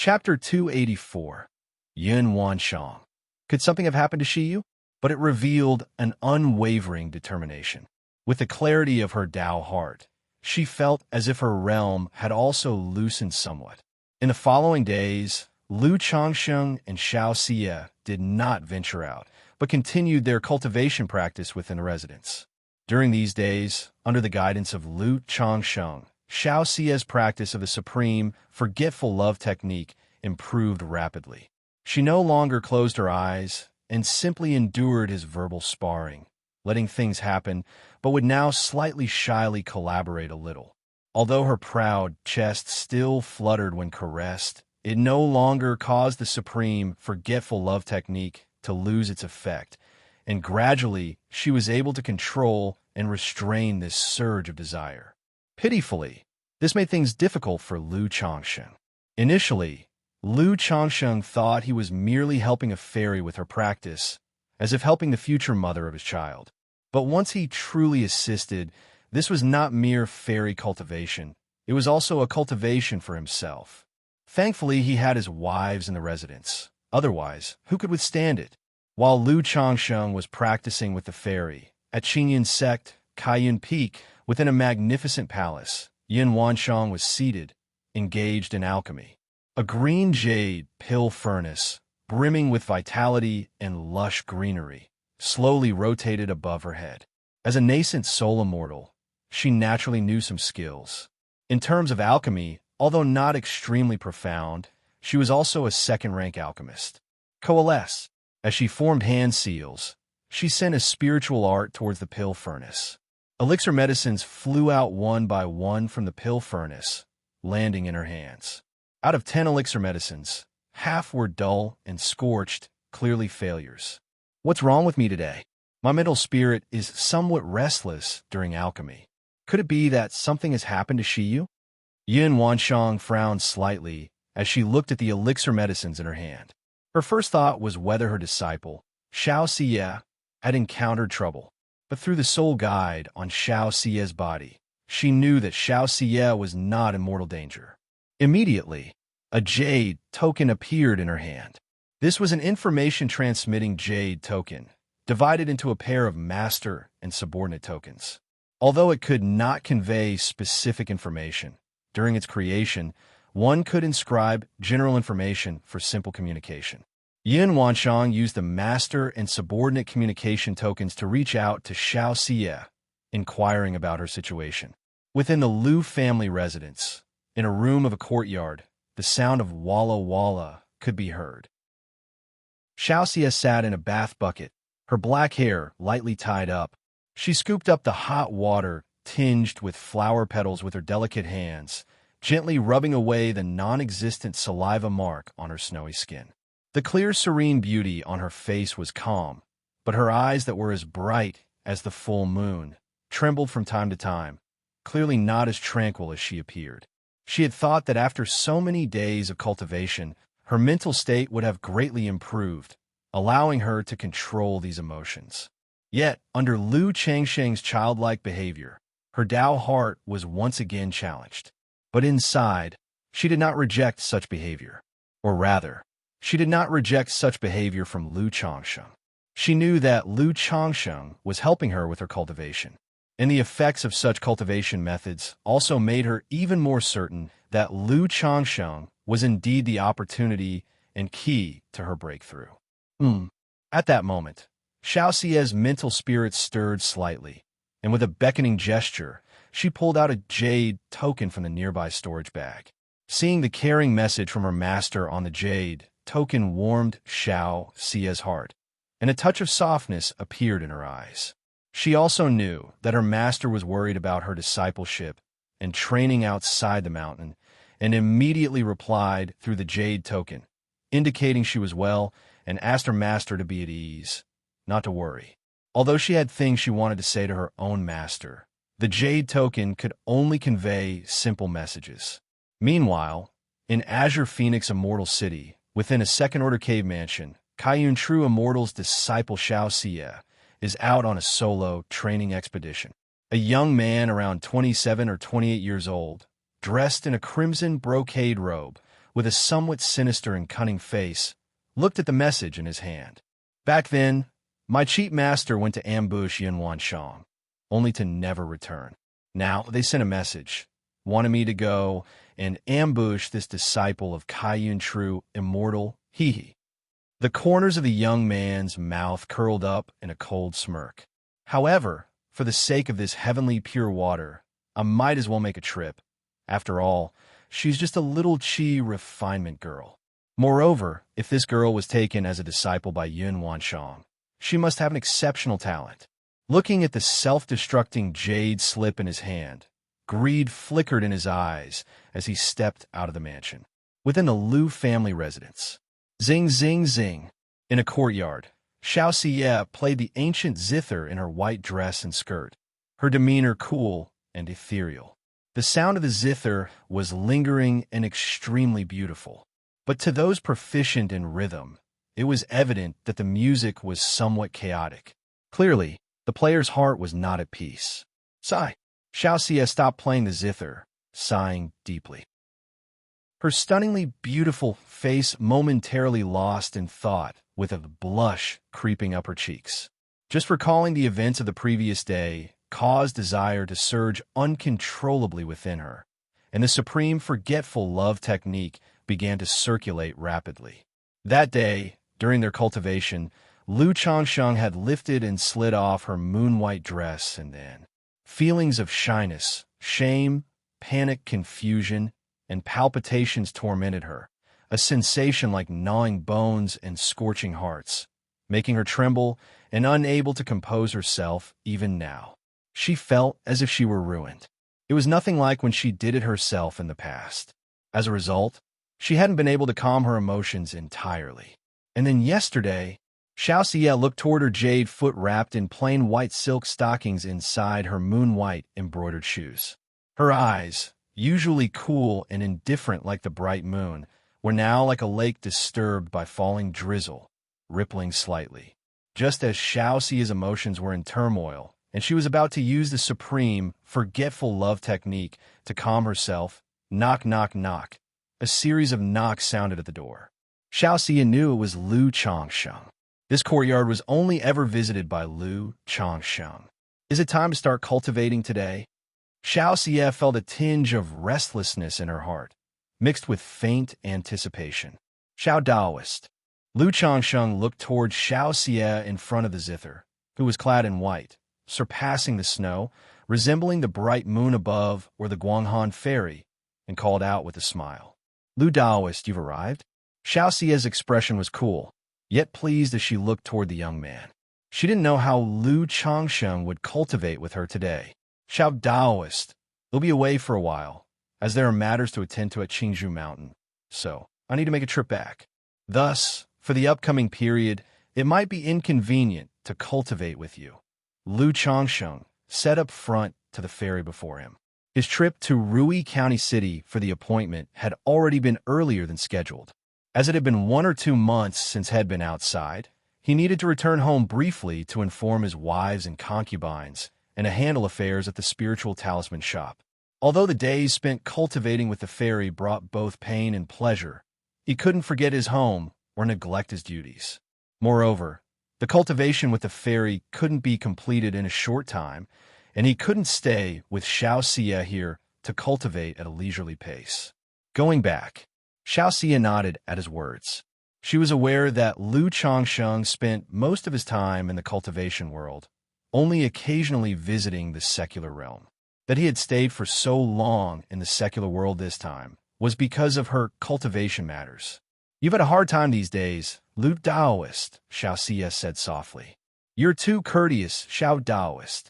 Chapter 284. Yun Wanshang. Could something have happened to Shiyu? But it revealed an unwavering determination. With the clarity of her Tao heart, she felt as if her realm had also loosened somewhat. In the following days, Lu Changsheng and Xianxia did not venture out, but continued their cultivation practice within the residence. During these days, under the guidance of Lu Changsheng, Xiaoxia's practice of the supreme, forgetful love technique improved rapidly. She no longer closed her eyes and simply endured his verbal sparring, letting things happen, but would now slightly shyly collaborate a little. Although her proud chest still fluttered when caressed, it no longer caused the supreme, forgetful love technique to lose its effect, and gradually she was able to control and restrain this surge of desire. Pitifully, this made things difficult for Lu Changsheng. Initially, Lu Changsheng thought he was merely helping a fairy with her practice, as if helping the future mother of his child. But once he truly assisted, this was not mere fairy cultivation, it was also a cultivation for himself. Thankfully, he had his wives in the residence. Otherwise, who could withstand it? While Lu Changsheng was practicing with the fairy, at Qingyun Sect, Kaiyun Peak, within a magnificent palace, Yin Wanshang was seated, engaged in alchemy. A green jade pill furnace, brimming with vitality and lush greenery, slowly rotated above her head. As a nascent soul immortal, she naturally knew some skills. In terms of alchemy, although not extremely profound, she was also a second-rank alchemist. Coalesce. As she formed hand seals, she sent a spiritual art towards the pill furnace. Elixir medicines flew out one by one from the pill furnace, landing in her hands. Out of 10 elixir medicines, half were dull and scorched, clearly failures. What's wrong with me today? My mental spirit is somewhat restless during alchemy. Could it be that something has happened to Shiyu? Yin Wanshang frowned slightly as she looked at the elixir medicines in her hand. Her first thought was whether her disciple, Xiaoxia, had encountered trouble. But through the soul guide on Xiaoxia's body, she knew that Xiaoxia was not in mortal danger. Immediately, a jade token appeared in her hand. This was an information-transmitting jade token, divided into a pair of master and subordinate tokens. Although it could not convey specific information, during its creation, one could inscribe general information for simple communication. Yin Wanshang used the master and subordinate communication tokens to reach out to Xiaoxia, inquiring about her situation. Within the Lu family residence, in a room of a courtyard, the sound of Walla Walla could be heard. Xiaoxia sat in a bath bucket, her black hair lightly tied up. She scooped up the hot water, tinged with flower petals with her delicate hands, gently rubbing away the non-existent saliva mark on her snowy skin. The clear, serene beauty on her face was calm, but her eyes that were as bright as the full moon trembled from time to time, clearly not as tranquil as she appeared. She had thought that after so many days of cultivation, her mental state would have greatly improved, allowing her to control these emotions. Yet, under Lu Changsheng's childlike behavior, her Tao heart was once again challenged. But inside, she did not reject such behavior. Or rather, she did not reject such behavior from Lu Changsheng. She knew that Lu Changsheng was helping her with her cultivation, and the effects of such cultivation methods also made her even more certain that Lu Changsheng was indeed the opportunity and key to her breakthrough. At that moment, Xiaoxia's mental spirits stirred slightly, and with a beckoning gesture, she pulled out a jade token from the nearby storage bag. Seeing the caring message from her master on the jade token warmed Xiaoxia's heart, and a touch of softness appeared in her eyes. She also knew that her master was worried about her discipleship and training outside the mountain, and immediately replied through the jade token, indicating she was well, and asked her master to be at ease, not to worry. Although she had things she wanted to say to her own master, the jade token could only convey simple messages. Meanwhile, in Azure Phoenix Immortal City, within a second-order cave mansion, Kaiyun True Immortal's disciple Xiaoxia is out on a solo training expedition. A young man around 27 or 28 years old, dressed in a crimson brocade robe, with a somewhat sinister and cunning face, looked at the message in his hand. Back then, my cheat master went to ambush Yuan, only to never return. Now they sent a message, wanted me to go and ambush this disciple of Kaiyun True, Immortal, Hehe. The corners of the young man's mouth curled up in a cold smirk. However, for the sake of this heavenly pure water, I might as well make a trip. After all, she's just a little chi refinement girl. Moreover, if this girl was taken as a disciple by Yuan, she must have an exceptional talent. Looking at the self-destructing jade slip in his hand, greed flickered in his eyes as he stepped out of the mansion. Within the Liu family residence, zing, zing, zing. In a courtyard, Xianxia played the ancient zither in her white dress and skirt, her demeanor cool and ethereal. The sound of the zither was lingering and extremely beautiful. But to those proficient in rhythm, it was evident that the music was somewhat chaotic. Clearly, the player's heart was not at peace. Sigh. Xianxia stopped playing the zither, sighing deeply. Her stunningly beautiful face momentarily lost in thought, with a blush creeping up her cheeks. Just recalling the events of the previous day caused desire to surge uncontrollably within her, and the supreme forgetful love technique began to circulate rapidly. That day, during their cultivation, Liu Changsheng had lifted and slid off her moon-white dress, and then feelings of shyness, shame, panic, confusion, and palpitations tormented her, a sensation like gnawing bones and scorching hearts, making her tremble and unable to compose herself even now. She felt as if she were ruined. It was nothing like when she did it herself in the past. As a result, she hadn't been able to calm her emotions entirely. And then yesterday, Xiaoxia looked toward her jade foot wrapped in plain white silk stockings inside her moon-white embroidered shoes. Her eyes, usually cool and indifferent like the bright moon, were now like a lake disturbed by falling drizzle, rippling slightly. Just as Xiaoxia's emotions were in turmoil, and she was about to use the supreme, forgetful love technique to calm herself, knock, knock, knock. A series of knocks sounded at the door. Xiaoxia knew it was Liu Changsheng. This courtyard was only ever visited by Liu Changsheng. Is it time to start cultivating today? Xiaoxia felt a tinge of restlessness in her heart, mixed with faint anticipation. Xiao Daoist. Liu Changsheng looked toward Xiaoxia in front of the zither, who was clad in white, surpassing the snow, resembling the bright moon above or the Guanghan Ferry, and called out with a smile. Liu Daoist, you've arrived? Xiaoxia's expression was cool, yet pleased as she looked toward the young man. She didn't know how Liu Changsheng would cultivate with her today. Xiao Daoist, they'll be away for a while, as there are matters to attend to at Qingzhou Mountain, so I need to make a trip back. Thus, for the upcoming period, it might be inconvenient to cultivate with you. Liu Changsheng sat up front to the ferry before him. His trip to Rui County City for the appointment had already been earlier than scheduled. As it had been 1 or 2 months since he had been outside, he needed to return home briefly to inform his wives and concubines and to handle affairs at the spiritual talisman shop. Although the days spent cultivating with the fairy brought both pain and pleasure, he couldn't forget his home or neglect his duties. Moreover, the cultivation with the fairy couldn't be completed in a short time, and he couldn't stay with Xiaoxia here to cultivate at a leisurely pace. Going back, Xiaoxia nodded at his words. She was aware that Liu Changsheng spent most of his time in the cultivation world, only occasionally visiting the secular realm. That he had stayed for so long in the secular world this time was because of her cultivation matters. You've had a hard time these days, Liu Daoist, Xiaoxia said softly. You're too courteous, Xiao Daoist.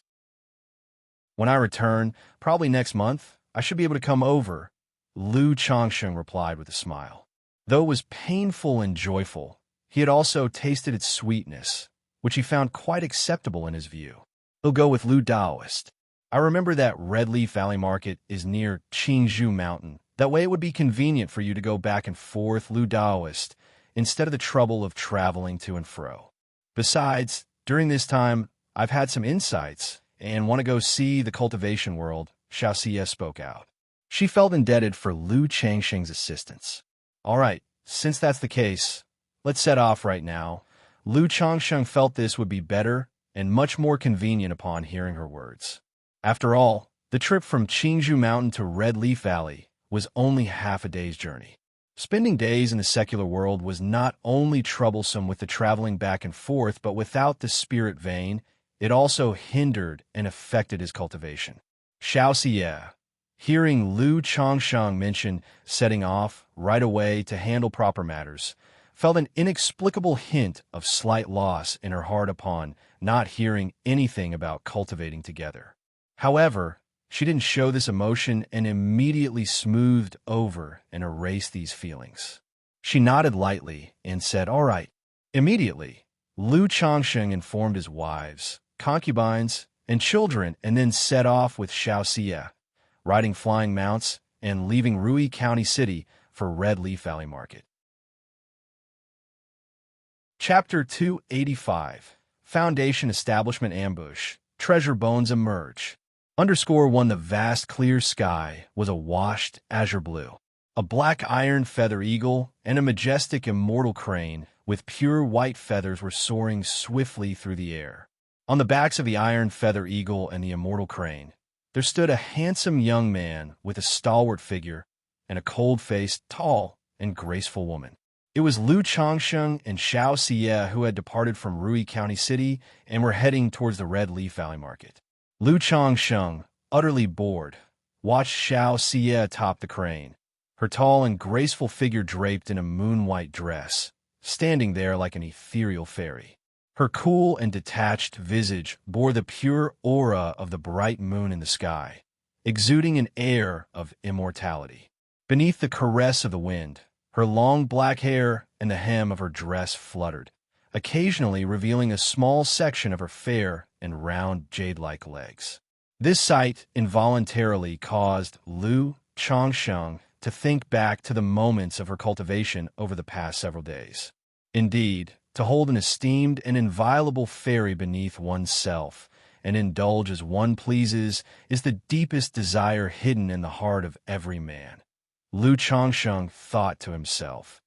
When I return, probably next month, I should be able to come over, Liu Changsheng replied with a smile. Though it was painful and joyful, he had also tasted its sweetness, which he found quite acceptable in his view. He'll go with Liu Daoist. I remember that Red Leaf Valley Market is near Qingzhou Mountain. That way it would be convenient for you to go back and forth, Liu Daoist, instead of the trouble of traveling to and fro. Besides, during this time, I've had some insights and want to go see the cultivation world, Xiaoxia spoke out. She felt indebted for Liu Changsheng's assistance. All right, since that's the case, let's set off right now. Lu Changsheng felt this would be better and much more convenient upon hearing her words. After all, the trip from Qingzhou Mountain to Red Leaf Valley was only half a day's journey. Spending days in the secular world was not only troublesome with the traveling back and forth, but without the spirit vein, it also hindered and affected his cultivation. Xianxia, hearing Lu Changsheng mention setting off right away to handle proper matters, felt an inexplicable hint of slight loss in her heart upon not hearing anything about cultivating together. However, she didn't show this emotion and immediately smoothed over and erased these feelings. She nodded lightly and said, "All right." Immediately, Lu Changsheng informed his wives, concubines, and children and then set off with Xianxia, riding flying mounts and leaving Rui County City for Red Leaf Valley Market. Chapter 285, Foundation Establishment Ambush, Treasure Bones Emerge. _1 The vast clear sky was a washed azure blue. A black iron feather eagle and a majestic immortal crane with pure white feathers were soaring swiftly through the air. On the backs of the iron feather eagle and the immortal crane, there stood a handsome young man with a stalwart figure and a cold-faced, tall, and graceful woman. It was Lu Changsheng and Xianxia who had departed from Rui County City and were heading towards the Red Leaf Valley Market. Lu Changsheng, utterly bored, watched Xianxia atop the crane, her tall and graceful figure draped in a moon-white dress, standing there like an ethereal fairy. Her cool and detached visage bore the pure aura of the bright moon in the sky, exuding an air of immortality. Beneath the caress of the wind, her long black hair and the hem of her dress fluttered, occasionally revealing a small section of her fair and round jade-like legs. This sight involuntarily caused Lu Changsheng to think back to the moments of her cultivation over the past several days. Indeed, to hold an esteemed and inviolable fairy beneath oneself and indulge as one pleases is the deepest desire hidden in the heart of every man. Lu Changsheng thought to himself,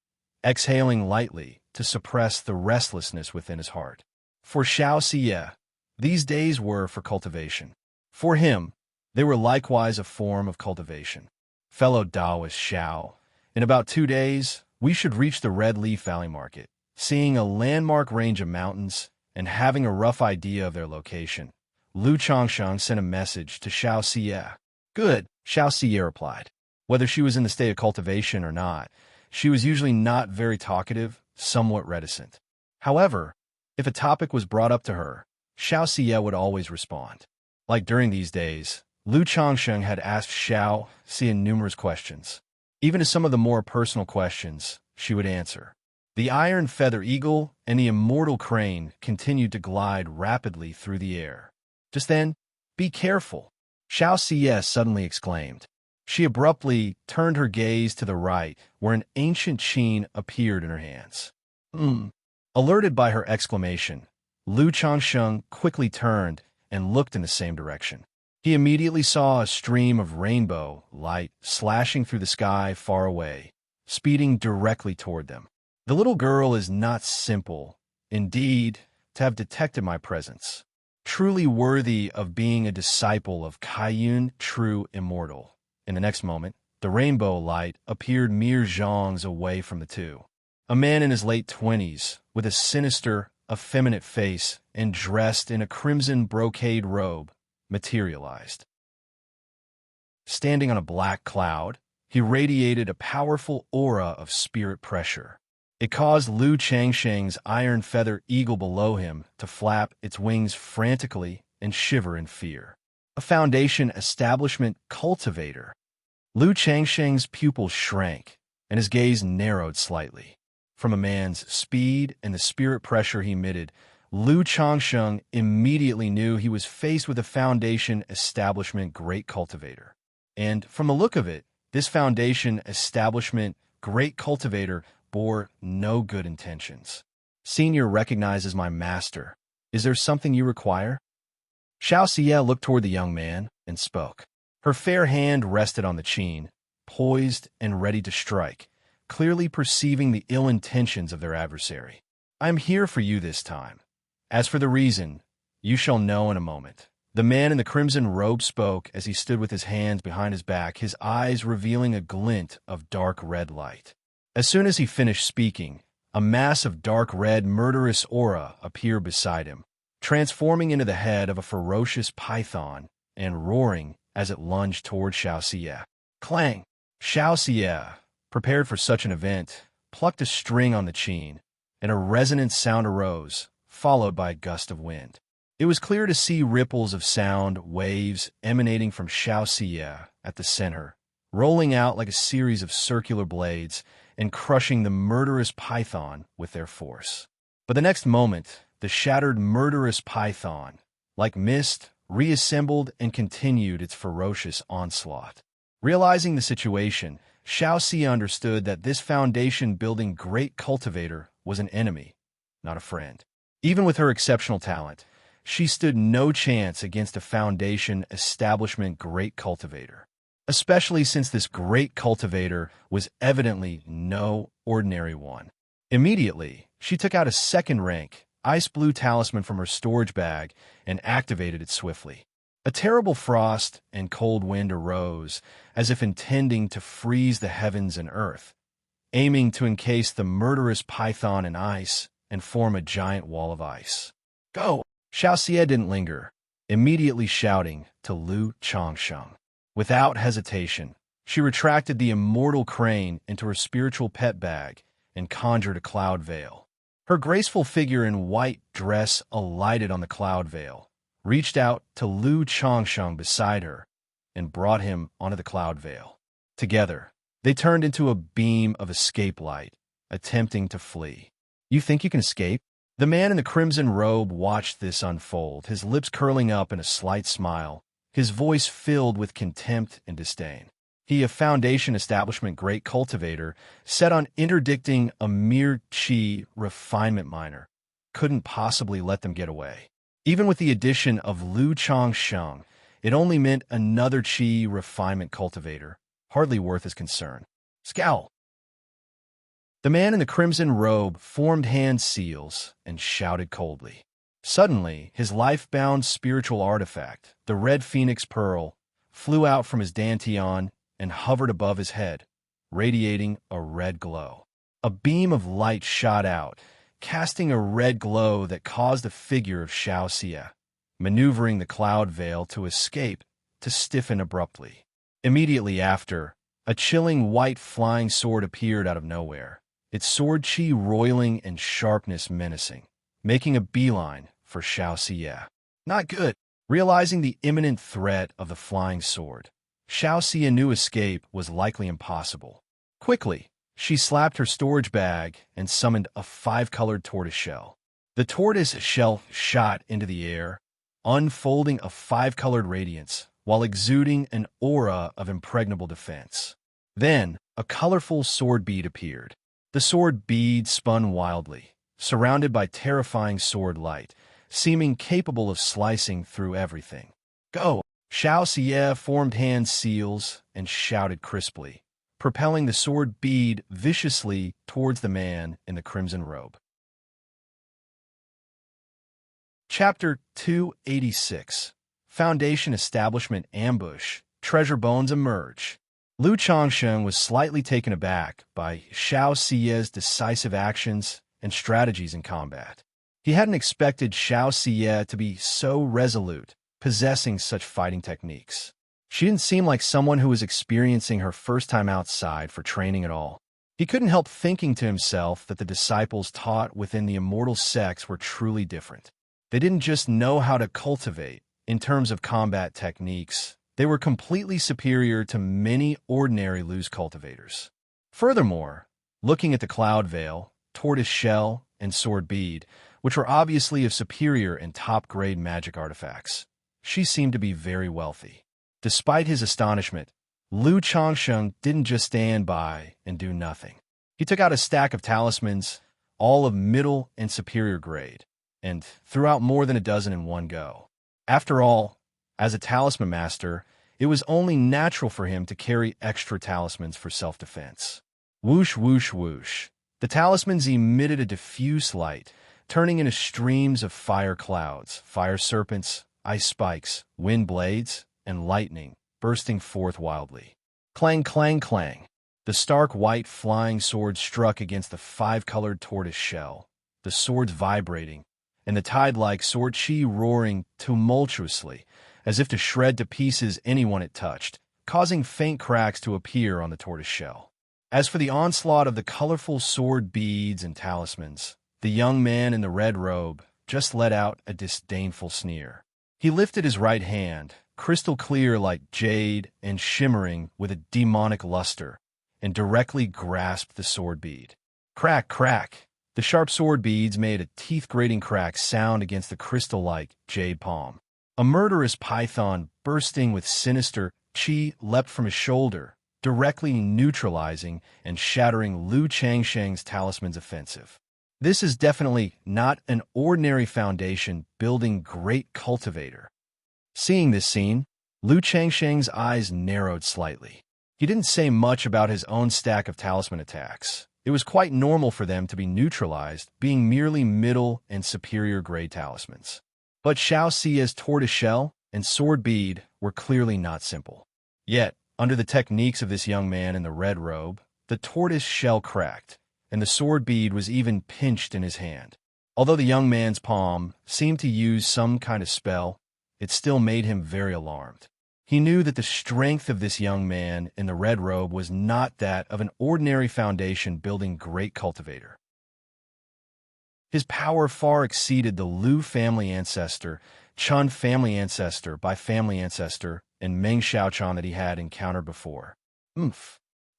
exhaling lightly to suppress the restlessness within his heart. For Xianxia, these days were for cultivation. For him, they were likewise a form of cultivation. Fellow Taoist Xiao, in about 2 days, we should reach the Red Leaf Valley Market. Seeing a landmark range of mountains and having a rough idea of their location, Lu Changsheng sent a message to Xianxia. "Good," Xianxia replied. Whether she was in the state of cultivation or not, she was usually not very talkative, somewhat reticent. However, if a topic was brought up to her, Xianxia would always respond. Like during these days, Lu Changsheng had asked Xianxia numerous questions. Even to some of the more personal questions, she would answer. The iron feather eagle and the immortal crane continued to glide rapidly through the air. Just then, "Be careful," Xianxia suddenly exclaimed. She abruptly turned her gaze to the right, where an ancient chain appeared in her hands. Alerted by her exclamation, Lu Changsheng quickly turned and looked in the same direction. He immediately saw a stream of rainbow light slashing through the sky far away, speeding directly toward them. The little girl is not simple, indeed, to have detected my presence. Truly worthy of being a disciple of Kaiyun, true immortal. In the next moment, the rainbow light appeared mere zhongs away from the two. A man in his late 20s, with a sinister, effeminate face and dressed in a crimson brocade robe, materialized. Standing on a black cloud, he radiated a powerful aura of spirit pressure. It caused Lu Changsheng's iron feather eagle below him to flap its wings frantically and shiver in fear. A Foundation Establishment cultivator. Lu Changsheng's pupils shrank, and his gaze narrowed slightly. From a man's speed and the spirit pressure he emitted, Lu Changsheng immediately knew he was faced with a Foundation Establishment great cultivator. And from the look of it, this Foundation Establishment great cultivator bore no good intentions. "Senior recognizes my master. Is there something you require?" Xianxia looked toward the young man and spoke. Her fair hand rested on the chain, poised and ready to strike, clearly perceiving the ill intentions of their adversary. "I am here for you this time. As for the reason, you shall know in a moment." The man in the crimson robe spoke as he stood with his hands behind his back, his eyes revealing a glint of dark red light. As soon as he finished speaking, a mass of dark red, murderous aura appeared beside him, transforming into the head of a ferocious python and roaring as it lunged toward Xianxia. Clang! Xianxia, prepared for such an event, plucked a string on the chain, and a resonant sound arose, followed by a gust of wind. It was clear to see ripples of sound waves emanating from Xianxia at the center, rolling out like a series of circular blades and crushing the murderous python with their force. But the next moment, the shattered murderous python, like mist, reassembled and continued its ferocious onslaught. Realizing the situation, Xianxia understood that this foundation-building great cultivator was an enemy, not a friend. Even with her exceptional talent, she stood no chance against a foundation establishment great cultivator, especially since this great cultivator was evidently no ordinary one. Immediately, she took out a second-rank, ice blue talisman from her storage bag and activated it swiftly. A terrible frost and cold wind arose, as if intending to freeze the heavens and earth, aiming to encase the murderous python in ice and form a giant wall of ice. "Go!" Xianxia didn't linger, immediately shouting to Lu Changsheng. Without hesitation, she retracted the immortal crane into her spiritual pet bag and conjured a cloud veil. Her graceful figure in white dress alighted on the cloud veil, reached out to Lu Changsheng beside her, and brought him onto the cloud veil. Together, they turned into a beam of escape light, attempting to flee. "You think you can escape?" The man in the crimson robe watched this unfold, his lips curling up in a slight smile, his voice filled with contempt and disdain. He, a foundation establishment great cultivator, set on interdicting a mere chi refinement miner, couldn't possibly let them get away. Even with the addition of Lu Changsheng, it only meant another chi refinement cultivator, hardly worth his concern. "Scowl!" The man in the crimson robe formed hand seals and shouted coldly. Suddenly, his life-bound spiritual artifact, the red phoenix pearl, flew out from his dantian and hovered above his head, radiating a red glow. A beam of light shot out, casting a red glow that caused the figure of Xianxia, maneuvering the cloud veil to escape, to stiffen abruptly. Immediately after, a chilling white flying sword appeared out of nowhere, its sword chi roiling and sharpness menacing, making a beeline for Xianxia. Not good. Realizing the imminent threat of the flying sword, Xianxia knew escape was likely impossible. Quickly, she slapped her storage bag and summoned a 5-colored tortoise shell. The tortoise shell shot into the air, unfolding a 5-colored radiance while exuding an aura of impregnable defense. Then, a colorful sword bead appeared. The sword bead spun wildly, surrounded by terrifying sword light, seeming capable of slicing through everything. "Go!" Xianxia formed hand seals and shouted crisply, propelling the sword bead viciously towards the man in the crimson robe. Chapter 286. Foundation Establishment Ambush. Treasure Bones Emerge. Lu Changsheng was slightly taken aback by Xianxia's decisive actions and strategies in combat. He hadn't expected Xianxia to be so resolute, possessing such fighting techniques. She didn't seem like someone who was experiencing her first time outside for training at all. He couldn't help thinking to himself that the disciples taught within the immortal sects were truly different. They didn't just know how to cultivate. In terms of combat techniques, they were completely superior to many ordinary loose cultivators. Furthermore, looking at the cloud veil, tortoise shell, and sword bead, which were obviously of superior and top-grade magic artifacts, she seemed to be very wealthy. Despite his astonishment, Lu Changsheng didn't just stand by and do nothing. He took out a stack of talismans, all of middle and superior grade, and threw out more than a dozen in one go. After all, as a talisman master, it was only natural for him to carry extra talismans for self-defense. Whoosh, whoosh, whoosh. The talismans emitted a diffuse light, turning into streams of fire clouds, fire serpents, ice spikes, wind blades, and lightning, bursting forth wildly. Clang, clang, clang. The stark white flying sword struck against the five-colored tortoise shell, the swords vibrating, and the tide-like sword chi roaring tumultuously, as if to shred to pieces anyone it touched, causing faint cracks to appear on the tortoise shell. As for the onslaught of the colorful sword beads and talismans, the young man in the red robe just let out a disdainful sneer. He lifted his right hand, crystal clear like jade and shimmering with a demonic luster, and directly grasped the sword bead. Crack, crack! The sharp sword beads made a teeth-grating crack sound against the crystal-like jade palm. A murderous python bursting with sinister chi leapt from his shoulder, directly neutralizing and shattering Lu Xianxia's talisman's offensive. This is definitely not an ordinary foundation-building great cultivator. Seeing this scene, Lu Xianxia's eyes narrowed slightly. He didn't say much about his own stack of talisman attacks. It was quite normal for them to be neutralized, being merely middle and superior grade talismans. But Xianxia's tortoise shell and sword bead were clearly not simple. Yet, under the techniques of this young man in the red robe, the tortoise shell cracked, and the sword bead was even pinched in his hand. Although the young man's palm seemed to use some kind of spell, it still made him very alarmed. He knew that the strength of this young man in the red robe was not that of an ordinary foundation-building great cultivator. His power far exceeded the Lu family ancestor, Chun family ancestor by family ancestor, and Meng Xiaochan that he had encountered before.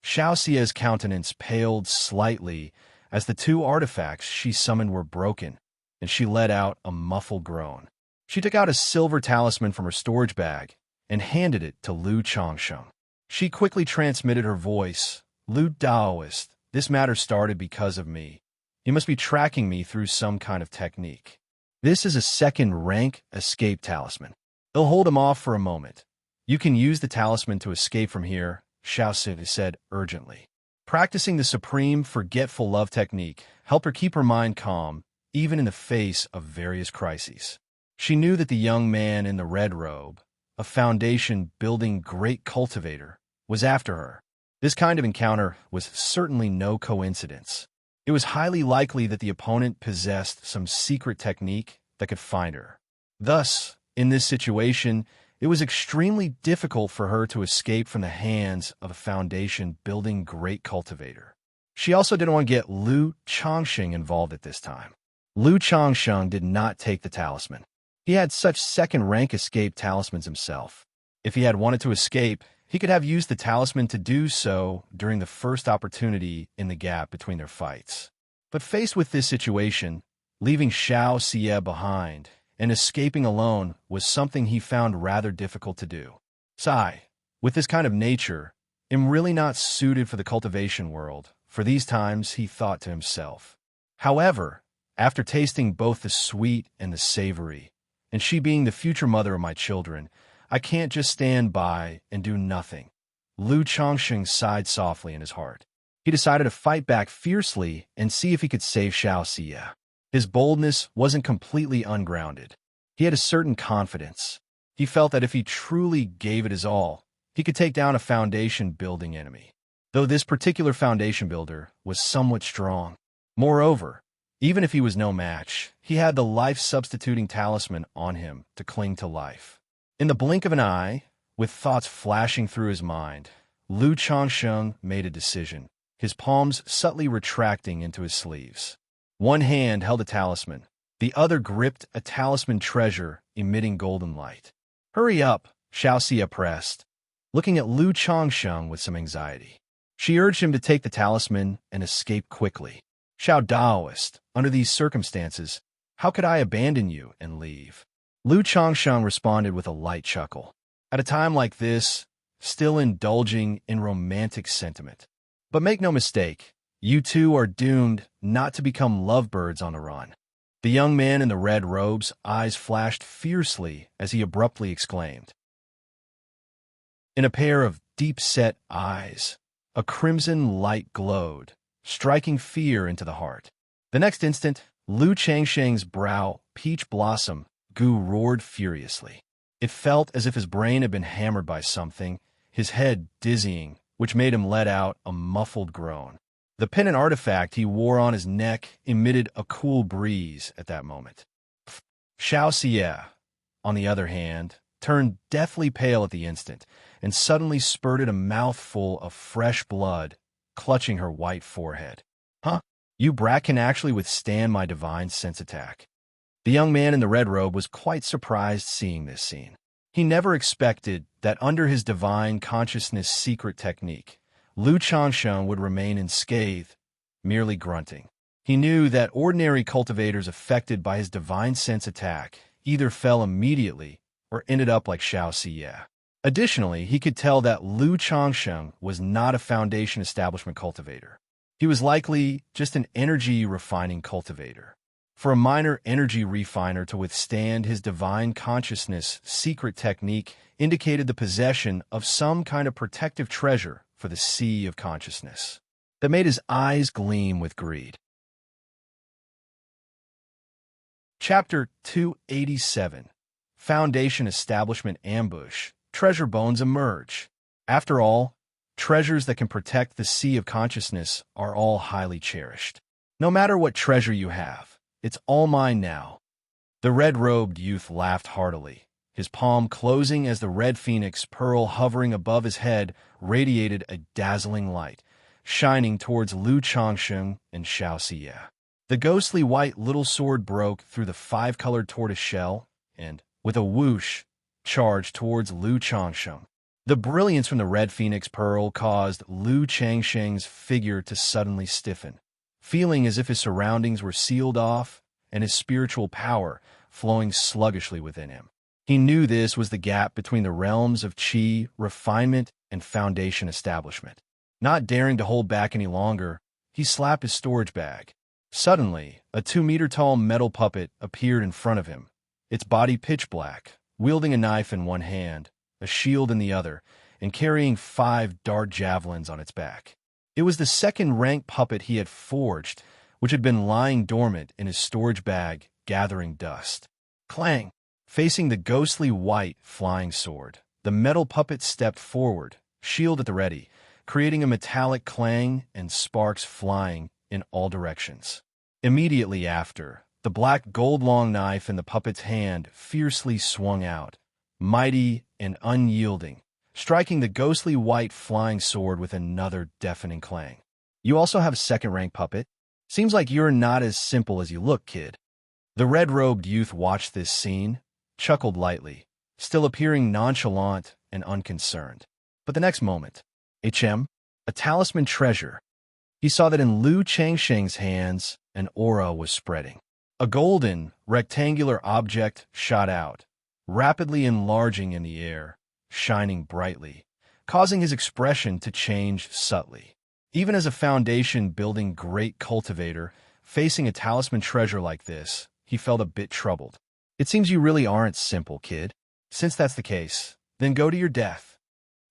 Xiaoxia's countenance paled slightly as the two artifacts she summoned were broken, and she let out a muffled groan. She took out a silver talisman from her storage bag and handed it to Lu Xianxia. She quickly transmitted her voice. Lu Daoist, this matter started because of me. You must be tracking me through some kind of technique. This is a second-rank escape talisman. It'll hold him off for a moment. You can use the talisman to escape from here, Xiaoxia said urgently. Practicing the supreme forgetful love technique helped her keep her mind calm, even in the face of various crises. She knew that the young man in the red robe, a foundation-building great cultivator, was after her. This kind of encounter was certainly no coincidence. It was highly likely that the opponent possessed some secret technique that could find her. Thus, in this situation, it was extremely difficult for her to escape from the hands of a foundation-building great cultivator. She also didn't want to get Lu Xianxia involved at this time. Lu Xianxia did not take the talisman. He had such second-rank escape talismans himself. If he had wanted to escape, he could have used the talisman to do so during the first opportunity in the gap between their fights. But faced with this situation, leaving Xianxia behind and escaping alone was something he found rather difficult to do. With this kind of nature, I'm really not suited for the cultivation world, for these times he thought to himself. However, after tasting both the sweet and the savory, and she being the future mother of my children, I can't just stand by and do nothing. Lu Xianxia sighed softly in his heart. He decided to fight back fiercely and see if he could save Xiaoxia. His boldness wasn't completely ungrounded. He had a certain confidence. He felt that if he truly gave it his all, he could take down a foundation-building enemy, though this particular foundation builder was somewhat strong. Moreover, even if he was no match, he had the life-substituting talisman on him to cling to life. In the blink of an eye, with thoughts flashing through his mind, Lu Xianxia made a decision, his palms subtly retracting into his sleeves. One hand held a talisman, the other gripped a talisman treasure emitting golden light. Hurry up, Xiaoxia pressed, looking at Lu Xianxia with some anxiety. She urged him to take the talisman and escape quickly. Xiao Daoist, under these circumstances, how could I abandon you and leave? Lu Xianxia responded with a light chuckle. At a time like this, still indulging in romantic sentiment. But make no mistake, you two are doomed not to become lovebirds on the run. The young man in the red robe's eyes flashed fiercely as he abruptly exclaimed. In a pair of deep-set eyes, A crimson light glowed, striking fear into the heart. The next instant, Lu Changsheng's brow, peach blossom, Gu roared furiously. It felt as if his brain had been hammered by something, his head dizzying, which made him let out a muffled groan. The pendant artifact he wore on his neck emitted a cool breeze at that moment. Xianxia, on the other hand, turned deathly pale at the instant, and suddenly spurted a mouthful of fresh blood, clutching her white forehead. Huh? You brat can actually withstand my divine sense attack. The young man in the red robe was quite surprised seeing this scene. He never expected that under his divine consciousness secret technique, Lu Changsheng would remain unscathed, merely grunting. He knew that ordinary cultivators affected by his divine sense attack either fell immediately or ended up like Xianxia. Additionally, he could tell that Lu Changsheng was not a Foundation establishment cultivator. He was likely just an energy refining cultivator. For a minor energy refiner to withstand his divine consciousness secret technique indicated the possession of some kind of protective treasure for the sea of consciousness that made his eyes gleam with greed. Chapter 287. Foundation Establishment Ambush. Treasure bones emerge. After all, treasures that can protect the sea of consciousness are all highly cherished. No matter what treasure you have, it's all mine now. The red-robed youth laughed heartily, his palm closing as the red phoenix pearl hovering above his head radiated a dazzling light, shining towards Lu Changsheng and Xianxia. The ghostly white little sword broke through the five-colored tortoise shell and, with a whoosh, charged towards Lu Changsheng. The brilliance from the red phoenix pearl caused Lu Changsheng's figure to suddenly stiffen, feeling as if his surroundings were sealed off and his spiritual power flowing sluggishly within him. He knew this was the gap between the realms of qi, refinement, and foundation establishment. Not daring to hold back any longer, he slapped his storage bag. Suddenly, a 2-meter-tall metal puppet appeared in front of him, its body pitch black, wielding a knife in one hand, a shield in the other, and carrying 5 dart javelins on its back. It was the second-rank puppet he had forged, which had been lying dormant in his storage bag, gathering dust. Clang! Facing the ghostly white flying sword, the metal puppet stepped forward, shield at the ready, creating a metallic clang and sparks flying in all directions. Immediately after, the black gold-long knife in the puppet's hand fiercely swung out, mighty and unyielding, striking the ghostly white flying sword with another deafening clang. You also have a second-rank puppet? Seems like you're not as simple as you look, kid. The red-robed youth watched this scene, chuckled lightly, still appearing nonchalant and unconcerned. But the next moment, a talisman treasure. He saw that in Lu Changsheng's hands, an aura was spreading. A golden, rectangular object shot out, rapidly enlarging in the air, shining brightly, causing his expression to change subtly. Even as a foundation-building great cultivator, facing a talisman treasure like this, he felt a bit troubled. It seems you really aren't simple, kid. Since that's the case, then go to your death.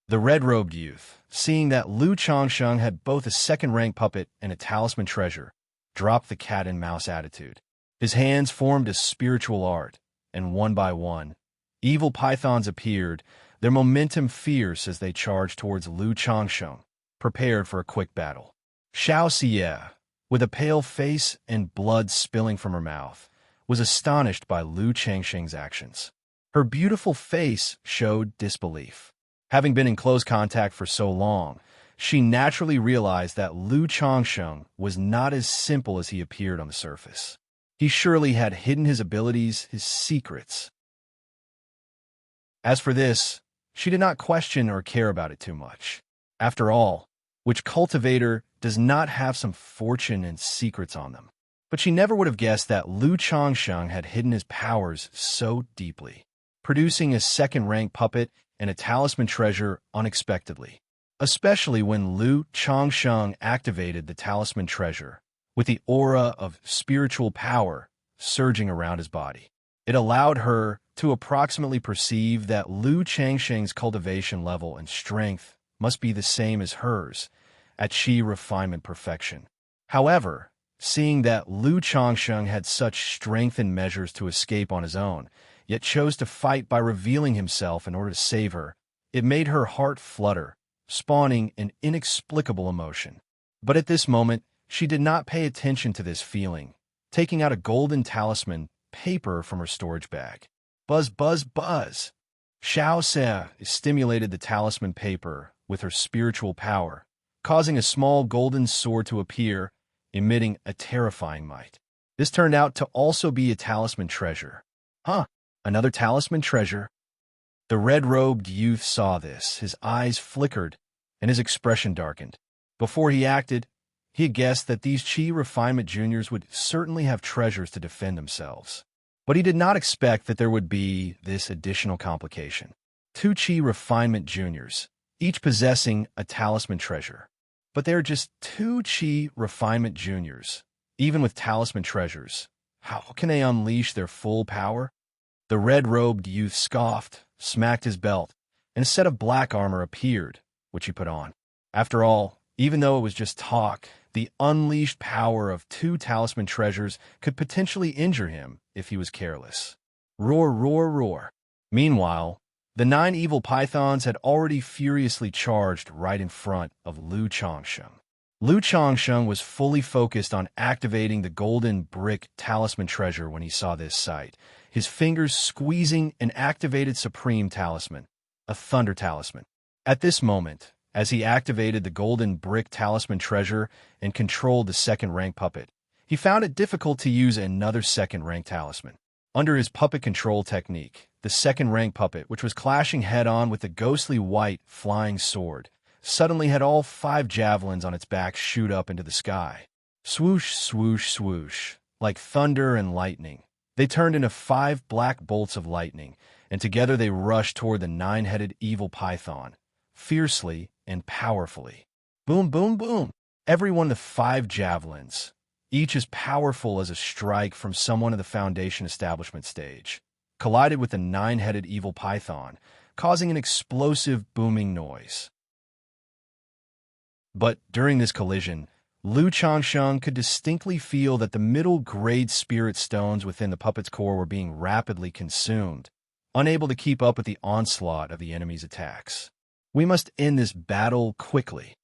The red-robed youth, seeing that Lu Changsheng had both a second-rank puppet and a talisman treasure, dropped the cat-and-mouse attitude. His hands formed a spiritual art, and one by one, evil pythons appeared, their momentum fierce as they charged towards Lu Changsheng, prepared for a quick battle. Xianxia, with a pale face and blood spilling from her mouth, was astonished by Lu Changsheng's actions. Her beautiful face showed disbelief. Having been in close contact for so long, she naturally realized that Lu Changsheng was not as simple as he appeared on the surface. He surely had hidden his abilities, his secrets. As for this, she did not question or care about it too much. After all, which cultivator does not have some fortune and secrets on them? But she never would have guessed that Lu Changsheng had hidden his powers so deeply, producing a second-rank puppet and a talisman treasure unexpectedly, especially when Lu Changsheng activated the talisman treasure with the aura of spiritual power surging around his body. It allowed her to approximately perceive that Lu Changsheng's cultivation level and strength must be the same as hers, at Qi refinement perfection. However, seeing that Lu Changsheng had such strength and measures to escape on his own, yet chose to fight by revealing himself in order to save her, it made her heart flutter, spawning an inexplicable emotion. But at this moment, she did not pay attention to this feeling, taking out a golden talisman paper from her storage bag. Buzz, buzz, buzz! Xianxia stimulated the talisman paper with her spiritual power, causing a small golden sword to appear, emitting a terrifying might. This turned out to also be a talisman treasure. Huh, another talisman treasure? The red-robed youth saw this, his eyes flickered, and his expression darkened. Before he acted, he had guessed that these Qi refinement juniors would certainly have treasures to defend themselves. But he did not expect that there would be this additional complication. 2 Qi refinement juniors, each possessing a talisman treasure. But they are just 2 Qi refinement juniors. Even with talisman treasures, how can they unleash their full power? The red-robed youth scoffed, smacked his belt, and a set of black armor appeared, which he put on. After all, even though it was just talk, the unleashed power of 2 talisman treasures could potentially injure him if he was careless. Roar, roar, roar. Meanwhile, the 9 evil pythons had already furiously charged right in front of Lu Changsheng. Lu Changsheng was fully focused on activating the golden brick talisman treasure when he saw this sight, his fingers squeezing an activated supreme talisman, a thunder talisman. At this moment, as he activated the golden brick talisman treasure and controlled the second-rank puppet, he found it difficult to use another second-rank talisman. Under his puppet control technique, the second-rank puppet, which was clashing head-on with the ghostly white flying sword, suddenly had all 5 javelins on its back shoot up into the sky. Swoosh, swoosh, swoosh, like thunder and lightning. They turned into 5 black bolts of lightning, and together they rushed toward the 9-headed evil python, fiercely and powerfully. Boom, boom, boom! Every one of the 5 javelins, each as powerful as a strike from someone in the Foundation establishment stage, collided with the 9-headed evil python, causing an explosive booming noise. But during this collision, Lu Changsheng could distinctly feel that the middle-grade spirit stones within the puppet's core were being rapidly consumed, unable to keep up with the onslaught of the enemy's attacks. We must end this battle quickly.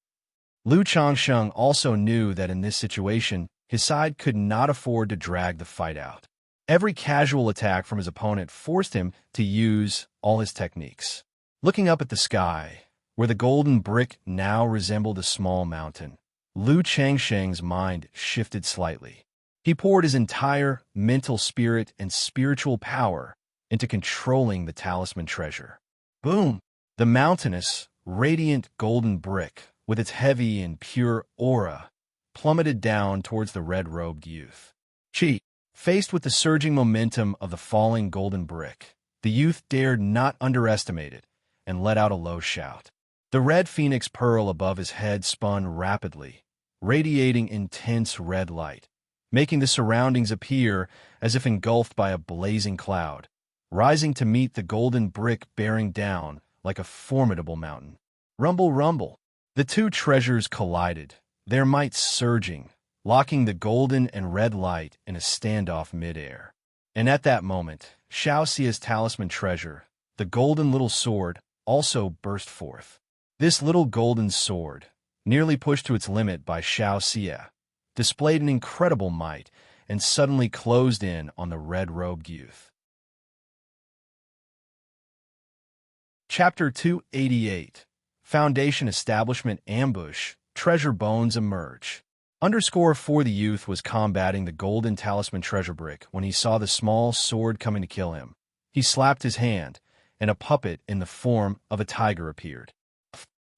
Lu Changsheng also knew that in this situation, his side could not afford to drag the fight out. Every casual attack from his opponent forced him to use all his techniques. Looking up at the sky, where the golden brick now resembled a small mountain, Lu Changsheng's mind shifted slightly. He poured his entire mental spirit and spiritual power into controlling the talisman treasure. Boom! The mountainous, radiant golden brick, with its heavy and pure aura, plummeted down towards the red-robed youth. Qi, faced with the surging momentum of the falling golden brick, the youth dared not underestimate it and let out a low shout. The red phoenix pearl above his head spun rapidly, radiating intense red light, making the surroundings appear as if engulfed by a blazing cloud, rising to meet the golden brick bearing down like a formidable mountain. Rumble, rumble. The 2 treasures collided, their might surging, locking the golden and red light in a standoff midair. And at that moment, Xiaoxia's talisman treasure, the golden little sword, also burst forth. This little golden sword, nearly pushed to its limit by Xianxia, displayed an incredible might and suddenly closed in on the red-robed youth. Chapter 288. Foundation Establishment Ambush. Treasure Bones Emerge. _4 The youth was combating the golden talisman treasure brick when he saw the small sword coming to kill him. He slapped his hand, and a puppet in the form of a tiger appeared.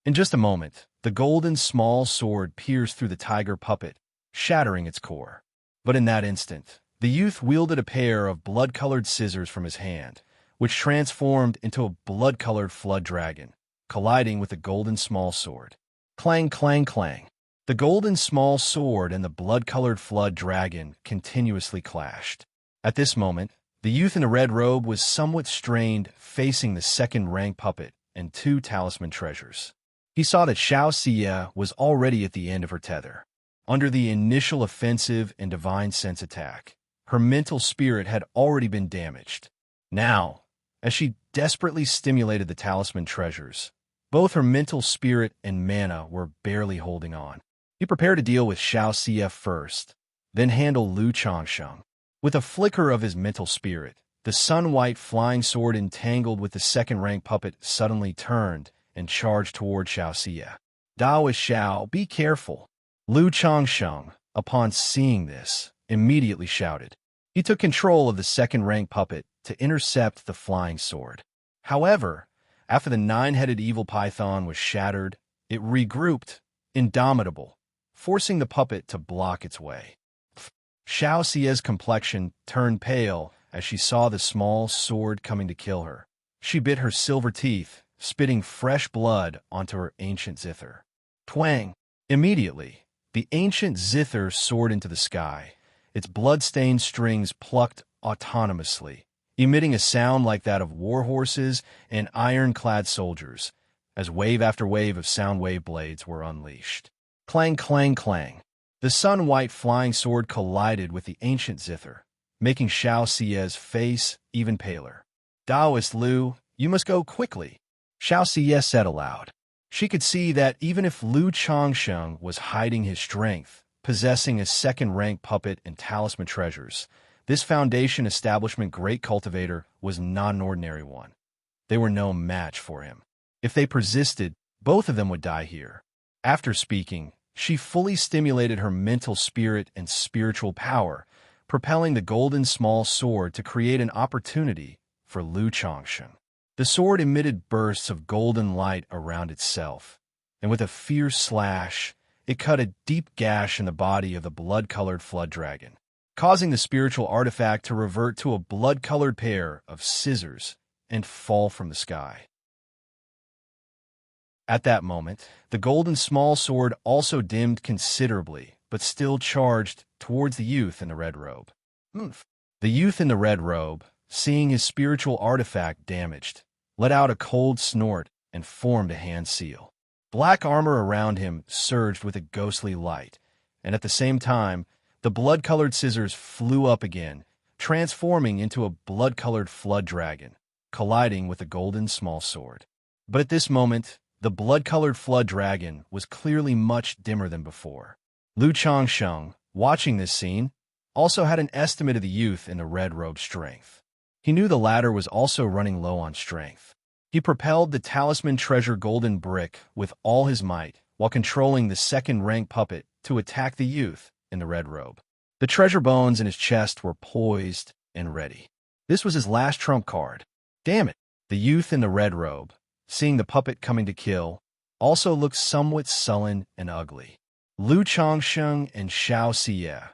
In just a moment, the golden small sword pierced through the tiger puppet, shattering its core. But in that instant, the youth wielded a pair of blood-colored scissors from his hand, which transformed into a blood-colored flood dragon, colliding with the golden small sword. Clang, clang, clang. The golden small sword and the blood-colored flood dragon continuously clashed. At this moment, the youth in the red robe was somewhat strained, facing the second-rank puppet and 2 talisman treasures. He saw that Xianxia was already at the end of her tether. Under the initial offensive and divine sense attack, her mental spirit had already been damaged. Now, as she desperately stimulated the talisman treasures, both her mental spirit and mana were barely holding on. He prepared to deal with Xianxia first, then handle Lu Changsheng. With a flicker of his mental spirit, the sun-white flying sword entangled with the second-rank puppet suddenly turned and charged toward Xianxia. Daoist Xiao, be careful. Lu Changsheng, upon seeing this, immediately shouted. He took control of the second-rank puppet to intercept the flying sword. However, after the nine-headed evil python was shattered, it regrouped, indomitable, forcing the puppet to block its way. Xiaoxia's complexion turned pale as she saw the small sword coming to kill her. She bit her silver teeth, spitting fresh blood onto her ancient zither. Twang! Immediately, the ancient zither soared into the sky, its blood-stained strings plucked autonomously, emitting a sound like that of war horses and iron-clad soldiers, as wave after wave of sound wave blades were unleashed. Clang, clang, clang. The sun-white flying sword collided with the ancient zither, making Xiaoxia's face even paler. Daoist Lu, you must go quickly, Xiaoxia said aloud. She could see that even if Lu Changsheng was hiding his strength, possessing a second-rank puppet and talisman treasures, this Foundation establishment great cultivator was not an ordinary one. They were no match for him. If they persisted, both of them would die here. After speaking, she fully stimulated her mental spirit and spiritual power, propelling the golden small sword to create an opportunity for Lu Changsheng. The sword emitted bursts of golden light around itself, and with a fierce slash, it cut a deep gash in the body of the blood-colored flood dragon, causing the spiritual artifact to revert to a blood-colored pair of scissors and fall from the sky. At that moment, the golden small sword also dimmed considerably, but still charged towards the youth in the red robe. The youth in the red robe, seeing his spiritual artifact damaged, let out a cold snort and formed a hand seal. Black armor around him surged with a ghostly light, and at the same time, the blood-colored scissors flew up again, transforming into a blood-colored flood dragon, colliding with the golden small sword. But at this moment, the blood-colored flood dragon was clearly much dimmer than before. Lu Changsheng, watching this scene, also had an estimate of the youth in the red robe's strength. He knew the latter was also running low on strength. He propelled the talisman treasure golden brick with all his might, while controlling the second-rank puppet to attack the youth in the red robe. The treasure bones in his chest were poised and ready. This was his last trump card. Damn it! The youth in the red robe, seeing the puppet coming to kill, also looked somewhat sullen and ugly. Lu Changsheng and Xiaoxia,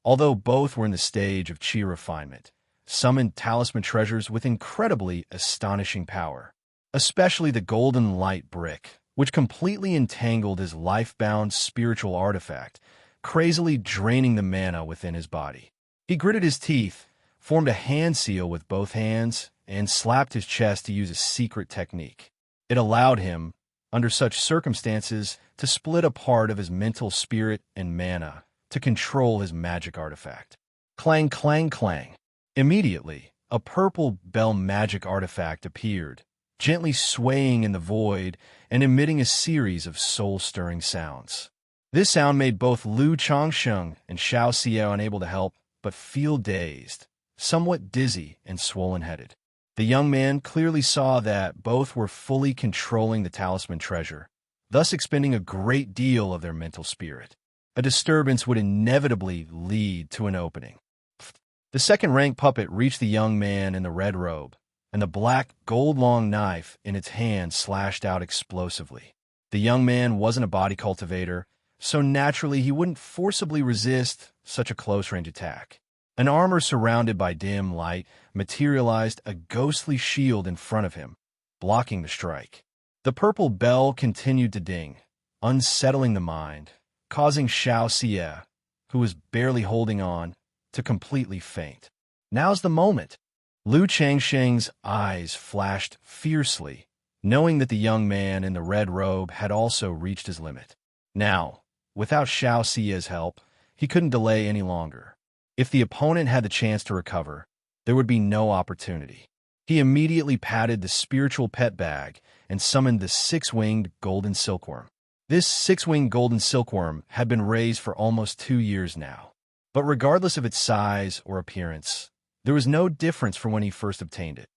although both were in the stage of chi refinement, summoned talisman treasures with incredibly astonishing power, especially the golden light brick, which completely entangled his life-bound spiritual artifact, crazily draining the mana within his body. He gritted his teeth, formed a hand seal with both hands, and slapped his chest to use a secret technique. It allowed him, under such circumstances, to split a part of his mental spirit and mana to control his magic artifact. Clang, clang, clang. Immediately, a purple bell magic artifact appeared, gently swaying in the void and emitting a series of soul-stirring sounds. This sound made both Lu Changsheng and Xiaoxia unable to help but feel dazed, somewhat dizzy and swollen-headed. The young man clearly saw that both were fully controlling the talisman treasure, thus expending a great deal of their mental spirit. A disturbance would inevitably lead to an opening. The second-rank puppet reached the young man in the red robe, and the black, gold-long knife in its hand slashed out explosively. The young man wasn't a body cultivator, so naturally he wouldn't forcibly resist such a close-range attack. An armor surrounded by dim light materialized a ghostly shield in front of him, blocking the strike. The purple bell continued to ding, unsettling the mind, causing Xiaoxia, who was barely holding on, to completely faint. Now's the moment. Lu Changsheng's eyes flashed fiercely, knowing that the young man in the red robe had also reached his limit. Now, without Xiaoxia's help, he couldn't delay any longer. If the opponent had the chance to recover, there would be no opportunity. He immediately patted the spiritual pet bag and summoned the six-winged golden silkworm. This six-winged golden silkworm had been raised for almost 2 years now. But regardless of its size or appearance, there was no difference from when he first obtained it.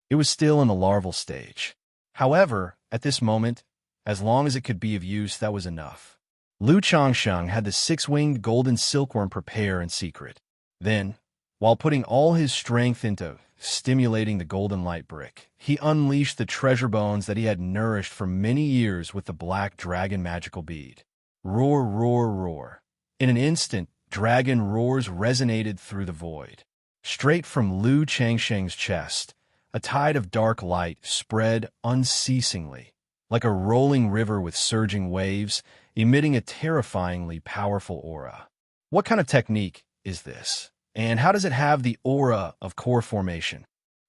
It was still in the larval stage. However, at this moment, as long as it could be of use, that was enough. Lu Changsheng had the six-winged golden silkworm prepare in secret. Then, while putting all his strength into stimulating the golden light brick, he unleashed the treasure bones that he had nourished for many years with the black dragon magical bead. Roar, roar, roar. In an instant, dragon roars resonated through the void. Straight from Lu Changsheng's chest, a tide of dark light spread unceasingly, like a rolling river with surging waves, emitting a terrifyingly powerful aura. What kind of technique is this? And how does it have the aura of core formation?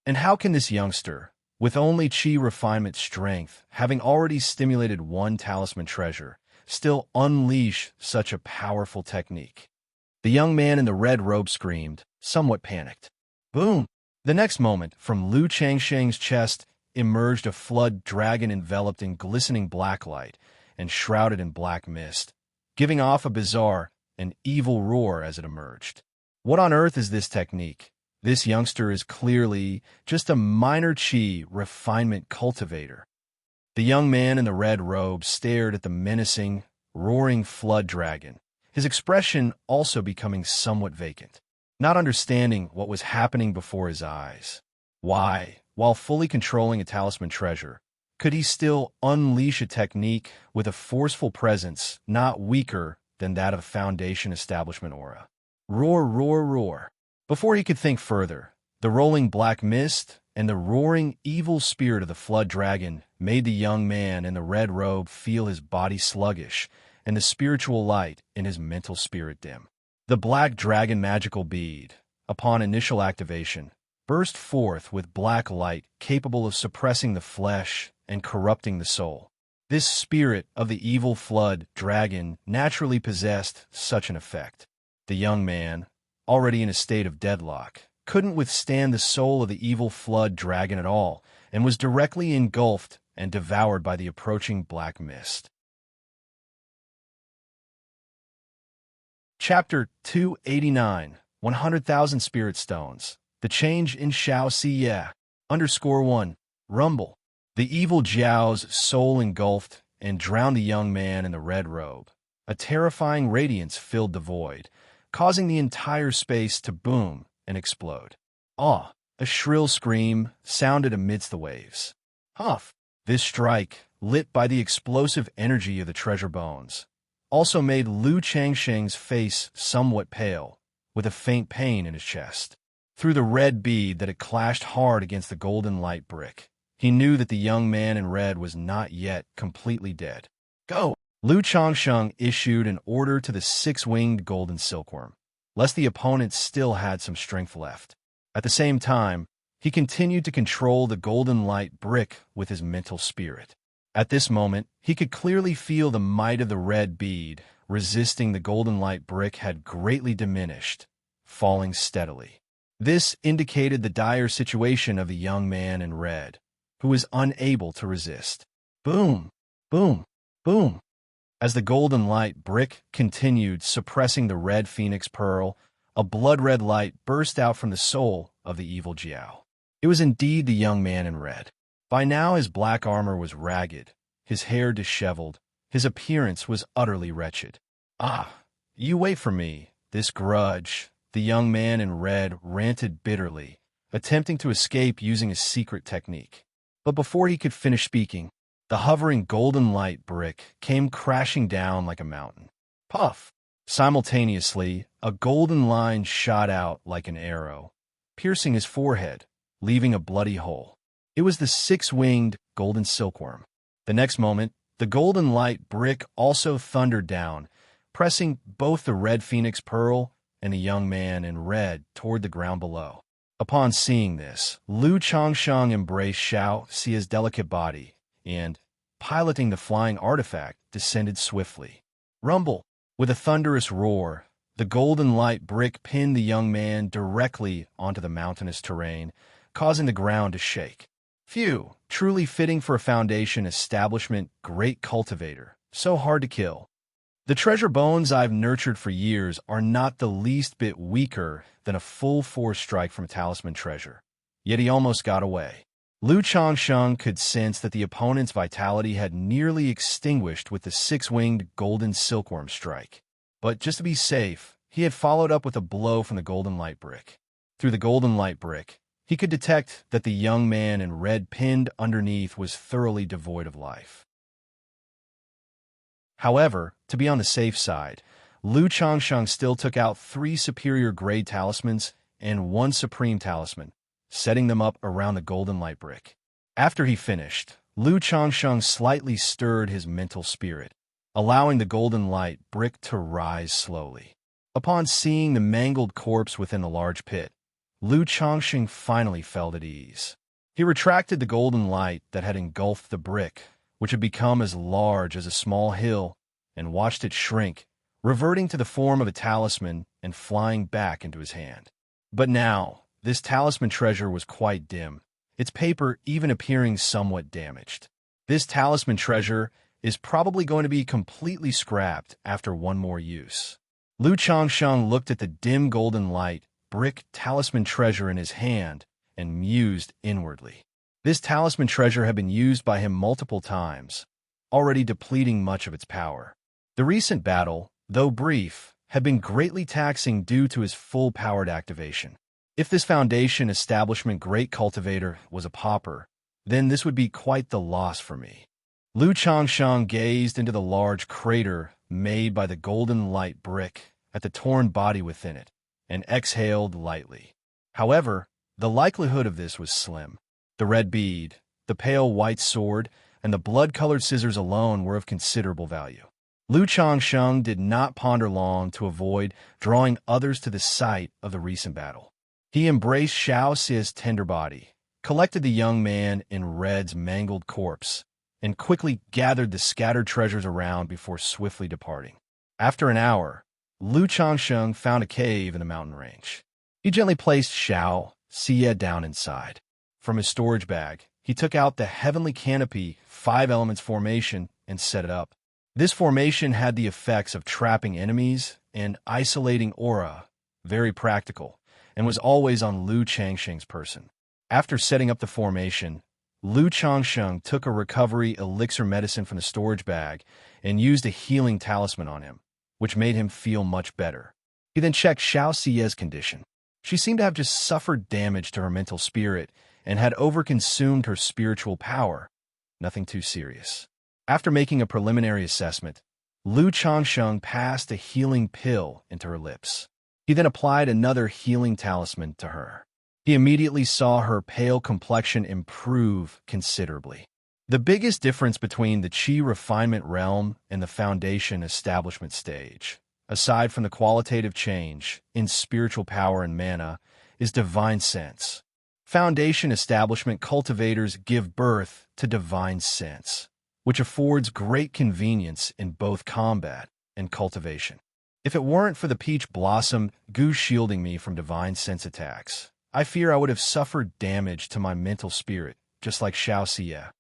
And how can this youngster, with only chi refinement strength, having already stimulated one talisman treasure, still unleash such a powerful technique? The young man in the red robe screamed, somewhat panicked. Boom! The next moment, from Lu Changsheng's chest emerged a flood dragon enveloped in glistening black light and shrouded in black mist, giving off a bizarre and evil roar as it emerged. What on earth is this technique? This youngster is clearly just a minor chi refinement cultivator. The young man in the red robe stared at the menacing, roaring flood dragon, his expression also becoming somewhat vacant, not understanding what was happening before his eyes. Why, while fully controlling a talisman treasure, could he still unleash a technique with a forceful presence not weaker than that of a foundation establishment aura? Roar, roar, roar. Before he could think further, the rolling black mist and the roaring evil spirit of the flood dragon made the young man in the red robe feel his body sluggish and the spiritual light in his mental spirit dim. The black dragon magical bead, upon initial activation, burst forth with black light capable of suppressing the flesh and corrupting the soul. This spirit of the evil flood dragon naturally possessed such an effect. The young man, already in a state of deadlock, couldn't withstand the soul of the evil flood dragon at all, and was directly engulfed and devoured by the approaching black mist. Chapter 289, 100,000 Spirit Stones. The Change in Xiaoxia. _1. Rumble. The evil Jiao's soul engulfed and drowned the young man in the red robe. A terrifying radiance filled the void, causing the entire space to boom and explode. Ah! A shrill scream sounded amidst the waves. Huff! This strike, lit by the explosive energy of the treasure bones, also made Lu Changsheng's face somewhat pale, with a faint pain in his chest. Through the red bead that had clashed hard against the golden light brick, he knew that the young man in red was not yet completely dead. Go! Lu Changsheng issued an order to the six-winged golden silkworm, lest the opponent still had some strength left. At the same time, he continued to control the golden light brick with his mental spirit. At this moment, he could clearly feel the might of the red bead resisting the golden light brick had greatly diminished, falling steadily. This indicated the dire situation of the young man in red, who was unable to resist. Boom! Boom! Boom! As the golden light brick continued suppressing the red phoenix pearl, a blood-red light burst out from the soul of the evil Jiao. It was indeed the young man in red. By now his black armor was ragged, his hair disheveled, his appearance was utterly wretched. Ah, you wait for me, this grudge, the young man in red ranted bitterly, attempting to escape using a secret technique. But before he could finish speaking, the hovering golden light brick came crashing down like a mountain. Puff! Simultaneously, a golden line shot out like an arrow, piercing his forehead, leaving a bloody hole. It was the six-winged golden silkworm. The next moment, the golden light brick also thundered down, pressing both the red phoenix pearl and the young man in red toward the ground below. Upon seeing this, Lu Changsheng embraced Xiaoxia's delicate body and, piloting the flying artifact, descended swiftly. Rumble! With a thunderous roar, the golden light brick pinned the young man directly onto the mountainous terrain, causing the ground to shake. Phew! Truly fitting for a Foundation establishment great cultivator. So hard to kill. The treasure bones I've nurtured for years are not the least bit weaker than a full force strike from a talisman treasure. Yet he almost got away. Lu Changsheng could sense that the opponent's vitality had nearly extinguished with the six-winged golden silkworm strike. But just to be safe, he had followed up with a blow from the golden light brick. Through the golden light brick, he could detect that the young man in red pinned underneath was thoroughly devoid of life. However, to be on the safe side, Lu Changsheng still took out 3 superior grade talismans and 1 supreme talisman, setting them up around the golden light brick. After he finished, Lu Changsheng slightly stirred his mental spirit, allowing the golden light brick to rise slowly. Upon seeing the mangled corpse within the large pit, Lu Changsheng finally felt at ease. He retracted the golden light that had engulfed the brick, which had become as large as a small hill, and watched it shrink, reverting to the form of a talisman and flying back into his hand. But now, this talisman treasure was quite dim, its paper even appearing somewhat damaged. This talisman treasure is probably going to be completely scrapped after one more use. Lu Changsheng looked at the dim golden light brick talisman treasure in his hand and mused inwardly. This talisman treasure had been used by him multiple times, already depleting much of its power. The recent battle, though brief, had been greatly taxing due to his full-powered activation. If this Foundation establishment great cultivator was a pauper, then this would be quite the loss for me. Lu Changsheng gazed into the large crater made by the golden light brick at the torn body within it, and exhaled lightly. However, the likelihood of this was slim. The red bead, the pale white sword, and the blood-colored scissors alone were of considerable value. Lu Changsheng did not ponder long to avoid drawing others to the site of the recent battle. He embraced Xiaoxia's tender body, collected the young man in red's mangled corpse, and quickly gathered the scattered treasures around before swiftly departing. After an hour, Lu Changsheng found a cave in the mountain range. He gently placed Xianxia down inside. From his storage bag, he took out the heavenly canopy 5 elements formation and set it up. This formation had the effects of trapping enemies and isolating aura, very practical, and was always on Lu Changsheng's person. After setting up the formation, Lu Changsheng took a recovery elixir medicine from the storage bag and used a healing talisman on him, which made him feel much better. He then checked Xiaoxia's condition. She seemed to have just suffered damage to her mental spirit and had overconsumed her spiritual power. Nothing too serious. After making a preliminary assessment, Lu Changsheng passed a healing pill into her lips. He then applied another healing talisman to her. He immediately saw her pale complexion improve considerably. The biggest difference between the Qi refinement realm and the Foundation establishment stage, aside from the qualitative change in spiritual power and mana, is divine sense. Foundation establishment cultivators give birth to divine sense, which affords great convenience in both combat and cultivation. If it weren't for the peach blossom goo shielding me from divine sense attacks, I fear I would have suffered damage to my mental spirit, just like Xiaoxia.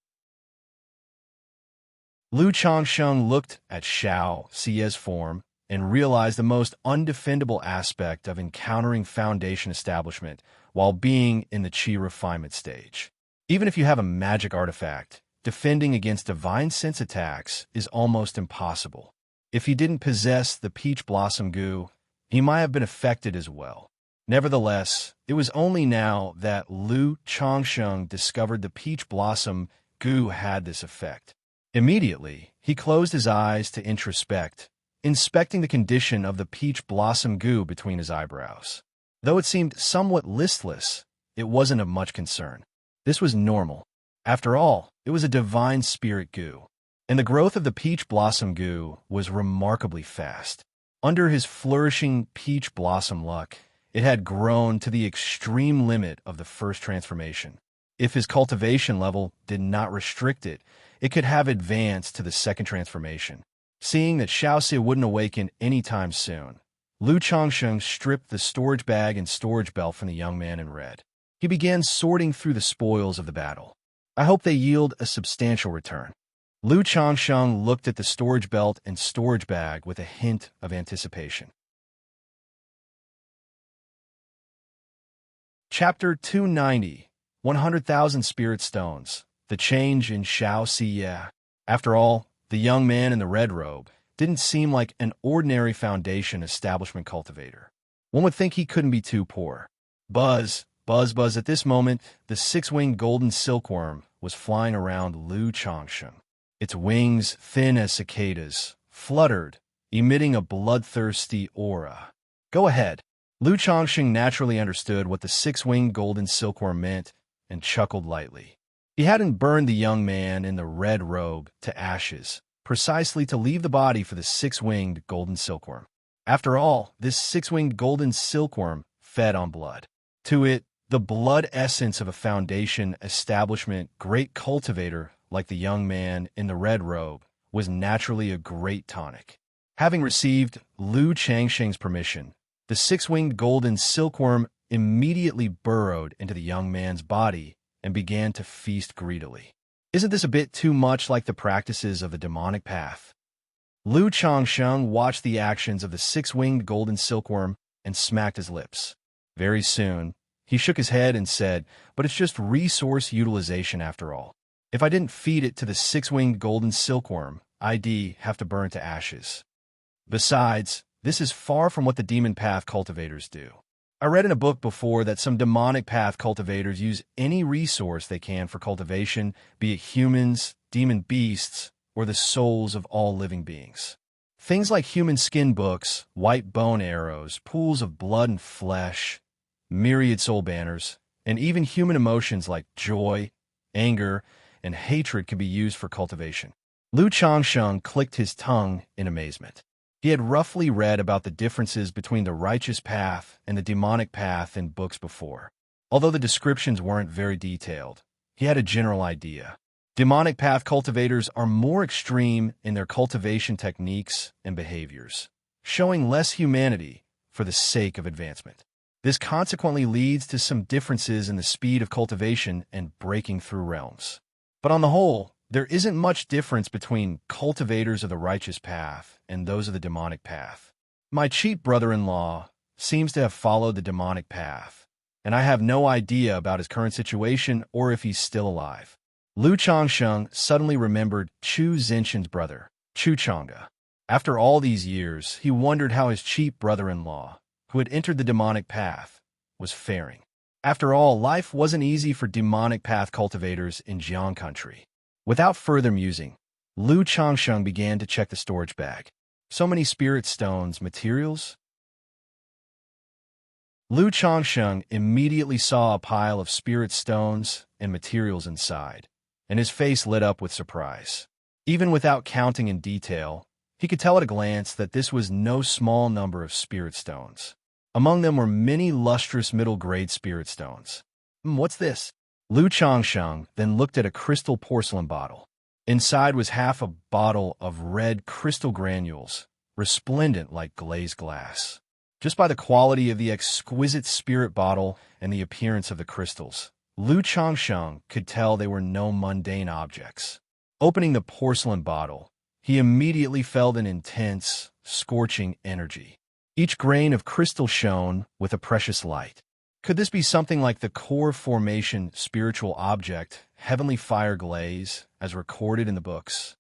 Lu Changsheng looked at Xiaoxia's form and realized the most undefendable aspect of encountering Foundation establishment while being in the Qi refinement stage. Even if you have a magic artifact, defending against divine sense attacks is almost impossible. If he didn't possess the peach blossom goo, he might have been affected as well. Nevertheless, it was only now that Lu Changsheng discovered the peach blossom goo had this effect. Immediately, he closed his eyes to introspect, inspecting the condition of the peach blossom goo between his eyebrows. Though it seemed somewhat listless, it wasn't of much concern. This was normal. After all, it was a divine spirit goo, and the growth of the peach blossom goo was remarkably fast. Under his flourishing peach blossom luck, It had grown to the extreme limit of the first transformation. If his cultivation level did not restrict it, it could have advanced to the second transformation. Seeing that Xianxia wouldn't awaken anytime soon, Lu Changsheng stripped the storage bag and storage belt from the young man in red. He began sorting through the spoils of the battle. I hope they yield a substantial return. Lu Changsheng looked at the storage belt and storage bag with a hint of anticipation. Chapter 290, 100,000 Spirit Stones, the change in Xianxia. After all, the young man in the red robe didn't seem like an ordinary Foundation establishment cultivator. One would think he couldn't be too poor. Buzz, buzz, buzz. At this moment, the six-winged golden silkworm was flying around Lu Changsheng. Its wings, thin as cicadas, fluttered, emitting a bloodthirsty aura. Go ahead. Lu Changsheng naturally understood what the six-winged golden silkworm meant and chuckled lightly. He hadn't burned the young man in the red robe to ashes, precisely to leave the body for the six-winged golden silkworm. After all, this six-winged golden silkworm fed on blood. To it, the blood essence of a Foundation establishment great cultivator like the young man in the red robe was naturally a great tonic. Having received Lu Changsheng's permission, the six-winged golden silkworm immediately burrowed into the young man's body and began to feast greedily. Isn't this a bit too much like the practices of the demonic path? Lu Changsheng watched the actions of the six-winged golden silkworm and smacked his lips. Very soon, he shook his head and said, "But it's just resource utilization after all. If I didn't feed it to the six-winged golden silkworm, I'd have to burn to ashes. Besides, this is far from what the demon path cultivators do. I read in a book before that some demonic path cultivators use any resource they can for cultivation, be it humans, demon beasts, or the souls of all living beings. Things like human skin books, white bone arrows, pools of blood and flesh, myriad soul banners, and even human emotions like joy, anger, and hatred can be used for cultivation." Lu Changsheng clicked his tongue in amazement. He had roughly read about the differences between the righteous path and the demonic path in books before. Although the descriptions weren't very detailed, he had a general idea. Demonic path cultivators are more extreme in their cultivation techniques and behaviors, showing less humanity for the sake of advancement. This consequently leads to some differences in the speed of cultivation and breaking through realms. But on the whole, there isn't much difference between cultivators of the righteous path and those of the demonic path. My cheap brother-in-law seems to have followed the demonic path, and I have no idea about his current situation or if he's still alive. Lu Changsheng suddenly remembered Chu Zenshin's brother, Chu Chang'e. After all these years, he wondered how his cheap brother-in-law, who had entered the demonic path, was faring. After all, life wasn't easy for demonic path cultivators in Jiang country. Without further musing, Lu Changsheng began to check the storage bag. So many spirit stones, materials? Lu Changsheng immediately saw a pile of spirit stones and materials inside, and his face lit up with surprise. Even without counting in detail, he could tell at a glance that this was no small number of spirit stones. Among them were many lustrous middle-grade spirit stones. What's this? Lu Changsheng then looked at a crystal porcelain bottle. Inside was half a bottle of red crystal granules, resplendent like glazed glass. Just by the quality of the exquisite spirit bottle and the appearance of the crystals, Lu Changsheng could tell they were no mundane objects. Opening the porcelain bottle, he immediately felt an intense, scorching energy. Each grain of crystal shone with a precious light. Could this be something like the core formation spiritual object, heavenly fire glaze, as recorded in the books?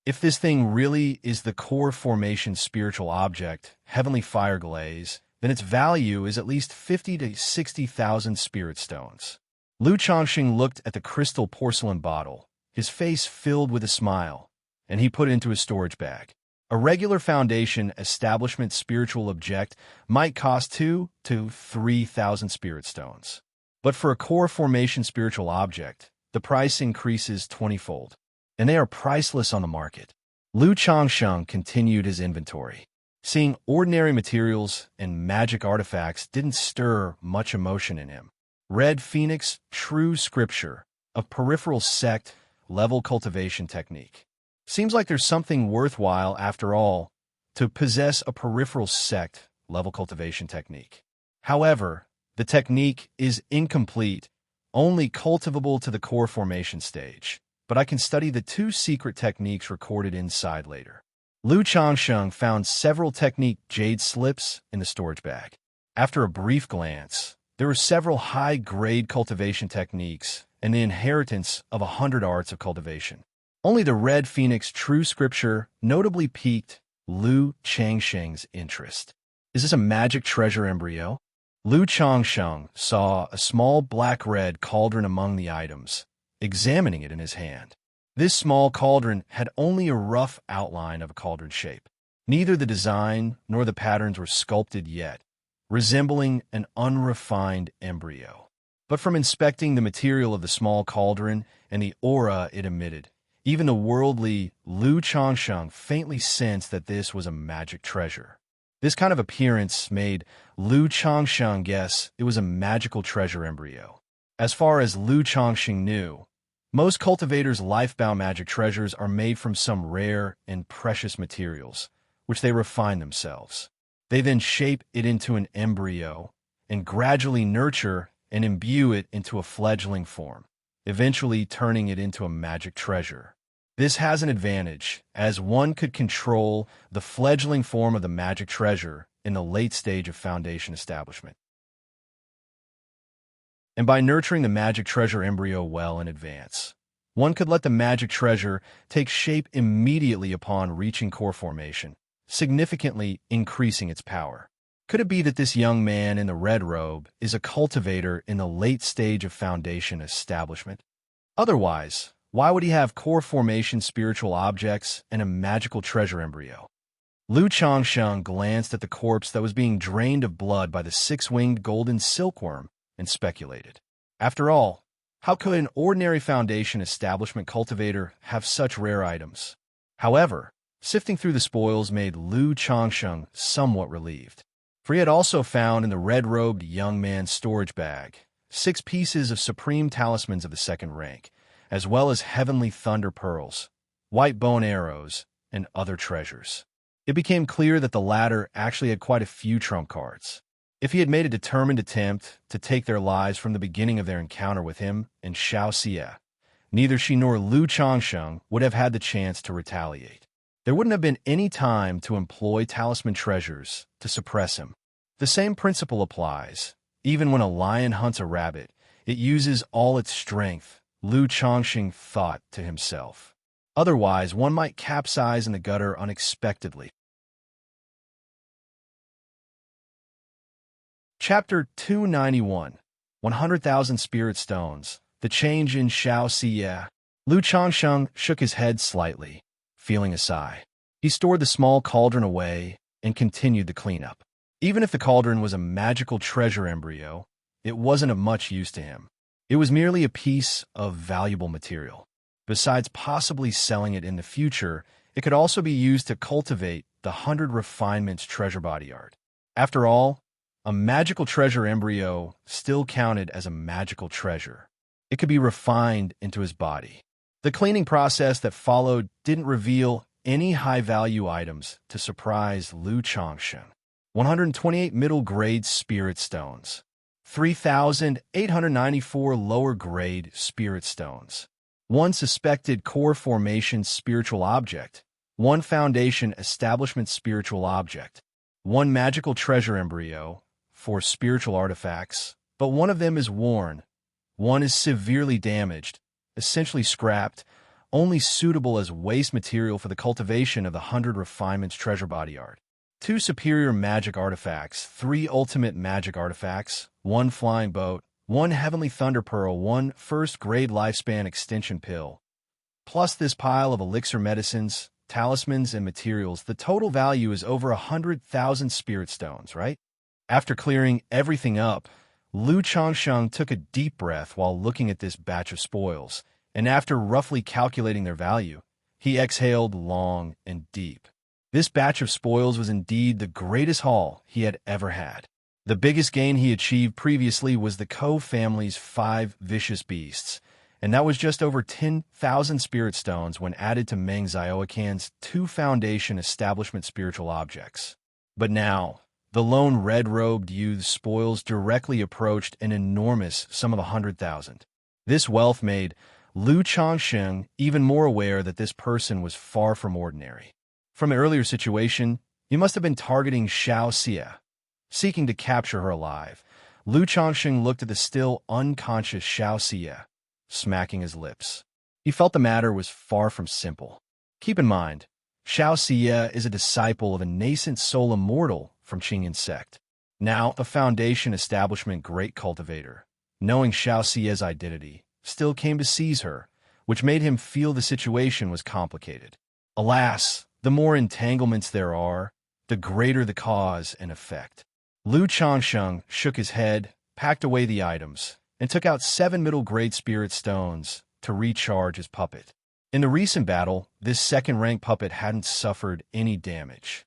If this thing really is the core formation spiritual object, heavenly fire glaze, then its value is at least 50 to 60,000 spirit stones. Lu Changsheng looked at the crystal porcelain bottle, his face filled with a smile, and he put it into his storage bag. A regular Foundation establishment spiritual object might cost 2,000 to 3,000 spirit stones. But for a core formation spiritual object, the price increases 20-fold, and they are priceless on the market. Lu Changsheng continued his inventory. Seeing ordinary materials and magic artifacts didn't stir much emotion in him. Red Phoenix, true scripture, a peripheral sect level cultivation technique. Seems like there's something worthwhile, after all, to possess a peripheral sect level cultivation technique. However, the technique is incomplete, only cultivable to the core formation stage, but I can study the 2 secret techniques recorded inside later. Lu Changsheng found several technique jade slips in the storage bag. After a brief glance, there were several high-grade cultivation techniques and the inheritance of 100 arts of cultivation. Only the Red Phoenix True Scripture notably piqued Lu Changsheng's interest. Is this a magic treasure embryo? Lu Changsheng saw a small black-red cauldron among the items, examining it in his hand. This small cauldron had only a rough outline of a cauldron shape. Neither the design nor the patterns were sculpted yet, resembling an unrefined embryo. But from inspecting the material of the small cauldron and the aura it emitted, even the worldly Lu Changsheng faintly sensed that this was a magic treasure. This kind of appearance made Lu Changsheng guess it was a magical treasure embryo. As far as Lu Changsheng knew, most cultivators' lifebound magic treasures are made from some rare and precious materials, which they refine themselves. They then shape it into an embryo and gradually nurture and imbue it into a fledgling form, eventually turning it into a magic treasure. This has an advantage, as one could control the fledgling form of the magic treasure in the late stage of foundation establishment. And by nurturing the magic treasure embryo well in advance, one could let the magic treasure take shape immediately upon reaching core formation, significantly increasing its power. Could it be that this young man in the red robe is a cultivator in the late stage of foundation establishment? Otherwise, why would he have core formation spiritual objects and a magical treasure embryo? Lu Changsheng glanced at the corpse that was being drained of blood by the 6-winged golden silkworm and speculated. After all, how could an ordinary foundation establishment cultivator have such rare items? However, sifting through the spoils made Lu Changsheng somewhat relieved, for he had also found in the red-robed young man's storage bag 6 pieces of supreme talismans of the 2nd rank, as well as heavenly thunder pearls, white bone arrows, and other treasures. It became clear that the latter actually had quite a few trump cards. If he had made a determined attempt to take their lives from the beginning of their encounter with him and Xianxia, neither she nor Lu Changsheng would have had the chance to retaliate. There wouldn't have been any time to employ talisman treasures to suppress him. The same principle applies. Even when a lion hunts a rabbit, it uses all its strength, Lu Changsheng thought to himself. Otherwise, one might capsize in the gutter unexpectedly. Chapter 291, 100,000 Spirit Stones, The Change in Xianxia. Lu Changsheng shook his head slightly, feeling a sigh. He stored the small cauldron away and continued the cleanup. Even if the cauldron was a magical treasure embryo, it wasn't of much use to him. It was merely a piece of valuable material. Besides possibly selling it in the future, it could also be used to cultivate the 100 refinements treasure body art. After all, a magical treasure embryo still counted as a magical treasure. It could be refined into his body. The cleaning process that followed didn't reveal any high-value items to surprise Lu Changsheng. 128 middle-grade spirit stones, 3,894 lower-grade spirit stones, 1 suspected core formation spiritual object, 1 foundation establishment spiritual object, 1 magical treasure embryo, 4 spiritual artifacts, but 1 of them is worn, 1 is severely damaged, essentially scrapped, only suitable as waste material for the cultivation of the 100 refinements treasure body art. 2 superior magic artifacts, 3 ultimate magic artifacts, 1 flying boat, 1 heavenly thunder pearl, 1 first-grade lifespan extension pill. Plus this pile of elixir medicines, talismans, and materials, the total value is over 100,000 spirit stones, right? After clearing everything up, Lu Changsheng took a deep breath while looking at this batch of spoils, and after roughly calculating their value, he exhaled long and deep. This batch of spoils was indeed the greatest haul he had ever had. The biggest gain he achieved previously was the Ko family's 5 vicious beasts, and that was just over 10,000 spirit stones when added to Meng Xiaoquan's 2 foundation establishment spiritual objects. But now, the lone red-robed youth's spoils directly approached an enormous sum of 100,000. This wealth made Lu Changsheng even more aware that this person was far from ordinary. From an earlier situation, he must have been targeting Xianxia. Seeking to capture her alive, Lu Changsheng looked at the still unconscious Xianxia, smacking his lips. He felt the matter was far from simple. Keep in mind, Xianxia is a disciple of a nascent soul immortal from Qingyan sect. Now a foundation establishment great cultivator, knowing Xiaoxia's identity, still came to seize her, which made him feel the situation was complicated. Alas, the more entanglements there are, the greater the cause and effect. Lu Changsheng shook his head, packed away the items, and took out 7 middle-grade spirit stones to recharge his puppet. In the recent battle, this second-rank puppet hadn't suffered any damage.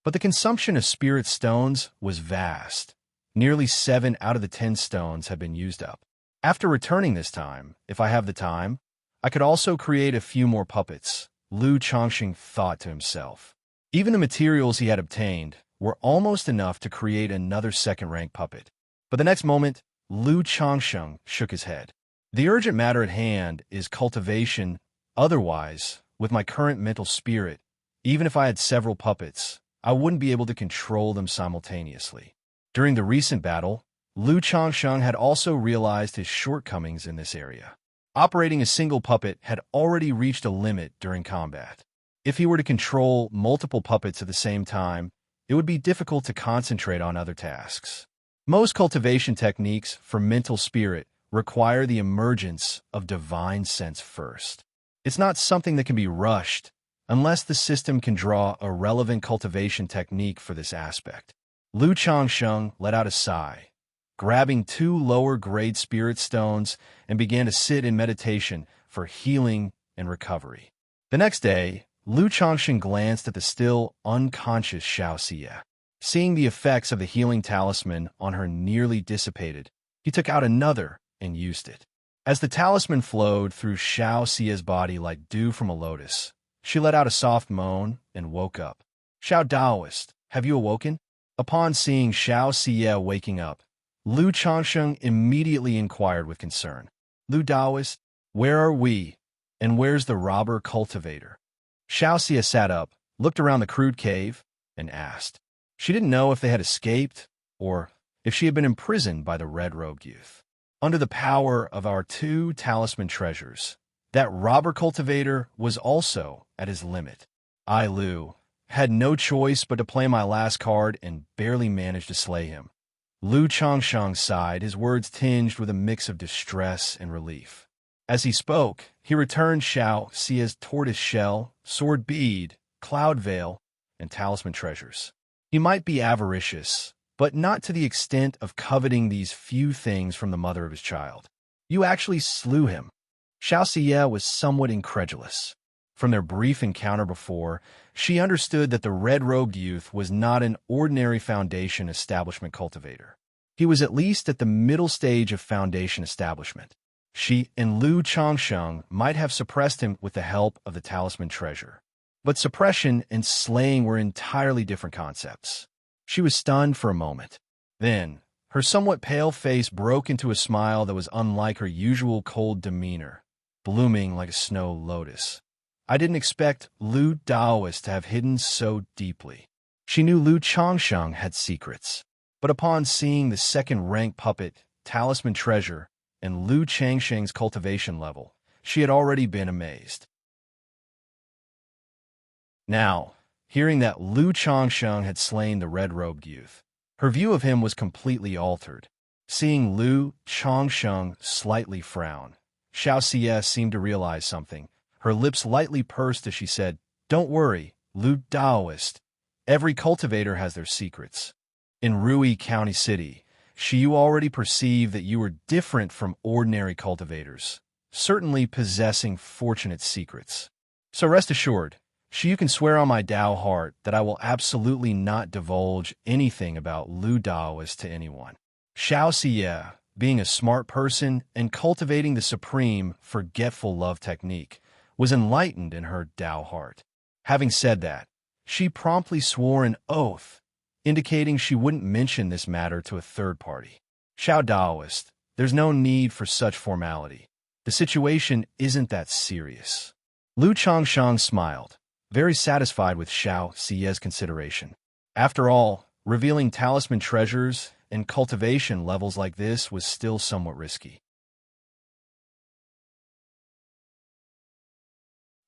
But the consumption of spirit stones was vast. Nearly 7 out of the 10 stones had been used up. After returning this time, if I have the time, I could also create a few more puppets, Lu Changsheng thought to himself. Even the materials he had obtained were almost enough to create another second-rank puppet. But the next moment, Lu Changsheng shook his head. The urgent matter at hand is cultivation. Otherwise, with my current mental spirit, even if I had several puppets, I wouldn't be able to control them simultaneously. During the recent battle, Lu Changsheng had also realized his shortcomings in this area. Operating a single puppet had already reached a limit during combat. If he were to control multiple puppets at the same time, it would be difficult to concentrate on other tasks. Most cultivation techniques for mental spirit require the emergence of divine sense first. It's not something that can be rushed unless the system can draw a relevant cultivation technique for this aspect. Lu Changsheng let out a sigh, grabbing 2 lower-grade spirit stones and began to sit in meditation for healing and recovery. The next day, Lu Changsheng glanced at the still unconscious Xiaoxia. Seeing the effects of the healing talisman on her nearly dissipated, he took out another and used it. As the talisman flowed through Xiaoxia's body like dew from a lotus, she let out a soft moan and woke up. "Xiao Daoist, have you awoken?" Upon seeing Xiaoxia waking up, Lu Changsheng immediately inquired with concern. "Lu Daoist, where are we, and where's the robber cultivator?" Xiaoxia sat up, looked around the crude cave, and asked. She didn't know if they had escaped or if she had been imprisoned by the red-robed youth. Under the power of our 2 talisman treasures, that robber cultivator was also at his limit. I, Lu, had no choice but to play my last card and barely managed to slay him. Lu Changsheng sighed, his words tinged with a mix of distress and relief. As he spoke, he returned Xiaoxia's tortoise shell, sword bead, cloud veil, and talisman treasures. He might be avaricious, but not to the extent of coveting these few things from the mother of his child. "You actually slew him." Xiaoxia was somewhat incredulous. From their brief encounter before, she understood that the red-robed youth was not an ordinary foundation establishment cultivator. He was at least at the middle stage of foundation establishment. She and Lu Changsheng might have suppressed him with the help of the talisman treasure. But suppression and slaying were entirely different concepts. She was stunned for a moment. Then, her somewhat pale face broke into a smile that was unlike her usual cold demeanor, blooming like a snow lotus. I didn't expect Lu Daoist to have hidden so deeply. She knew Lu Changsheng had secrets, but upon seeing the second-rank puppet, talisman treasure, and Lu Changsheng's cultivation level, she had already been amazed. Now, hearing that Lu Changsheng had slain the red-robed youth, her view of him was completely altered. Seeing Lu Changsheng slightly frown, Xiaoxia seemed to realize something. Her lips lightly pursed as she said, "Don't worry, Lu Daoist. Every cultivator has their secrets. In Rui County City, you already perceived that you were different from ordinary cultivators, certainly possessing fortunate secrets. So rest assured, You can swear on my Tao heart that I will absolutely not divulge anything about Lu Daoist to anyone. Xianxia, being a smart person and cultivating the supreme forgetful love technique, was enlightened in her Tao heart. Having said that, she promptly swore an oath, indicating she wouldn't mention this matter to a third party. Xiao Daoist, there's no need for such formality. The situation isn't that serious. Lu Changsheng smiled, very satisfied with Xiaoxia's consideration. After all, revealing talisman treasures and cultivation levels like this was still somewhat risky.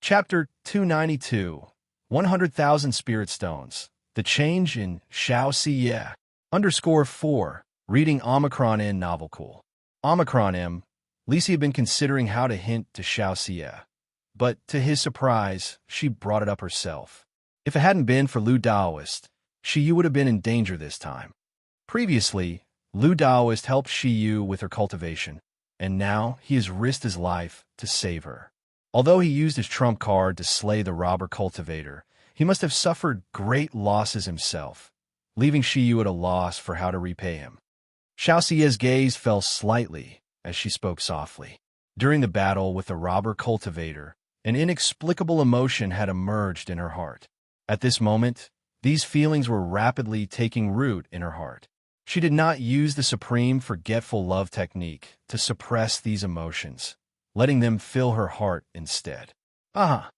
Chapter 292, 100,000 Spirit Stones. The Change in Xiaoxia. _4. Reading Omicron N novel cool. Omicron M. Lisi had been considering how to hint to Xiaoxia, but to his surprise, she brought it up herself. If it hadn't been for Lu Daoist, Shiyu would have been in danger this time. Previously, Lu Daoist helped Shiyu with her cultivation, and now he has risked his life to save her. Although he used his trump card to slay the robber cultivator, he must have suffered great losses himself, leaving Shiyu at a loss for how to repay him. Xiaoxia's gaze fell slightly as she spoke softly. During the battle with the robber cultivator, an inexplicable emotion had emerged in her heart. At this moment, these feelings were rapidly taking root in her heart. She did not use the supreme forgetful love technique to suppress these emotions, letting them fill her heart instead. Xiao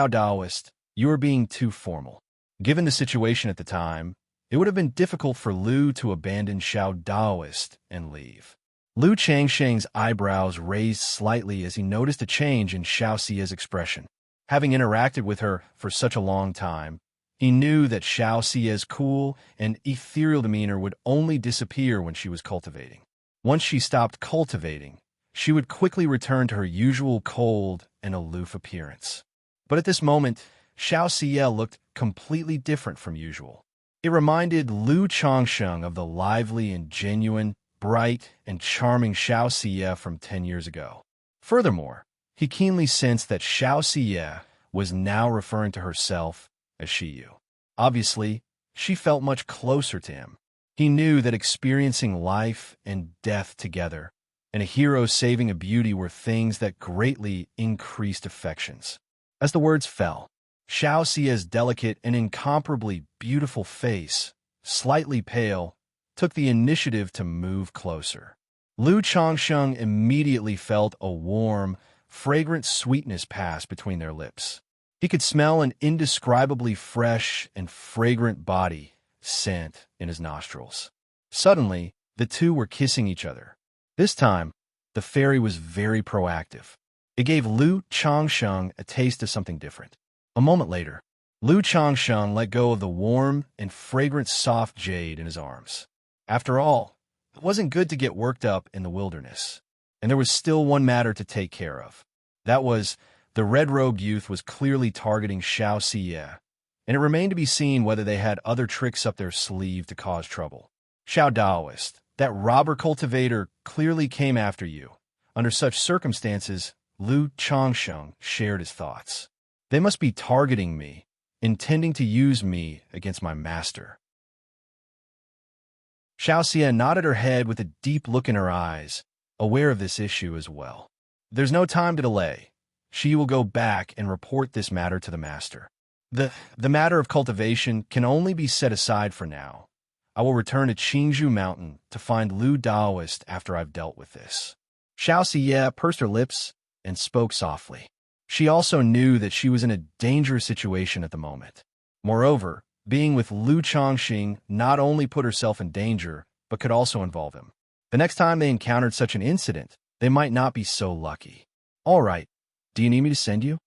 Daoist, you are being too formal. Given the situation at the time, it would have been difficult for Lu to abandon Xiao Daoist and leave. Lu Changsheng's eyebrows raised slightly as he noticed a change in Xiaoxia's expression. Having interacted with her for such a long time, he knew that Xiaoxia's cool and ethereal demeanor would only disappear when she was cultivating. Once she stopped cultivating, she would quickly return to her usual cold and aloof appearance. But at this moment, Xiaoxia looked completely different from usual. It reminded Lu Changsheng of the lively and genuine, bright and charming Xiaoxia from 10 years ago. Furthermore, he keenly sensed that Xiaoxia was now referring to herself as Shiyu. Obviously, she felt much closer to him. He knew that experiencing life and death together and a hero saving a beauty were things that greatly increased affections. As the words fell, Xiaoxia's delicate and incomparably beautiful face, slightly pale, took the initiative to move closer. Lu Changsheng immediately felt a warm, fragrant sweetness pass between their lips. He could smell an indescribably fresh and fragrant body scent in his nostrils. Suddenly, the two were kissing each other. This time, the fairy was very proactive. It gave Lu Changsheng a taste of something different. A moment later, Lu Changsheng let go of the warm and fragrant soft jade in his arms. After all, it wasn't good to get worked up in the wilderness, and there was still one matter to take care of. That was, the red-robed youth was clearly targeting Xiaoxia, and it remained to be seen whether they had other tricks up their sleeve to cause trouble. Xiao Daoist, that robber cultivator clearly came after you. Under such circumstances, Lu Changsheng shared his thoughts. They must be targeting me, intending to use me against my master. Xiaoxia nodded her head with a deep look in her eyes, aware of this issue as well. There's no time to delay. She will go back and report this matter to the master. The matter of cultivation can only be set aside for now. I will return to Qingzhou Mountain to find Lu Daoist after I've dealt with this. Xiaoxia pursed her lips and spoke softly. She also knew that she was in a dangerous situation at the moment. Moreover, being with Lu Changsheng not only put herself in danger, but could also involve him. The next time they encountered such an incident, they might not be so lucky. All right, do you need me to send you?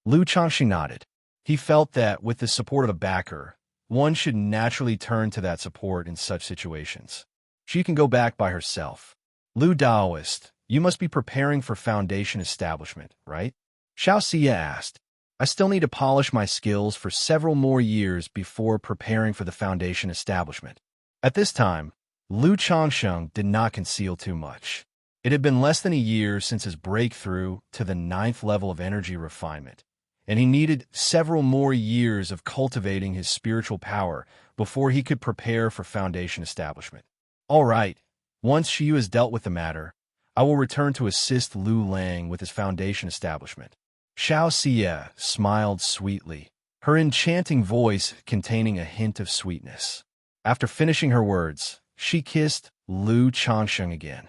Lu Changsheng nodded. He felt that with the support of a backer, one should naturally turn to that support in such situations. She can go back by herself. Lu Daoist, you must be preparing for foundation establishment, right? Xiaoxia asked. I still need to polish my skills for several more years before preparing for the foundation establishment. At this time, Lu Changsheng did not conceal too much. It had been less than a year since his breakthrough to the 9th level of energy refinement, and he needed several more years of cultivating his spiritual power before he could prepare for foundation establishment. All right, once Xiu has dealt with the matter, I will return to assist Lu Lang with his foundation establishment. Xianxia smiled sweetly, her enchanting voice containing a hint of sweetness. After finishing her words, she kissed Lu Changsheng again.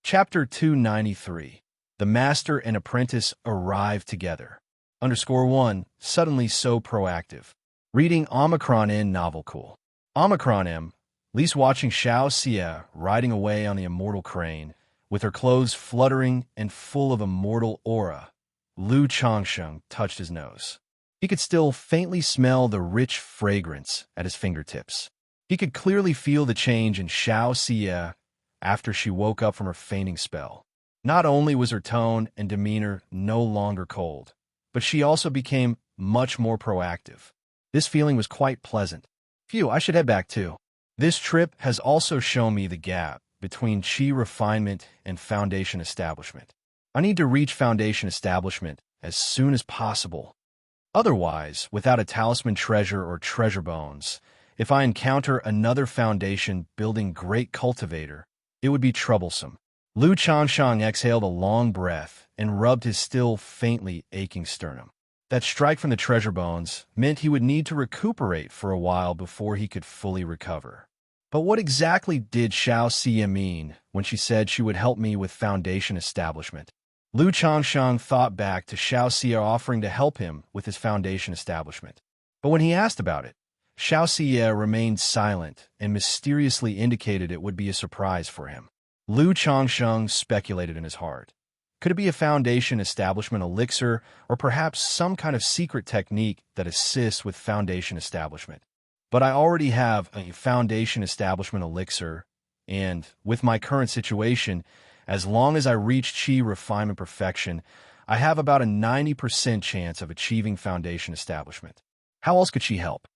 Chapter 293. The Master and Apprentice Arrive Together. _1. Suddenly so proactive. Reading Omicron N novel cool. Omicron M. Lise watching Xianxia riding away on the immortal crane, with her clothes fluttering and full of immortal aura. Lu Changsheng touched his nose. He could still faintly smell the rich fragrance at his fingertips. He could clearly feel the change in Xianxia after she woke up from her fainting spell. Not only was her tone and demeanor no longer cold, but she also became much more proactive. This feeling was quite pleasant. Phew, I should head back too. This trip has also shown me the gap between chi refinement and foundation establishment. I need to reach foundation establishment as soon as possible. Otherwise, without a talisman treasure or treasure bones, if I encounter another foundation building great cultivator, it would be troublesome. Lu Changsheng exhaled a long breath and rubbed his still faintly aching sternum. That strike from the treasure bones meant he would need to recuperate for a while before he could fully recover. But what exactly did Xianxia mean when she said she would help me with foundation establishment? Lu Changsheng thought back to Xianxia offering to help him with his foundation establishment. But when he asked about it, Xianxia remained silent and mysteriously indicated it would be a surprise for him. Lu Changsheng speculated in his heart. Could it be a foundation establishment elixir, or perhaps some kind of secret technique that assists with foundation establishment? But I already have a foundation establishment elixir, and with my current situation, as long as I reach chi refinement perfection, I have about a 90% chance of achieving foundation establishment. How else could she help?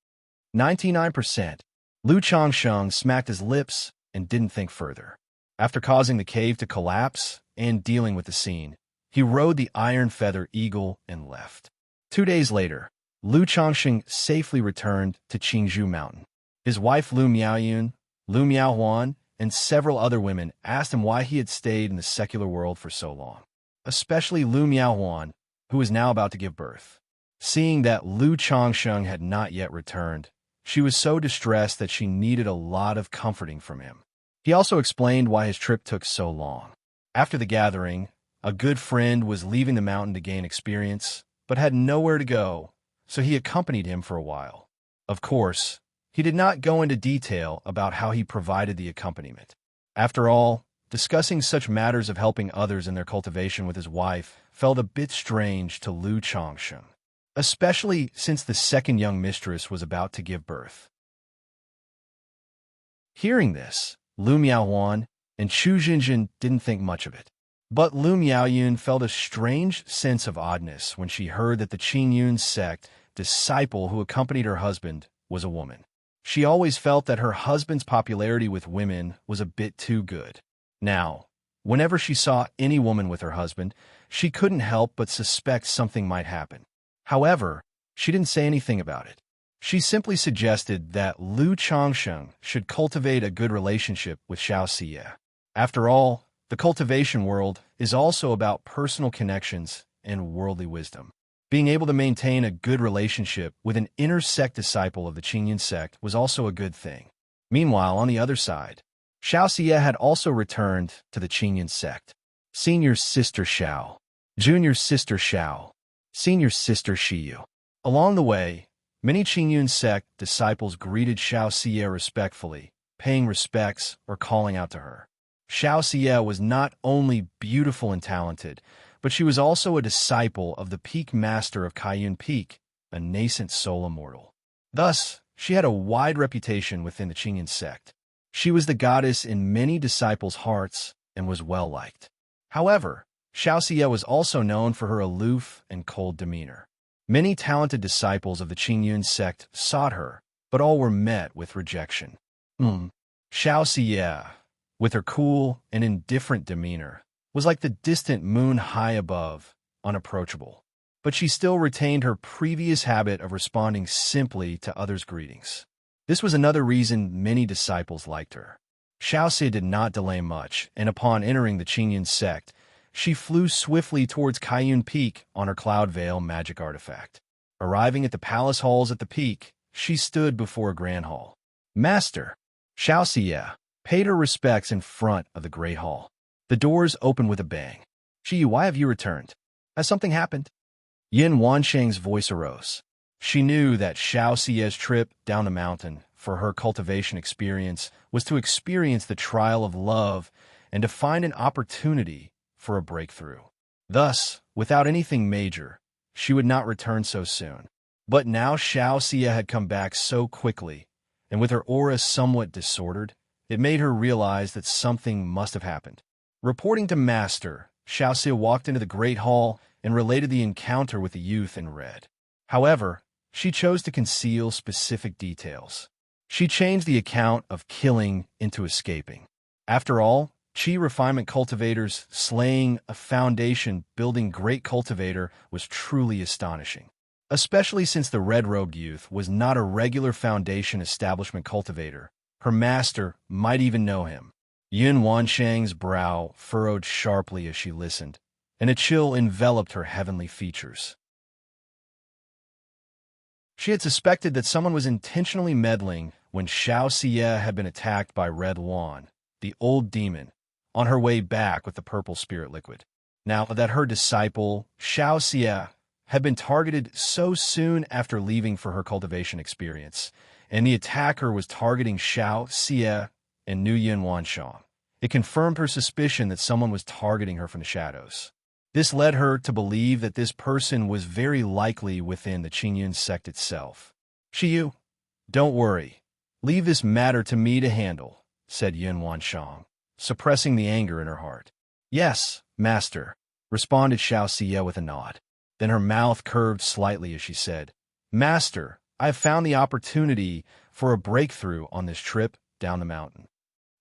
99%. Lu Changsheng smacked his lips and didn't think further. After causing the cave to collapse and dealing with the scene, he rode the iron feather eagle and left. 2 days later, Lu Changsheng safely returned to Qingzhou Mountain. His wife Lu Miaoyun, Lu Miaohuan, and several other women asked him why he had stayed in the secular world for so long, especially Lu Miaohuan, who was now about to give birth. Seeing that Lu Changsheng had not yet returned, she was so distressed that she needed a lot of comforting from him. He also explained why his trip took so long. After the gathering, a good friend was leaving the mountain to gain experience, but had nowhere to go, so he accompanied him for a while. Of course, he did not go into detail about how he provided the accompaniment. After all, discussing such matters of helping others in their cultivation with his wife felt a bit strange to Lu Changsheng, especially since the second young mistress was about to give birth. Hearing this, Lu Miaohuan and Chu Jinjin didn't think much of it. But Lu Miaoyun felt a strange sense of oddness when she heard that the Qingyun sect disciple who accompanied her husband was a woman. She always felt that her husband's popularity with women was a bit too good. Now, whenever she saw any woman with her husband, she couldn't help but suspect something might happen. However, she didn't say anything about it. She simply suggested that Lu Changsheng should cultivate a good relationship with Xianxia. After all, the cultivation world is also about personal connections and worldly wisdom. Being able to maintain a good relationship with an inner sect disciple of the Qingyun sect was also a good thing. Meanwhile, on the other side, Xianxia had also returned to the Qingyun sect. Senior Sister Xiao, Junior Sister Xiao, Senior Sister Xiyu. Along the way, many Qingyun sect disciples greeted Xianxia respectfully, paying respects or calling out to her. Xianxia was not only beautiful and talented, but she was also a disciple of the peak master of Kaiyun Peak, a nascent soul immortal. Thus, she had a wide reputation within the Qingyun sect. She was the goddess in many disciples' hearts and was well-liked. However, Xianxia was also known for her aloof and cold demeanor. Many talented disciples of the Qingyun sect sought her, but all were met with rejection. Xianxia, with her cool and indifferent demeanor, was like the distant moon high above, unapproachable. But she still retained her previous habit of responding simply to others' greetings. This was another reason many disciples liked her. Xianxia did not delay much, and upon entering the Qingyun sect, she flew swiftly towards Kaiyun Peak on her Cloud Veil magic artifact. Arriving at the palace halls at the peak, she stood before a grand hall. Master! Xianxia paid her respects in front of the great hall. The doors opened with a bang. Xiyu, why have you returned? Has something happened? Yin Wansheng's voice arose. She knew that Xiaoxia's trip down the mountain for her cultivation experience was to experience the trial of love and to find an opportunity for a breakthrough. Thus, without anything major, she would not return so soon. But now Xiaoxia had come back so quickly, and with her aura somewhat disordered, it made her realize that something must have happened. Reporting to Master, Xiaoxia walked into the Great Hall and related the encounter with the youth in red. However, she chose to conceal specific details. She changed the account of killing into escaping. After all, Qi refinement cultivators slaying a foundation-building great cultivator was truly astonishing, especially since the red-robed youth was not a regular foundation establishment cultivator. Her master might even know him. Yun Wansheng's brow furrowed sharply as she listened, and a chill enveloped her heavenly features. She had suspected that someone was intentionally meddling when Xiaoxia had been attacked by Red Luan, the old demon, on her way back with the purple spirit liquid. Now that her disciple, Xiaoxia, had been targeted so soon after leaving for her cultivation experience, and the attacker was targeting Xiaoxia and Nuyin Wanshang, it confirmed her suspicion that someone was targeting her from the shadows. This led her to believe that this person was very likely within the Qingyun sect itself. Xiyu, don't worry. Leave this matter to me to handle, said Yun Wanshang, suppressing the anger in her heart. Yes, master, responded Xiaoxia with a nod. Then her mouth curved slightly as she said, Master, I have found the opportunity for a breakthrough on this trip down the mountain.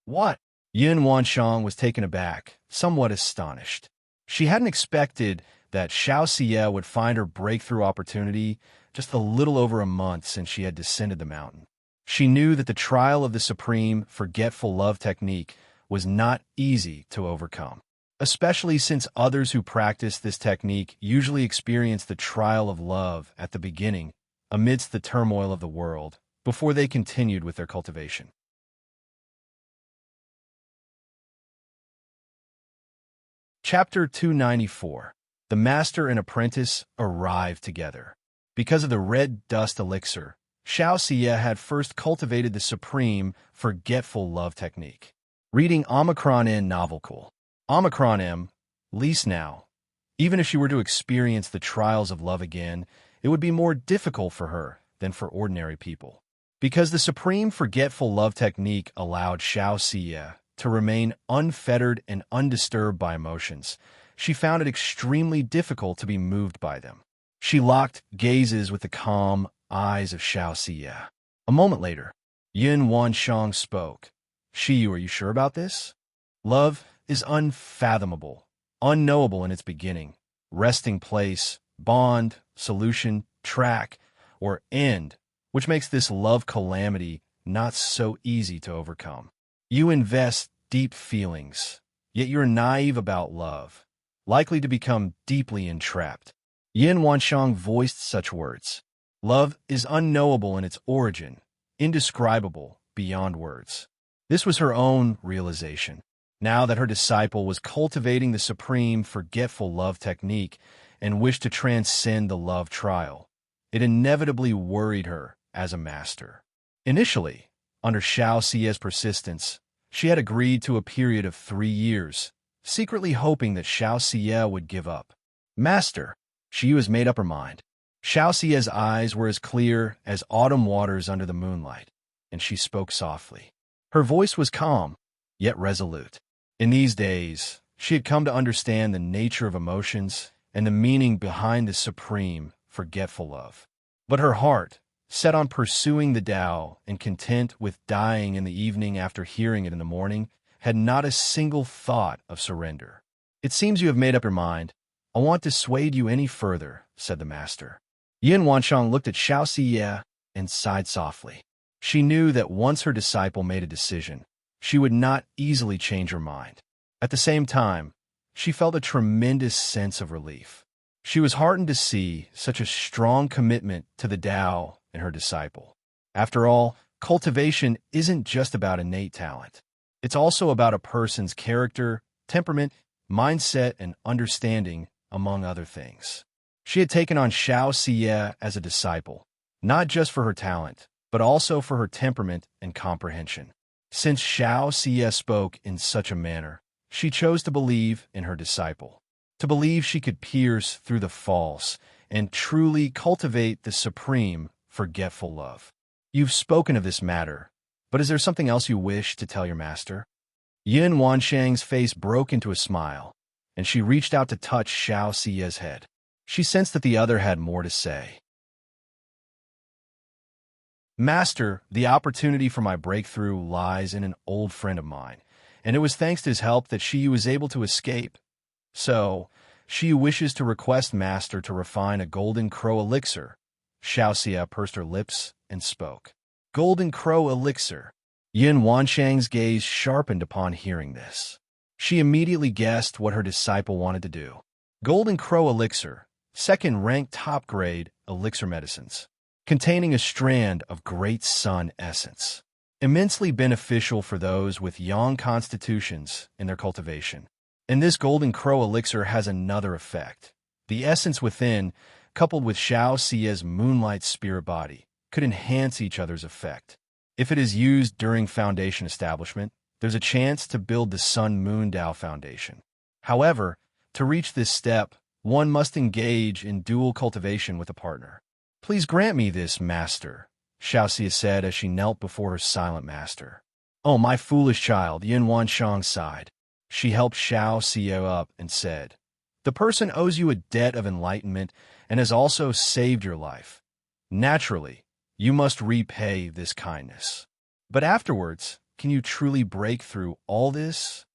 What? Yun Wanshang was taken aback, somewhat astonished. She hadn't expected that Xiaoxia would find her breakthrough opportunity just a little over a month since she had descended the mountain. She knew that the trial of the supreme forgetful love technique was not easy to overcome, especially since others who practice this technique usually experience the trial of love at the beginning, amidst the turmoil of the world, before they continued with their cultivation. Chapter 294. The Master and Apprentice arrived together. Because of the red dust elixir, Xiaoxia had first cultivated the supreme forgetful love technique. Reading Omicron N novel cool. Omicron M, least now. Even if she were to experience the trials of love again, it would be more difficult for her than for ordinary people. Because the supreme forgetful love technique allowed Xiaoxia to remain unfettered and undisturbed by emotions, she found it extremely difficult to be moved by them. She locked gazes with the calm eyes of Xiaoxia. A moment later, Yun Wanshang spoke. Xiyu, are you sure about this? Love is unfathomable, unknowable in its beginning, resting place, bond, solution, track, or end, which makes this love calamity not so easy to overcome. You invest deep feelings, yet you're naive about love, likely to become deeply entrapped. Yin Wanshang voiced such words. Love is unknowable in its origin, indescribable beyond words. This was her own realization. Now that her disciple was cultivating the supreme forgetful love technique and wished to transcend the love trial, it inevitably worried her as a master. Initially, under Xiaoxia's persistence, she had agreed to a period of 3 years, secretly hoping that Xiaoxia would give up. Master, she has made up her mind. Xiaoxia's eyes were as clear as autumn waters under the moonlight, and she spoke softly. Her voice was calm, yet resolute. In these days, she had come to understand the nature of emotions and the meaning behind the supreme, forgetful love. But her heart, set on pursuing the Tao and content with dying in the evening after hearing it in the morning, had not a single thought of surrender. It seems you have made up your mind. I won't dissuade you any further, said the master. Yin Wanshang looked at Xianxia and sighed softly. She knew that once her disciple made a decision, she would not easily change her mind. At the same time, she felt a tremendous sense of relief. She was heartened to see such a strong commitment to the Tao in her disciple. After all, cultivation isn't just about innate talent. It's also about a person's character, temperament, mindset, and understanding, among other things. She had taken on Xianxia as a disciple, not just for her talent, but also for her temperament and comprehension. Since Xianxia spoke in such a manner, she chose to believe in her disciple, to believe she could pierce through the false and truly cultivate the supreme, forgetful love. You've spoken of this matter, but is there something else you wish to tell your master? Yin Wanshang's face broke into a smile, and she reached out to touch Xiaoxia's head. She sensed that the other had more to say. Master, the opportunity for my breakthrough lies in an old friend of mine, and it was thanks to his help that she was able to escape. So, she wishes to request Master to refine a golden crow elixir. Xiaoxia pursed her lips and spoke. Golden crow elixir. Yin Wanshang's gaze sharpened upon hearing this. She immediately guessed what her disciple wanted to do. Golden crow elixir, second-ranked top-grade elixir medicines, containing a strand of great sun essence, immensely beneficial for those with yang constitutions in their cultivation. And this golden crow elixir has another effect. The essence within, coupled with Xiaoxia's moonlight spirit body, could enhance each other's effect. If it is used during foundation establishment, there's a chance to build the Sun-Moon Tao foundation. However, to reach this step, one must engage in dual cultivation with a partner. Please grant me this, Master, Xiaoxia said as she knelt before her silent master. Oh, my foolish child, Yin Wanshang sighed. She helped Xiaoxia up and said, the person owes you a debt of enlightenment and has also saved your life. Naturally, you must repay this kindness. But afterwards, can you truly break through all this?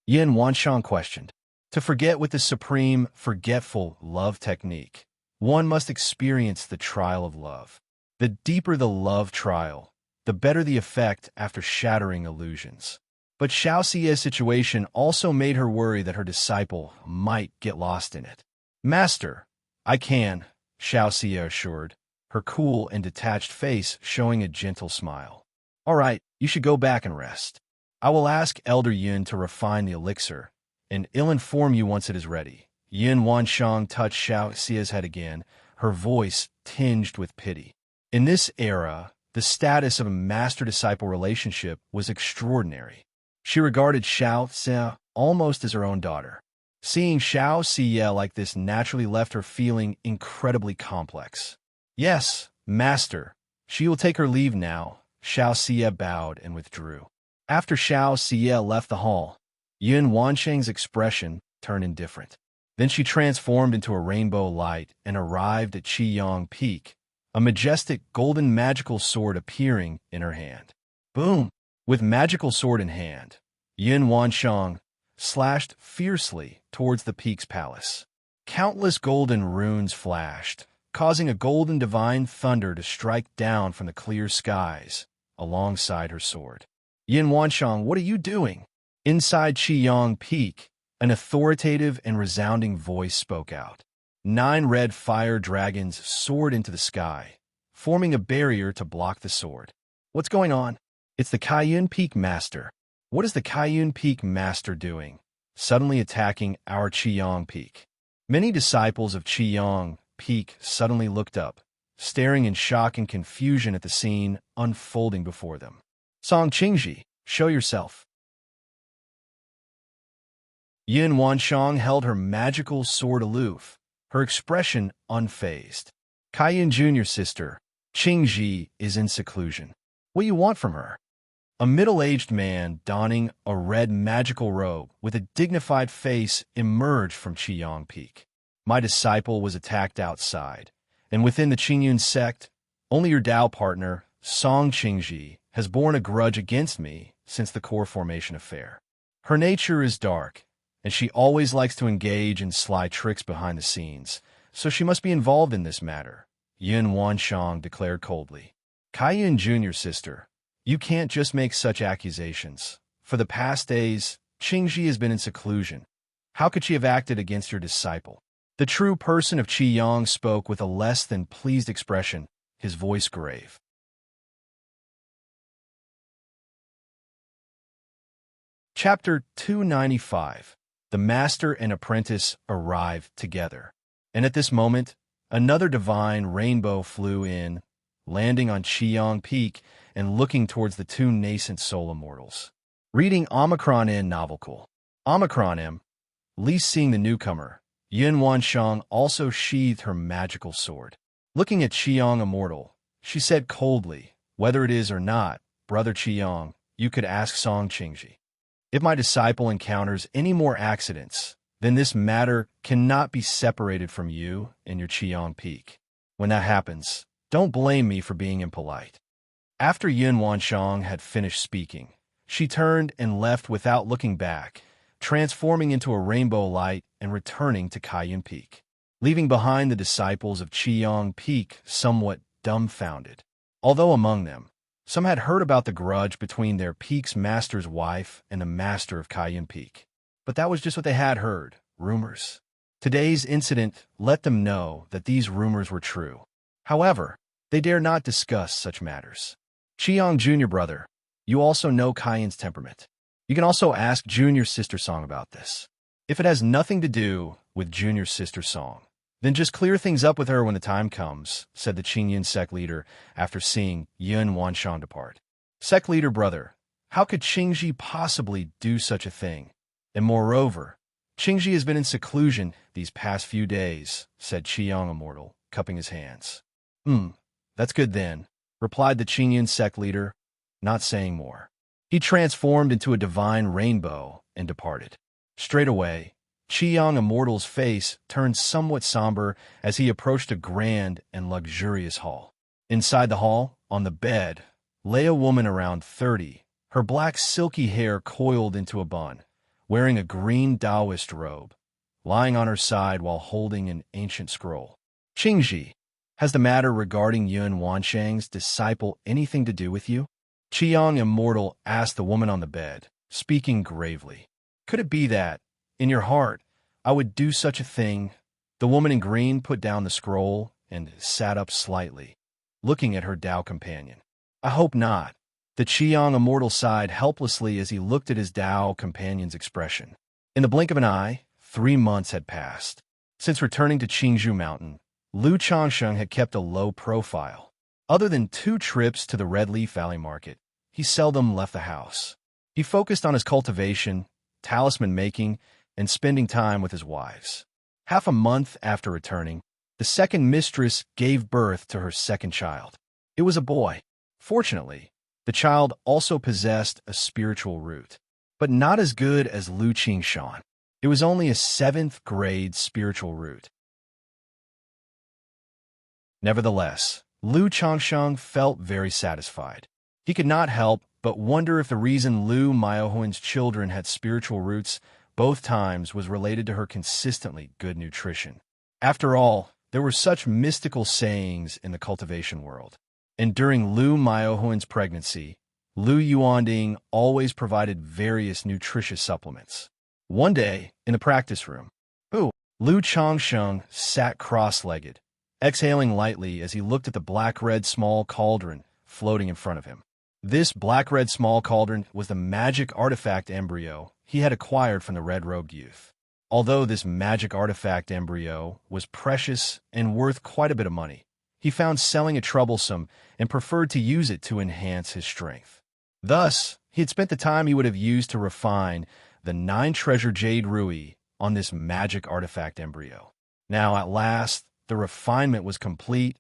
Yin Wanshang questioned. To forget with the supreme, forgetful love technique, one must experience the trial of love. The deeper the love trial, the better the effect after shattering illusions. But Xiaoxia's situation also made her worry that her disciple might get lost in it. Master, I can, Xiaoxia assured, her cool and detached face showing a gentle smile. All right, you should go back and rest. I will ask Elder Yin to refine the elixir, and I'll inform you once it is ready. Yin Wanshang touched Xiaoxia's head again, her voice tinged with pity. In this era, the status of a master-disciple relationship was extraordinary. She regarded Xiaoxia almost as her own daughter. Seeing Xiaoxia like this naturally left her feeling incredibly complex. Yes, Master, she will take her leave now. Xiaoxia bowed and withdrew. After Xiaoxia left the hall, Yin Wanshang's expression turned indifferent. Then she transformed into a rainbow light and arrived at Qiyang Peak, a majestic golden magical sword appearing in her hand. Boom! With magical sword in hand, Yin Wanshang slashed fiercely towards the peak's palace. Countless golden runes flashed, causing a golden divine thunder to strike down from the clear skies alongside her sword. Yin Wanshang, what are you doing? Inside Qiyang Peak, an authoritative and resounding voice spoke out. 9 red fire dragons soared into the sky, forming a barrier to block the sword. What's going on? It's the Qiyang Peak Master. What is the Qiyang Peak Master doing, suddenly attacking our Qiyang Peak? Many disciples of Qiyang Peak suddenly looked up, staring in shock and confusion at the scene unfolding before them. Song Qingji, show yourself. Yin Wanshang held her magical sword aloof, her expression unfazed. Qiyang Jr.'s sister, Qingji, is in seclusion. What do you want from her? A middle-aged man donning a red magical robe with a dignified face emerged from Qiyang Peak. My disciple was attacked outside, and within the Qingyun sect, only your Tao partner, Song Qingji, has borne a grudge against me since the core formation affair. Her nature is dark, and she always likes to engage in sly tricks behind the scenes, so she must be involved in this matter, Yun Wanshang declared coldly. Kaiyun Jr.'s sister, you can't just make such accusations. For the past days, Qingji has been in seclusion. How could she have acted against your disciple? The true person of Qiyang spoke with a less than pleased expression, his voice grave. Chapter 295. The master and apprentice arrive together. And at this moment, another divine rainbow flew in, landing on Qiyang Peak and looking towards the two nascent soul immortals. Reading Omicron N novelcore. Omicron M. Least seeing the newcomer, Yun Wanshang also sheathed her magical sword. Looking at Qiyang Immortal, she said coldly, whether it is or not, Brother Qiyang, you could ask Song Qingji. If my disciple encounters any more accidents, then this matter cannot be separated from you and your Qiyang Peak. When that happens, don't blame me for being impolite. After Yun Wanshang had finished speaking, she turned and left without looking back, transforming into a rainbow light and returning to Kaiyun Peak, leaving behind the disciples of Qiyang Peak somewhat dumbfounded. Although among them, some had heard about the grudge between their peak's master's wife and the master of Kaiyun Peak. But that was just what they had heard, rumors. Today's incident let them know that these rumors were true. However, they dare not discuss such matters. Qiyang Jr. brother, you also know Kaiyun's temperament. You can also ask Junior's sister Song about this. If it has nothing to do with Junior's sister Song, then just clear things up with her when the time comes, said the Qingyun sect leader after seeing Yun Wanshang depart. Sect leader brother, how could Qingji possibly do such a thing? And moreover, Qingji has been in seclusion these past few days, said Qiyang Immortal, cupping his hands. That's good then, replied the Qingyun sect leader, not saying more. He transformed into a divine rainbow and departed. Straight away, Qiyang Immortal's face turned somewhat somber as he approached a grand and luxurious hall. Inside the hall, on the bed, lay a woman around 30, her black silky hair coiled into a bun, wearing a green Taoist robe, lying on her side while holding an ancient scroll. Qingji, has the matter regarding Yun Wanshang's disciple anything to do with you? Qiyang Immortal asked the woman on the bed, speaking gravely. Could it be that, in your heart, I would do such a thing? The woman in green put down the scroll and sat up slightly, looking at her Tao companion. I hope not. The Qiyang Immortal sighed helplessly as he looked at his Tao companion's expression. In the blink of an eye, 3 months had passed. Since returning to Qingzhou Mountain, Lu Changsheng had kept a low profile. Other than 2 trips to the Red Leaf Valley Market, he seldom left the house. He focused on his cultivation, talisman making, and spending time with his wives. Half a month after returning, the second mistress gave birth to her second child. It was a boy. Fortunately, the child also possessed a spiritual root, but not as good as Lu Qingshan. It was only a 7th grade spiritual root. Nevertheless, Lu Changsheng felt very satisfied. He could not help but wonder if the reason Lu Miaohuan's children had spiritual roots both times was related to her consistently good nutrition. After all, there were such mystical sayings in the cultivation world. And during Lu Miaohuan's pregnancy, Lu Yuanding always provided various nutritious supplements. One day, in the practice room, Lu Changsheng sat cross-legged, exhaling lightly as he looked at the black-red small cauldron floating in front of him. This black-red small cauldron was the magic artifact embryo he had acquired from the red-robed youth. Although this magic artifact embryo was precious and worth quite a bit of money, he found selling it troublesome and preferred to use it to enhance his strength. Thus, he had spent the time he would have used to refine the 9-treasure jade ruby on this magic artifact embryo. Now, at last, the refinement was complete,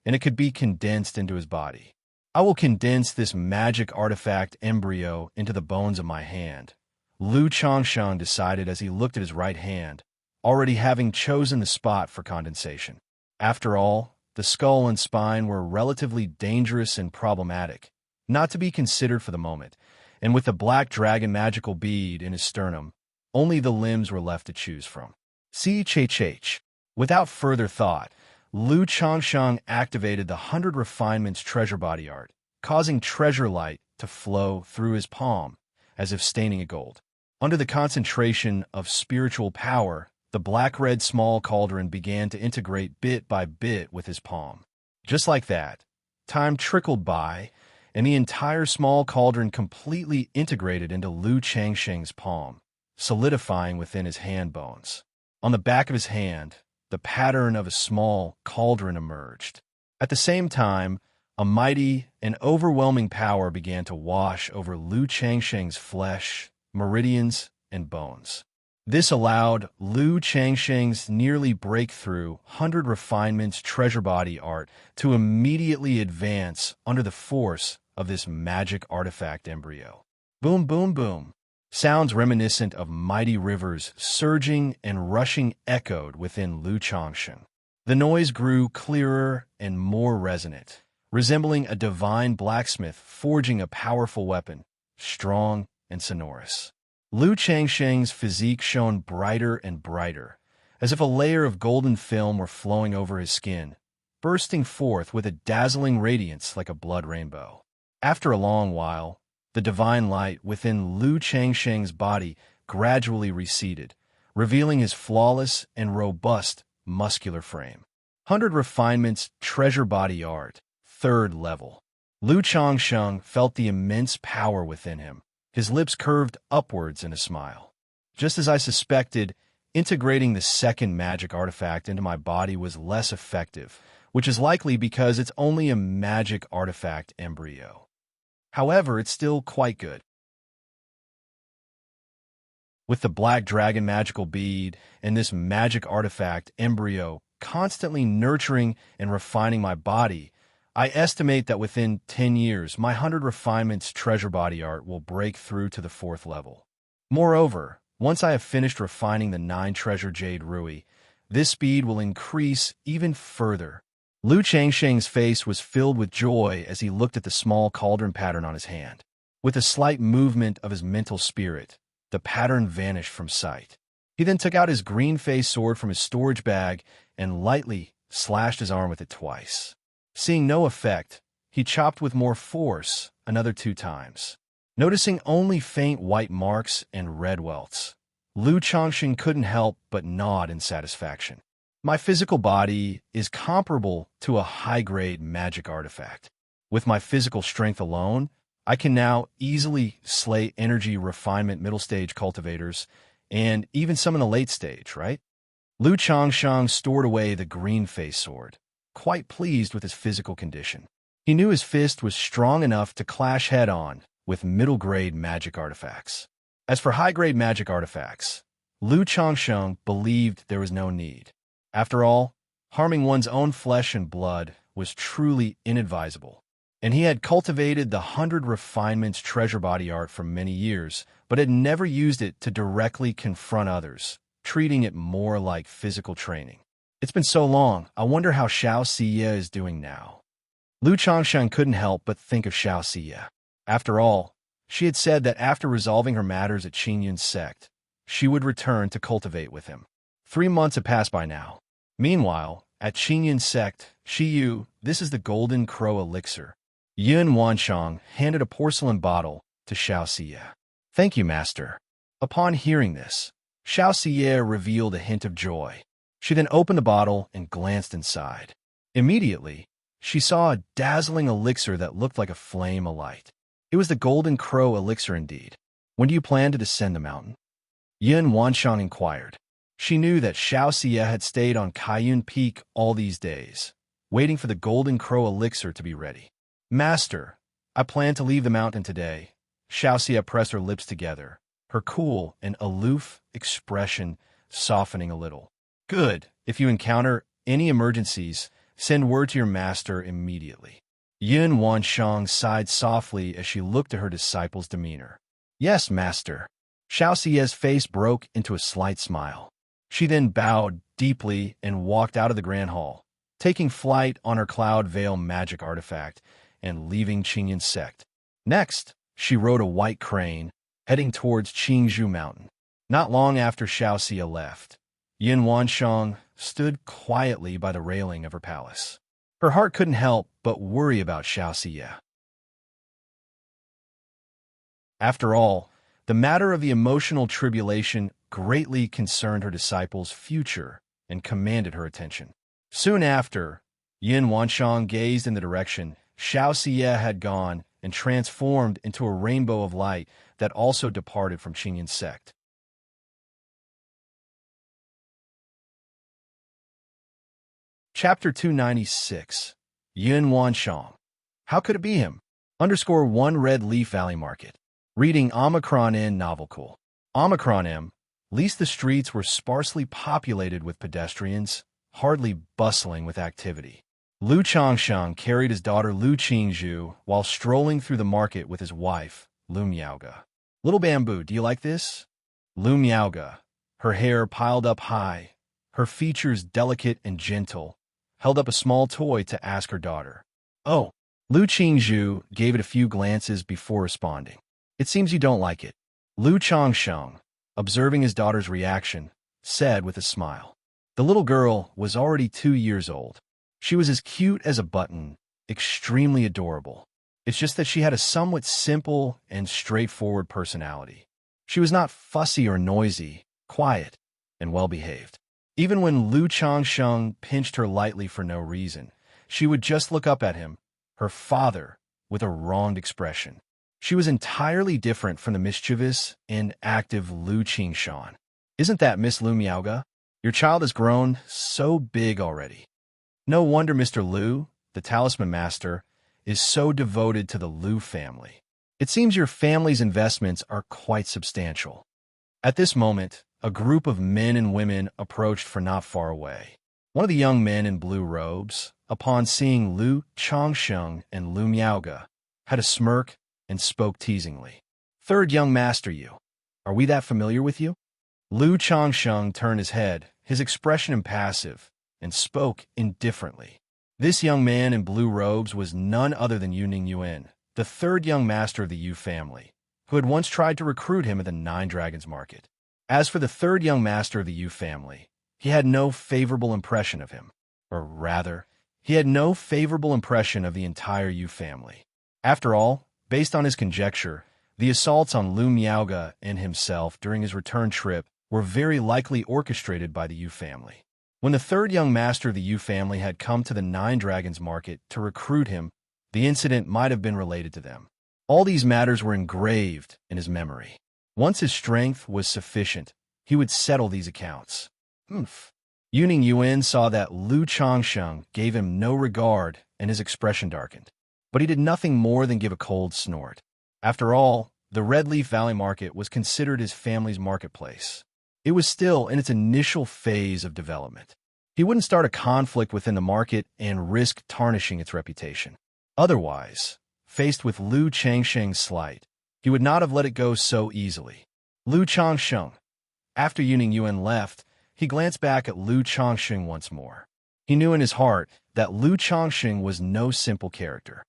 and it could be condensed into his body. I will condense this magic artifact embryo into the bones of my hand, Lu Changshan decided as he looked at his right hand, already having chosen the spot for condensation. After all, the skull and spine were relatively dangerous and problematic, not to be considered for the moment, and with the black dragon magical bead in his sternum, Only the limbs were left to choose from. CHH. Without further thought, Lu Changsheng activated the 100 Refinements treasure body art, causing treasure light to flow through his palm, as if staining it gold. Under the concentration of spiritual power, the black-red small cauldron began to integrate bit by bit with his palm. Just like that, time trickled by, and the entire small cauldron completely integrated into Lu Changsheng's palm, solidifying within his hand bones. On the back of his hand, the pattern of a small cauldron emerged. At the same time, a mighty and overwhelming power began to wash over Lu Changsheng's flesh, meridians, and bones. This allowed Lu Changsheng's nearly breakthrough 100 Refinements treasure body art to immediately advance under the force of this magic artifact embryo. Boom, boom, boom. Sounds reminiscent of mighty rivers surging and rushing echoed within Lu Changsheng. The noise grew clearer and more resonant, resembling a divine blacksmith forging a powerful weapon, strong and sonorous. Lu Changsheng's physique shone brighter and brighter, as if a layer of golden film were flowing over his skin, bursting forth with a dazzling radiance like a blood rainbow. After a long while, the divine light within Lu Changsheng's body gradually receded, revealing his flawless and robust muscular frame. 100 Refinements treasure body art, 3rd level. Lu Changsheng felt the immense power within him. His lips curved upwards in a smile. Just as I suspected, integrating the second magic artifact into my body was less effective, which is likely because it's only a magic artifact embryo. However, it's still quite good. With the Black Dragon magical bead and this magic artifact embryo constantly nurturing and refining my body, I estimate that within 10 years, my 100 Refinements treasure body art will break through to the 4th level. Moreover, once I have finished refining the 9 treasure jade rui, this speed will increase even further. Lu Changsheng's face was filled with joy as he looked at the small cauldron pattern on his hand. With a slight movement of his mental spirit, the pattern vanished from sight. He then took out his green-faced sword from his storage bag and lightly slashed his arm with it twice. Seeing no effect, he chopped with more force another 2 times. Noticing only faint white marks and red welts, Lu Changsheng couldn't help but nod in satisfaction. My physical body is comparable to a high-grade magic artifact. With my physical strength alone, I can now easily slay energy refinement middle-stage cultivators and even some in the late stage, right? Lu Changsheng stored away the green-faced sword, quite pleased with his physical condition. He knew his fist was strong enough to clash head-on with middle-grade magic artifacts. As for high-grade magic artifacts, Lu Changsheng believed there was no need. After all, harming one's own flesh and blood was truly inadvisable, and he had cultivated the 100 Refinements treasure body art for many years, but had never used it to directly confront others, treating it more like physical training. It's been so long, I wonder how Xianxia is doing now. Lu Changsheng couldn't help but think of Xianxia. After all, she had said that after resolving her matters at Qingyun's sect, she would return to cultivate with him. 3 months had passed by now. Meanwhile, at Qingyun's sect, Shiyu, this is the Golden Crow elixir. Yun Wanshang handed a porcelain bottle to Xianxia. Thank you, master. Upon hearing this, Xianxia revealed a hint of joy. She then opened the bottle and glanced inside. Immediately, she saw a dazzling elixir that looked like a flame alight. It was the Golden Crow elixir indeed. When do you plan to descend the mountain? Yun Wanshang inquired. She knew that Xianxia had stayed on Kaiyun Peak all these days, waiting for the Golden Crow elixir to be ready. Master, I plan to leave the mountain today. Xianxia pressed her lips together, her cool and aloof expression softening a little. Good. If you encounter any emergencies, send word to your master immediately. Yun Wanshang sighed softly as she looked at her disciple's demeanor. Yes, master. Xiaoxia's face broke into a slight smile. She then bowed deeply and walked out of the grand hall, taking flight on her Cloud Veil magic artifact and leaving Qingyun's sect. Next, she rode a white crane, heading towards Qingzhou Mountain. Not long after Xiaoxia left, Yin Wansheng stood quietly by the railing of her palace. Her heart couldn't help but worry about Xiaoxia. After all, the matter of the emotional tribulation greatly concerned her disciple's future and commanded her attention. Soon after, Yin Wansheng gazed in the direction Xiaoxia had gone and transformed into a rainbow of light that also departed from Qinyan's sect. Chapter 296. Yin Wansheng. How could it be him? _1 Red Leaf Valley Market. Reading Omicron N Novel Cool. Omicron M. Least the streets were sparsely populated with pedestrians, hardly bustling with activity. Lu Changsheng carried his daughter Lu Qingzhu while strolling through the market with his wife, Lu Miaoge. Little Bamboo, do you like this? Lu Miaoge, her hair piled up high, her features delicate and gentle, held up a small toy to ask her daughter. Oh, Lu Qingzhu gave it a few glances before responding. It seems you don't like it. Lu Changsheng, observing his daughter's reaction, said with a smile. The little girl was already 2 years old. She was as cute as a button, extremely adorable. It's just that she had a somewhat simple and straightforward personality. She was not fussy or noisy, quiet, and well-behaved. Even when Lu Changsheng pinched her lightly for no reason, she would just look up at him, her father, with a wronged expression. She was entirely different from the mischievous and active Lu Qingshan. Isn't that Miss Lu Miaoge? Your child has grown so big already. No wonder Mr. Lu, the talisman master, is so devoted to the Lu family. It seems your family's investments are quite substantial. At this moment, a group of men and women approached from not far away. One of the young men in blue robes, upon seeing Lu Changsheng and Lu Miaoge, had a smirk and spoke teasingly. Third young master, you. Are we that familiar with you? Lu Changsheng turned his head, his expression impassive, and spoke indifferently. This young man in blue robes was none other than Yuning Yuan, the third young master of the Yu family, who had once tried to recruit him at the Nine Dragons Market. As for the third young master of the Yu family, he had no favorable impression of him. Or rather, he had no favorable impression of the entire Yu family. After all, based on his conjecture, the assaults on Lu Miaoge and himself during his return trip were very likely orchestrated by the Yu family. When the third young master of the Yu family had come to the Nine Dragons Market to recruit him, the incident might have been related to them. All these matters were engraved in his memory. Once his strength was sufficient, he would settle these accounts. Yuning Yuan saw that Lu Changsheng gave him no regard and his expression darkened. But he did nothing more than give a cold snort. After all, the Red Leaf Valley Market was considered his family's marketplace. It was still in its initial phase of development. He wouldn't start a conflict within the market and risk tarnishing its reputation. Otherwise, faced with Lu Changsheng's slight, he would not have let it go so easily. Lu Changsheng. After Yuning Yuan left, he glanced back at Lu Changsheng once more. He knew in his heart that Lu Changsheng was no simple character.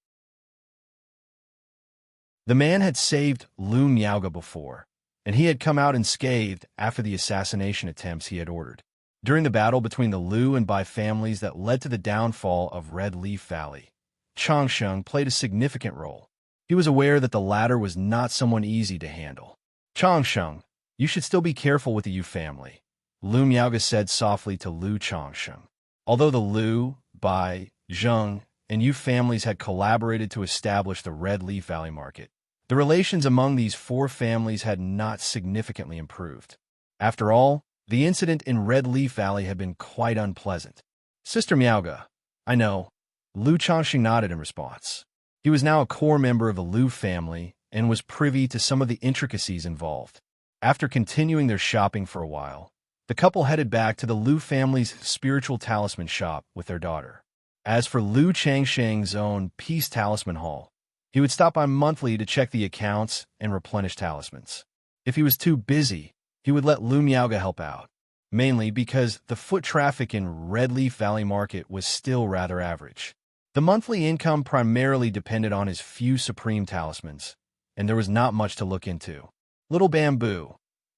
The man had saved Lu Miaoge before, and he had come out unscathed after the assassination attempts he had ordered. During the battle between the Lu and Bai families that led to the downfall of Red Leaf Valley, Changsheng played a significant role. He was aware that the latter was not someone easy to handle. Changsheng, you should still be careful with the Yu family, Lu Miaoge said softly to Lu Changsheng. Although the Lu, Bai, Zheng, and Yu families had collaborated to establish the Red Leaf Valley Market, the relations among these four families had not significantly improved. After all, the incident in Red Leaf Valley had been quite unpleasant. Sister Miaoge, I know. Lu Changsheng nodded in response. He was now a core member of the Lu family and was privy to some of the intricacies involved. After continuing their shopping for a while, the couple headed back to the Lu family's spiritual talisman shop with their daughter. As for Lu Changsheng's own Peace Talisman Hall, he would stop by monthly to check the accounts and replenish talismans. If he was too busy, he would let Lu Miaoge help out, mainly because the foot traffic in Red Leaf Valley Market was still rather average. The monthly income primarily depended on his few supreme talismans, and there was not much to look into. Little Bamboo,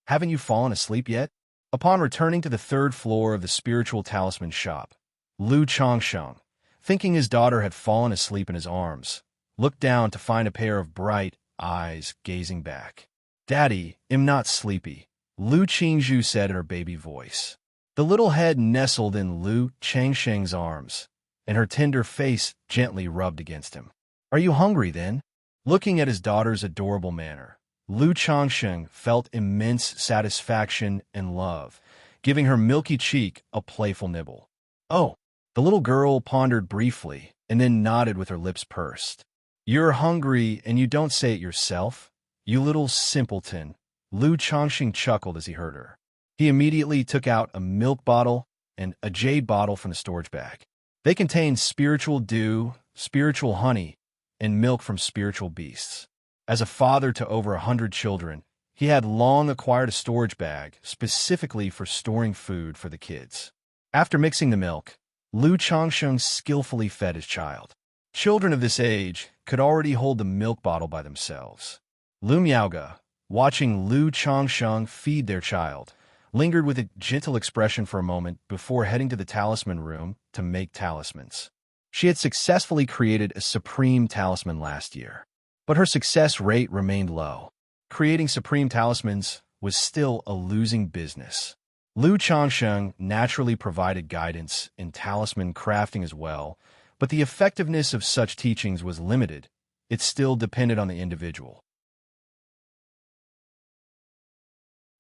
Haven't you fallen asleep yet? Upon returning to the third floor of the spiritual talisman shop, Lu Changsheng, thinking his daughter had fallen asleep in his arms, looked down to find a pair of bright eyes gazing back. "Daddy, I'm not sleepy," Lu Qingzhu said in her baby voice. The little head nestled in Lu Changsheng's arms, and her tender face gently rubbed against him. "Are you hungry, then?" Looking at his daughter's adorable manner, Lu Changsheng felt immense satisfaction and love, giving her milky cheek a playful nibble. "Oh," the little girl pondered briefly and then nodded with her lips pursed. "You're hungry and you don't say it yourself? You little simpleton," Lu Changsheng chuckled as he heard her. He immediately took out a milk bottle and a jade bottle from the storage bag. They contained spiritual dew, spiritual honey, and milk from spiritual beasts. As a father to over 100 children, he had long acquired a storage bag specifically for storing food for the kids. After mixing the milk, Lu Changsheng skillfully fed his child. Children of this age could already hold the milk bottle by themselves. Lu Miaoge, watching Lu Changsheng feed their child, lingered with a gentle expression for a moment before heading to the talisman room to make talismans. She had successfully created a supreme talisman last year, but her success rate remained low. Creating supreme talismans was still a losing business. Lu Changsheng naturally provided guidance in talisman crafting as well, but the effectiveness of such teachings was limited. It still depended on the individual.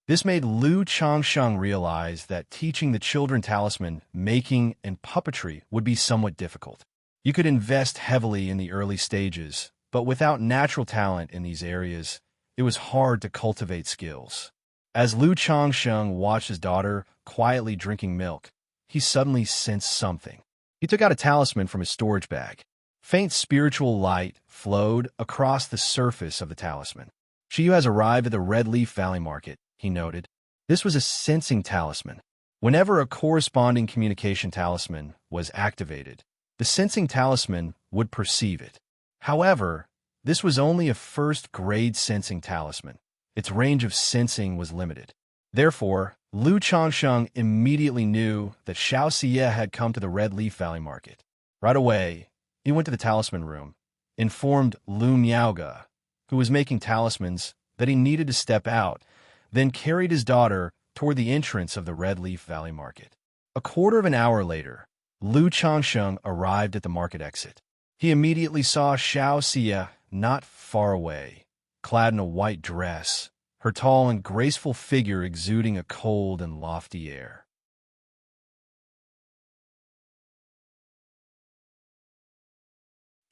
This made Lu Changsheng realize that teaching the children talisman making and puppetry would be somewhat difficult. You could invest heavily in the early stages, but without natural talent in these areas, it was hard to cultivate skills. As Lu Changsheng watched his daughter quietly drinking milk, he suddenly sensed something. He took out a talisman from his storage bag. Faint spiritual light flowed across the surface of the talisman. "Xiyu has arrived at the Red Leaf Valley Market," he noted. This was a sensing talisman. Whenever a corresponding communication talisman was activated, the sensing talisman would perceive it. However, this was only a first-grade sensing talisman. Its range of sensing was limited. Therefore, Lu Changsheng immediately knew that Xianxia had come to the Red Leaf Valley Market. Right away, he went to the talisman room, informed Lu Miaoge, who was making talismans, that he needed to step out, then carried his daughter toward the entrance of the Red Leaf Valley Market. A quarter of an hour later, Lu Changsheng arrived at the market exit. He immediately saw Xianxia not far away, clad in a white dress, her tall and graceful figure exuding a cold and lofty air.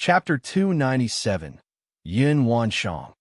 Chapter 297, Yin Wanshang.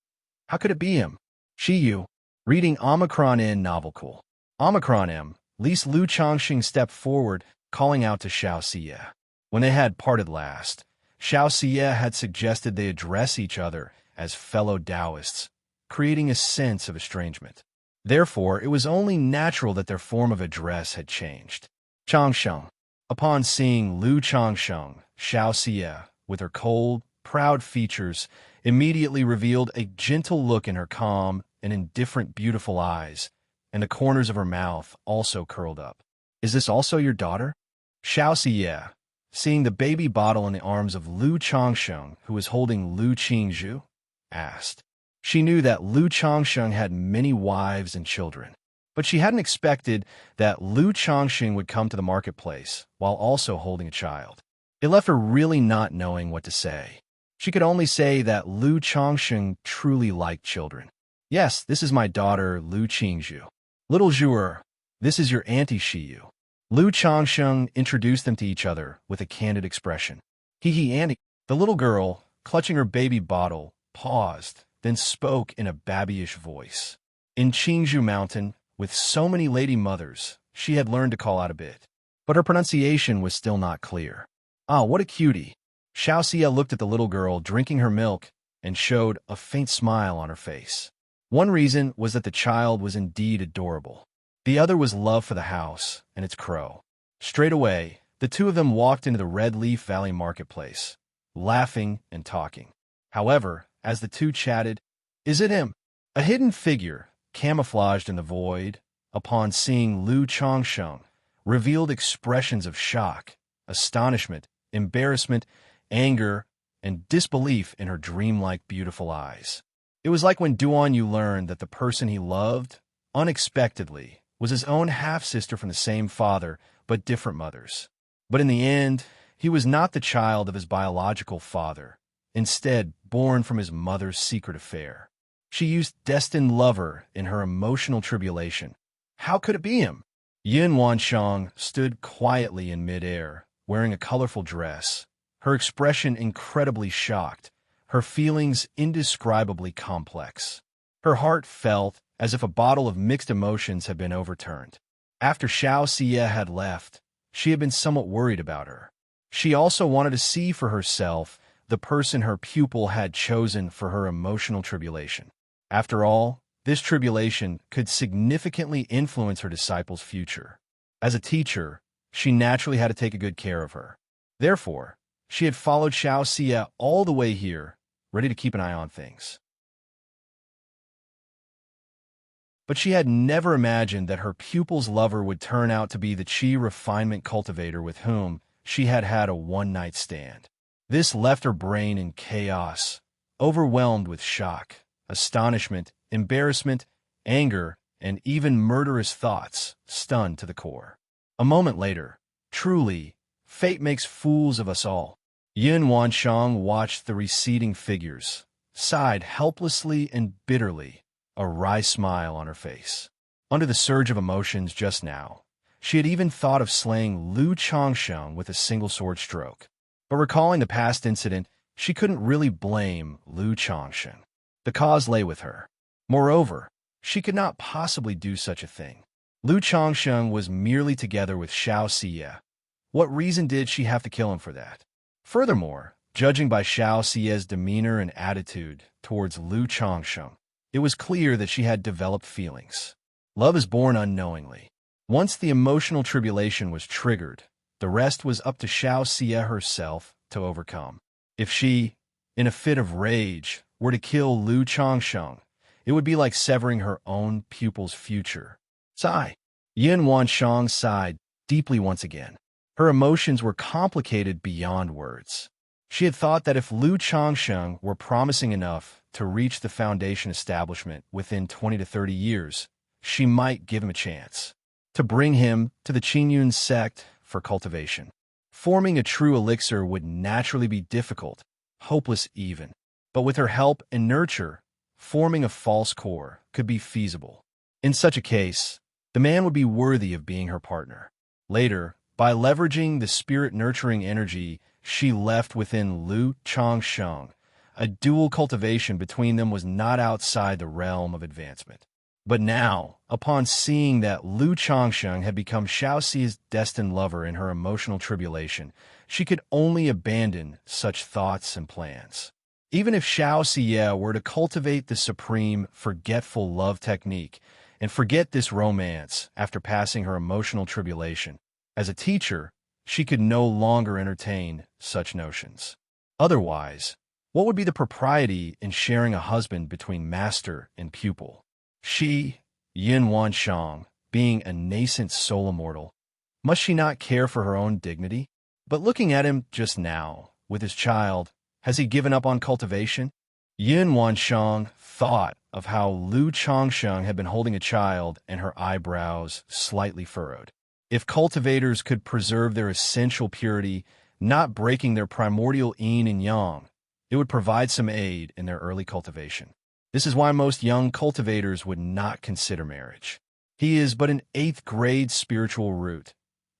How could it be him? Xiyu, reading Omicron N novel cool. Omicron M, least Lu Changsheng stepped forward, calling out to Xianxia. When they had parted last, Xianxia had suggested they address each other as fellow Taoists, creating a sense of estrangement. Therefore, it was only natural that their form of address had changed. Changsheng. Upon seeing Lu Changsheng, Xianxia, with her cold, proud features, immediately revealed a gentle look in her calm and indifferent beautiful eyes, and the corners of her mouth also curled up. "Is this also your daughter?" Xianxia, seeing the baby bottle in the arms of Lu Changsheng, who was holding Lu Qingzhu, asked. She knew that Lu Changsheng had many wives and children, but she hadn't expected that Lu Changsheng would come to the marketplace while also holding a child. It left her really not knowing what to say. She could only say that Lu Changsheng truly liked children. "Yes, this is my daughter, Lu Qingzhu. Little Zhuer, this is your auntie Xiyu." Lu Changsheng introduced them to each other with a candid expression. "Hee auntie." The little girl, clutching her baby bottle, paused, then spoke in a babyish voice. In Qingzhu Mountain, with so many lady mothers, she had learned to call out a bit, but her pronunciation was still not clear. "Ah, what a cutie." Xianxia looked at the little girl drinking her milk and showed a faint smile on her face. One reason was that the child was indeed adorable. The other was love for the house and its crow. Straight away, the two of them walked into the Red Leaf Valley Marketplace, laughing and talking. However, as the two chatted, "Is it him?" A hidden figure, camouflaged in the void, upon seeing Lu Changsheng, revealed expressions of shock, astonishment, embarrassment, anger, and disbelief in her dreamlike beautiful eyes. It was like when Duan Yu learned that the person he loved, unexpectedly, was his own half-sister from the same father, but different mothers. But in the end, he was not the child of his biological father, instead born from his mother's secret affair. She used destined lover in her emotional tribulation. How could it be him? Yin Wanshang stood quietly in midair, wearing a colorful dress, her expression incredibly shocked, her feelings indescribably complex. Her heart felt as if a bottle of mixed emotions had been overturned. After Xianxia had left, she had been somewhat worried about her. She also wanted to see for herself the person her pupil had chosen for her emotional tribulation. After all, this tribulation could significantly influence her disciple's future. As a teacher, she naturally had to take good care of her. Therefore, she had followed Xianxia all the way here, ready to keep an eye on things. But she had never imagined that her pupil's lover would turn out to be the Qi refinement cultivator with whom she had had a one-night stand. This left her brain in chaos, overwhelmed with shock, astonishment, embarrassment, anger, and even murderous thoughts, stunned to the core. A moment later, truly, fate makes fools of us all. Yin Wanshang watched the receding figures, sighed helplessly and bitterly, a wry smile on her face. Under the surge of emotions just now, she had even thought of slaying Lu Changsheng with a single sword stroke. But recalling the past incident, she couldn't really blame Lu Changsheng. The cause lay with her. Moreover, she could not possibly do such a thing. Lu Changsheng was merely together with Xianxia. What reason did she have to kill him for that? Furthermore, judging by Xiaoxia's demeanor and attitude towards Lu Changsheng, it was clear that she had developed feelings. Love is born unknowingly. Once the emotional tribulation was triggered, the rest was up to Xiaoxia herself to overcome. If she, in a fit of rage, were to kill Lu Changsheng, it would be like severing her own pupil's future. Sigh. Yin Wanshang sighed deeply once again. Her emotions were complicated beyond words. She had thought that if Lu Changsheng were promising enough to reach the Foundation establishment within 20 to 30 years, she might give him a chance to bring him to the Qingyun sect for cultivation. Forming a true elixir would naturally be difficult, hopeless even. But with her help and nurture, forming a false core could be feasible. In such a case, the man would be worthy of being her partner. Later, by leveraging the spirit-nurturing energy she left within Lu Changsheng, a dual cultivation between them was not outside the realm of advancement. But now, upon seeing that Lu Changsheng had become Xiaoxi's destined lover in her emotional tribulation, she could only abandon such thoughts and plans. Even if Xiaoxia were to cultivate the supreme forgetful love technique and forget this romance after passing her emotional tribulation, as a teacher, she could no longer entertain such notions. Otherwise, what would be the propriety in sharing a husband between master and pupil? She, Yin Wanshang, being a nascent soul immortal, must she not care for her own dignity? But looking at him just now, with his child, has he given up on cultivation? Yin Wanshang thought of how Lu Changsheng had been holding a child and her eyebrows slightly furrowed. If cultivators could preserve their essential purity, not breaking their primordial yin and yang, it would provide some aid in their early cultivation. This is why most young cultivators would not consider marriage. He is but an 8th grade spiritual root.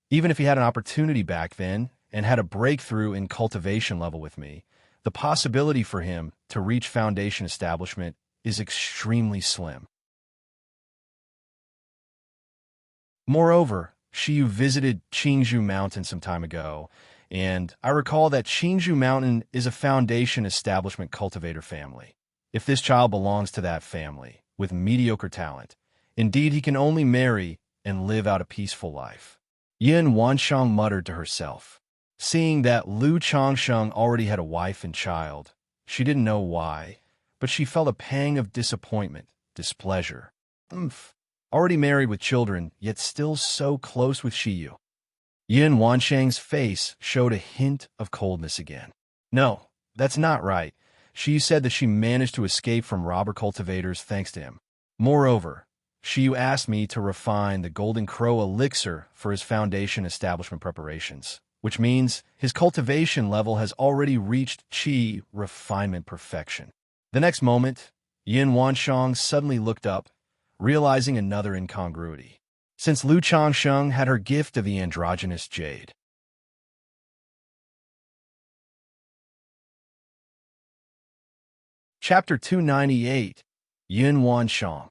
Even if he had an opportunity back then and had a breakthrough in cultivation level with me, the possibility for him to reach Foundation establishment is extremely slim. Moreover, Shiyu visited Qingzhou Mountain some time ago, and I recall that Qingzhou Mountain is a Foundation establishment cultivator family. If this child belongs to that family, with mediocre talent, indeed he can only marry and live out a peaceful life. Yin Wanshang muttered to herself. Seeing that Lu Changsheng already had a wife and child, she didn't know why, but she felt a pang of disappointment, displeasure. Already married with children, yet still so close with Shiyu. Yin Wanshang's face showed a hint of coldness again. No, that's not right. Shiyu said that she managed to escape from robber cultivators thanks to him. Moreover, Shiyu asked me to refine the Golden Crow elixir for his foundation establishment preparations, which means his cultivation level has already reached Qi refinement perfection. The next moment, Yin Wanshang suddenly looked up, realizing another incongruity. Since Lu Changsheng had her gift of the androgynous jade. Chapter 298, Yin Wanshang.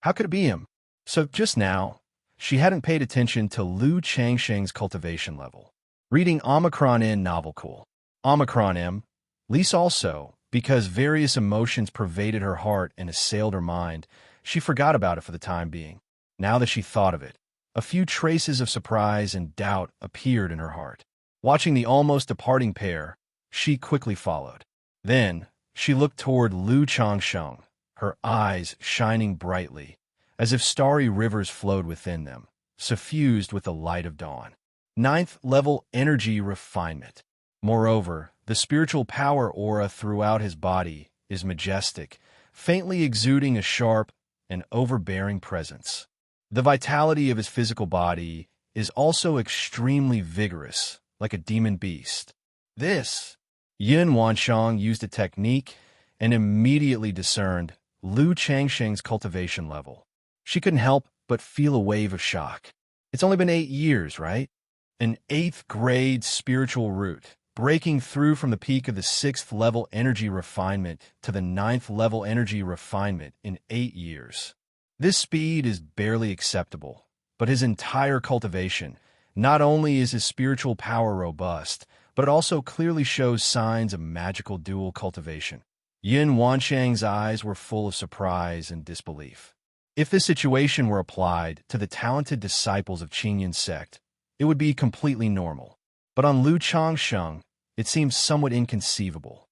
How could it be him? So just now, she hadn't paid attention to Lu Changsheng's cultivation level. Reading Omicron N novel cool. Omicron M, Lise also, because various emotions pervaded her heart and assailed her mind, she forgot about it for the time being. Now that she thought of it, a few traces of surprise and doubt appeared in her heart. Watching the almost departing pair, she quickly followed. Then, she looked toward Lu Changsheng, her eyes shining brightly, as if starry rivers flowed within them, suffused with the light of dawn. 9th level energy refinement. Moreover, the spiritual power aura throughout his body is majestic, faintly exuding a sharp and overbearing presence. The vitality of his physical body is also extremely vigorous, like a demon beast. This, Yin Wanshang used a technique and immediately discerned Lu Changsheng's cultivation level. She couldn't help but feel a wave of shock. It's only been 8 years, right? An 8th grade spiritual root, breaking through from the peak of the 6th level energy refinement to the 9th level energy refinement in 8 years. This speed is barely acceptable, but his entire cultivation, not only is his spiritual power robust, but it also clearly shows signs of magical dual cultivation. Yin Wanshang's eyes were full of surprise and disbelief. If this situation were applied to the talented disciples of Qingyun's sect, it would be completely normal. But on Lu Changsheng, it seemed somewhat inconceivable.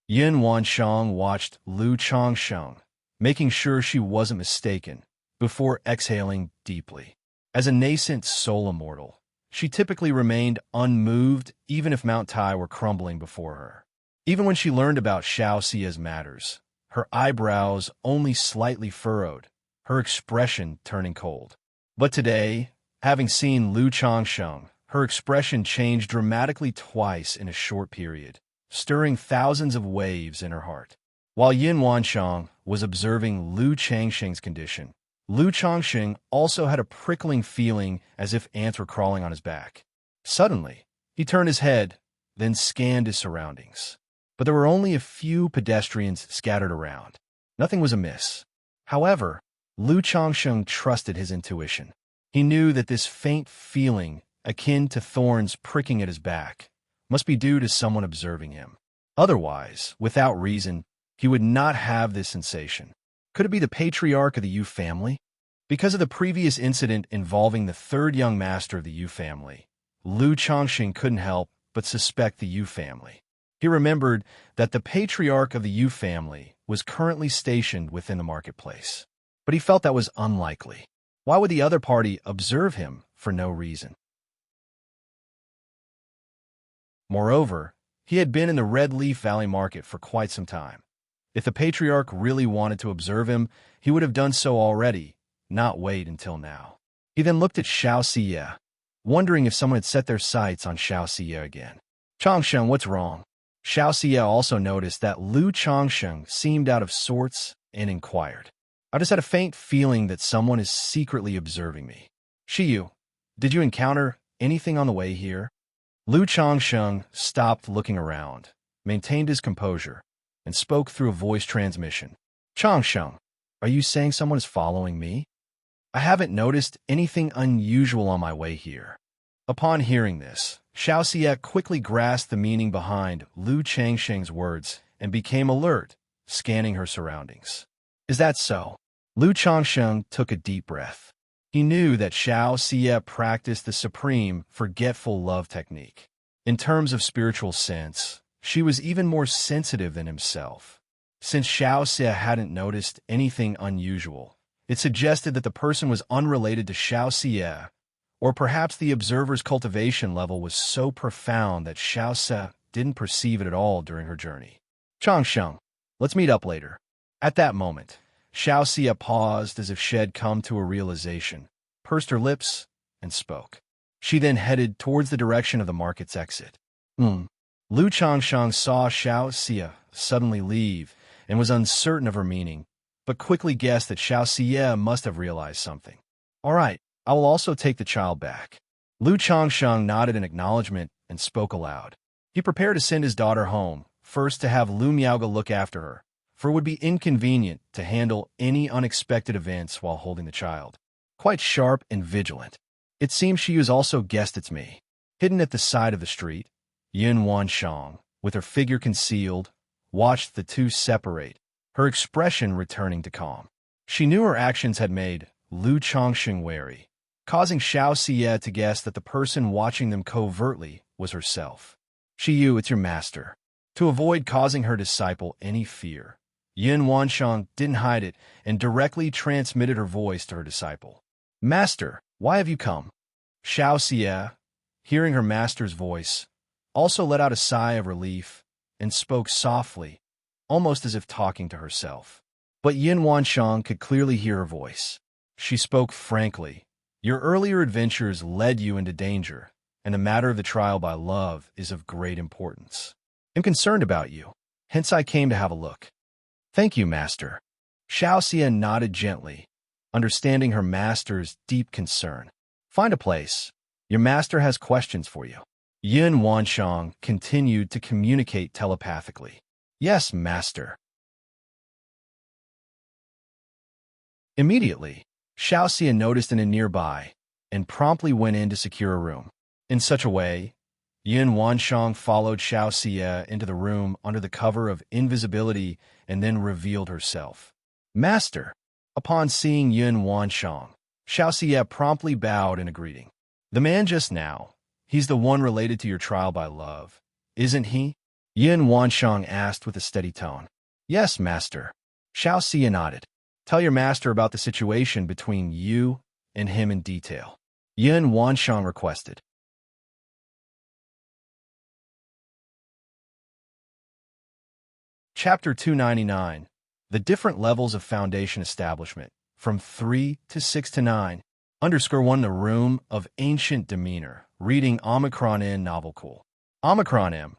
Yin Wanshang watched Lu Changsheng, making sure she wasn't mistaken, before exhaling deeply. As a nascent soul immortal, she typically remained unmoved even if Mount Tai were crumbling before her. Even when she learned about Xianxia's matters, her eyebrows only slightly furrowed, her expression turning cold. But today, having seen Lu Changsheng, her expression changed dramatically twice in a short period, stirring thousands of waves in her heart. While Yin Wanshang was observing Lu Changsheng's condition, Lu Changsheng also had a prickling feeling as if ants were crawling on his back. Suddenly, he turned his head, then scanned his surroundings. But there were only a few pedestrians scattered around. Nothing was amiss. However, Lu Changsheng trusted his intuition. He knew that this faint feeling, akin to thorns pricking at his back, must be due to someone observing him. Otherwise, without reason, he would not have this sensation. Could it be the patriarch of the Yu family? Because of the previous incident involving the third young master of the Yu family, Lu Changsheng couldn't help but suspect the Yu family. He remembered that the patriarch of the Yu family was currently stationed within the marketplace. But he felt that was unlikely. Why would the other party observe him for no reason? Moreover, he had been in the Red Leaf Valley market for quite some time. If the patriarch really wanted to observe him, he would have done so already, not wait until now. He then looked at Xianxia, wondering if someone had set their sights on Xianxia again. Changsheng, what's wrong? Xianxia also noticed that Lu Changsheng seemed out of sorts and inquired. I just had a faint feeling that someone is secretly observing me. Shiyu, did you encounter anything on the way here? Lu Changsheng stopped looking around, maintained his composure, and spoke through a voice transmission. Changsheng, are you saying someone is following me? I haven't noticed anything unusual on my way here. Upon hearing this, Xianxia quickly grasped the meaning behind Lu Changsheng's words and became alert, scanning her surroundings. Is that so? Lu Changsheng took a deep breath. He knew that Xianxia practiced the supreme forgetful love technique. In terms of spiritual sense, she was even more sensitive than himself. Since Xianxia hadn't noticed anything unusual, It suggested that the person was unrelated to Xianxia, or perhaps the observer's cultivation level was so profound that Xianxia didn't perceive it at all during her journey. Changsheng, let's meet up later. At that moment, Xianxia paused as if she had come to a realization, pursed her lips, and spoke. She then headed towards the direction of the market's exit. Lu Changsheng saw Xianxia suddenly leave and was uncertain of her meaning, but quickly guessed that Xianxia must have realized something. All right, I will also take the child back. Lu Changsheng nodded in acknowledgement and spoke aloud. He prepared to send his daughter home, first to have Lu Miaoge look after her, for it would be inconvenient to handle any unexpected events while holding the child. Quite sharp and vigilant. It seems she was also guessed it's me. Hidden at the side of the street, Yin Wanshang, with her figure concealed, watched the two separate, her expression returning to calm. She knew her actions had made Lu Changsheng wary, causing Xianxia to guess that the person watching them covertly was herself. It's your master. To avoid causing her disciple any fear, Yin Wanshang didn't hide it and directly transmitted her voice to her disciple. Master, why have you come? Xianxia, hearing her master's voice, also let out a sigh of relief and spoke softly, almost as if talking to herself. But Yin Wanshang could clearly hear her voice. She spoke frankly. Your earlier adventures led you into danger, and the matter of the trial by love is of great importance. I'm concerned about you, hence I came to have a look. Thank you, master. Xianxia nodded gently, understanding her master's deep concern. Find a place. Your master has questions for you. Yin Wanshang continued to communicate telepathically. Yes, master. Immediately, Xianxia noticed an inn nearby and promptly went in to secure a room. In such a way, Yin Wanshang followed Xianxia into the room under the cover of invisibility and then revealed herself. Master! Upon seeing Yin Wanshang, Xianxia promptly bowed in a greeting. The man just now, he's the one related to your trial by love, isn't he? Yin Wanshang asked with a steady tone. Yes, master. Xianxia nodded. Tell your master about the situation between you and him in detail. Yin Wanshang requested. Chapter 299. The different levels of foundation establishment, from 3 to 6 to 9. _1 The room of ancient demeanor. Reading Omicron N novel cool. Omicron M.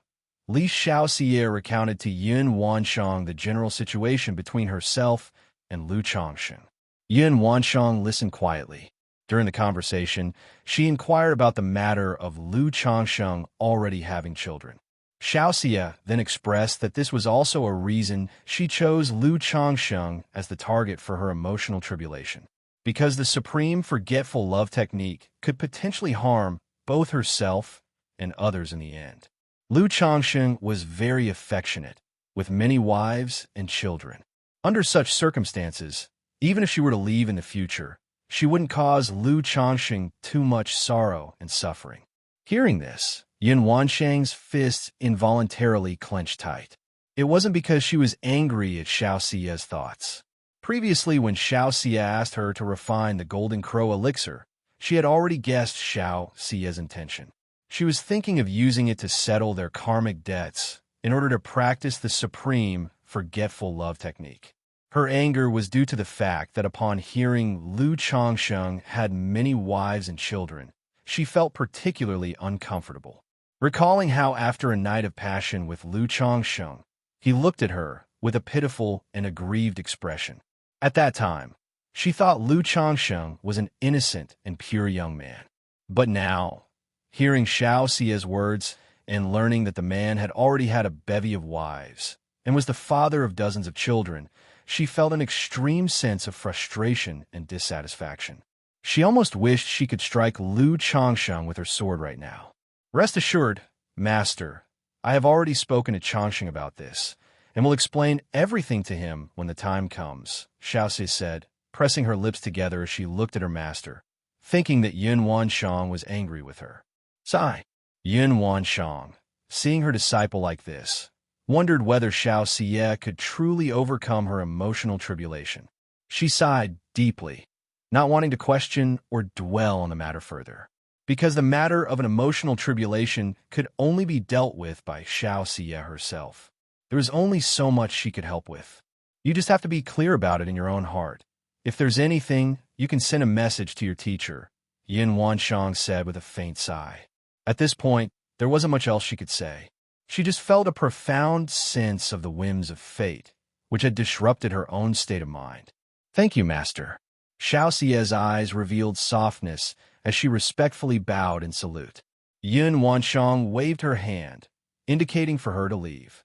Li Xiaoxia recounted to Yin Wanshang the general situation between herself and Lu Changsheng. Yin Wanshang listened quietly. During the conversation, she inquired about the matter of Lu Changsheng already having children. Xiaoxia then expressed that this was also a reason she chose Lu Changsheng as the target for her emotional tribulation, because the supreme forgetful love technique could potentially harm both herself and others in the end. Lu Changsheng was very affectionate, with many wives and children. Under such circumstances, even if she were to leave in the future, she wouldn't cause Lu Changsheng too much sorrow and suffering. Hearing this, Yin Wanshang's fists involuntarily clenched tight. It wasn't because she was angry at Xiaoxia's thoughts. Previously, when Xiaoxia asked her to refine the Golden Crow elixir, she had already guessed Xiaoxia's intention. She was thinking of using it to settle their karmic debts in order to practice the supreme forgetful love technique. Her anger was due to the fact that upon hearing Lu Changsheng had many wives and children, she felt particularly uncomfortable. Recalling how after a night of passion with Lu Changsheng, he looked at her with a pitiful and aggrieved expression. At that time, she thought Lu Changsheng was an innocent and pure young man. But now, hearing Xiaoxia's words and learning that the man had already had a bevy of wives and was the father of dozens of children, she felt an extreme sense of frustration and dissatisfaction. She almost wished she could strike Lu Changsheng with her sword right now. Rest assured, master, I have already spoken to Changsheng about this, and will explain everything to him when the time comes, Xiaoxia said, pressing her lips together as she looked at her master, thinking that Yin Wanshang was angry with her. Sigh. Yin Wanshang, seeing her disciple like this, wondered whether Xiaoxia could truly overcome her emotional tribulation. She sighed deeply, not wanting to question or dwell on the matter further, because the matter of an emotional tribulation could only be dealt with by Xianxia herself. There was only so much she could help with. You just have to be clear about it in your own heart. If there's anything, you can send a message to your teacher, Yin Wanshang said with a faint sigh. At this point, there wasn't much else she could say. She just felt a profound sense of the whims of fate, which had disrupted her own state of mind. Thank you, Master. Xiaoxia's eyes revealed softness as she respectfully bowed in salute. Yin Wanshang waved her hand, indicating for her to leave.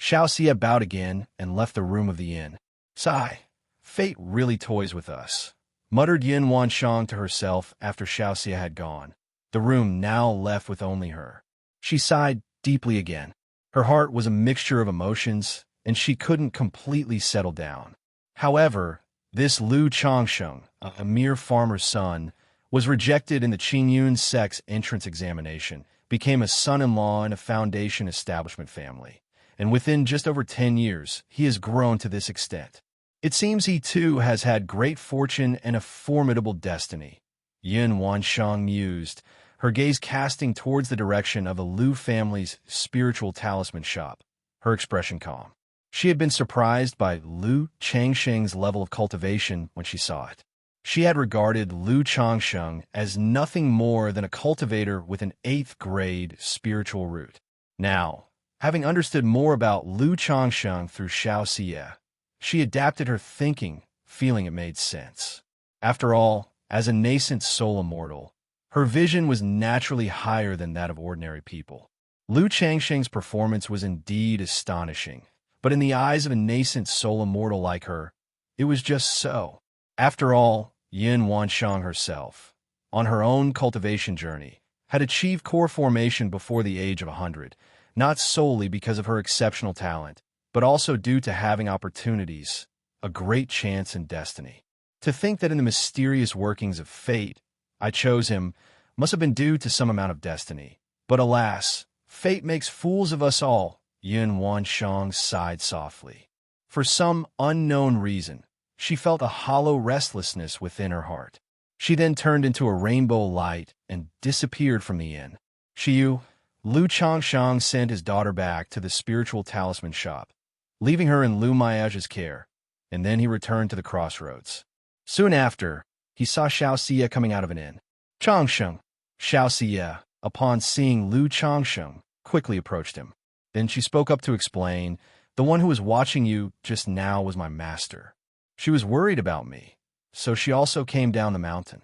Xiaoxia bowed again and left the room of the inn. Sigh, fate really toys with us, muttered Yin Wanshang to herself after Xiaoxia had gone, the room now left with only her. She sighed deeply again. Her heart was a mixture of emotions, and she couldn't completely settle down. However, this Lu Changsheng, a mere farmer's son, was rejected in the Qingyun sect's entrance examination, became a son-in-law in a foundation establishment family, and within just over 10 years, he has grown to this extent. It seems he too has had great fortune and a formidable destiny. Yin Wanshang mused, her gaze casting towards the direction of the Lu family's spiritual talisman shop, her expression calm. She had been surprised by Lu Changsheng's level of cultivation when she saw it. She had regarded Lu Changsheng as nothing more than a cultivator with an 8th grade spiritual root. Now, having understood more about Lu Changsheng through Xiaoxia, she adapted her thinking, feeling it made sense. After all, as a nascent soul immortal, her vision was naturally higher than that of ordinary people. Lu Changsheng's performance was indeed astonishing, but in the eyes of a nascent soul immortal like her, it was just so. After all, Yin Wanshang herself, on her own cultivation journey, had achieved core formation before the age of 100, not solely because of her exceptional talent, but also due to having opportunities, a great chance and destiny. To think that in the mysterious workings of fate, I chose him must have been due to some amount of destiny. But alas, fate makes fools of us all, Yin Wanshang sighed softly. For some unknown reason, she felt a hollow restlessness within her heart. She then turned into a rainbow light and disappeared from the inn. Lu Changsheng sent his daughter back to the spiritual talisman shop, leaving her in Lu Miage's care, and then he returned to the crossroads. Soon after, he saw Xiaoxia coming out of an inn. Changsheng. Xiaoxia, upon seeing Lu Changsheng, quickly approached him. Then she spoke up to explain, the one who was watching you just now was my master. She was worried about me, so she also came down the mountain.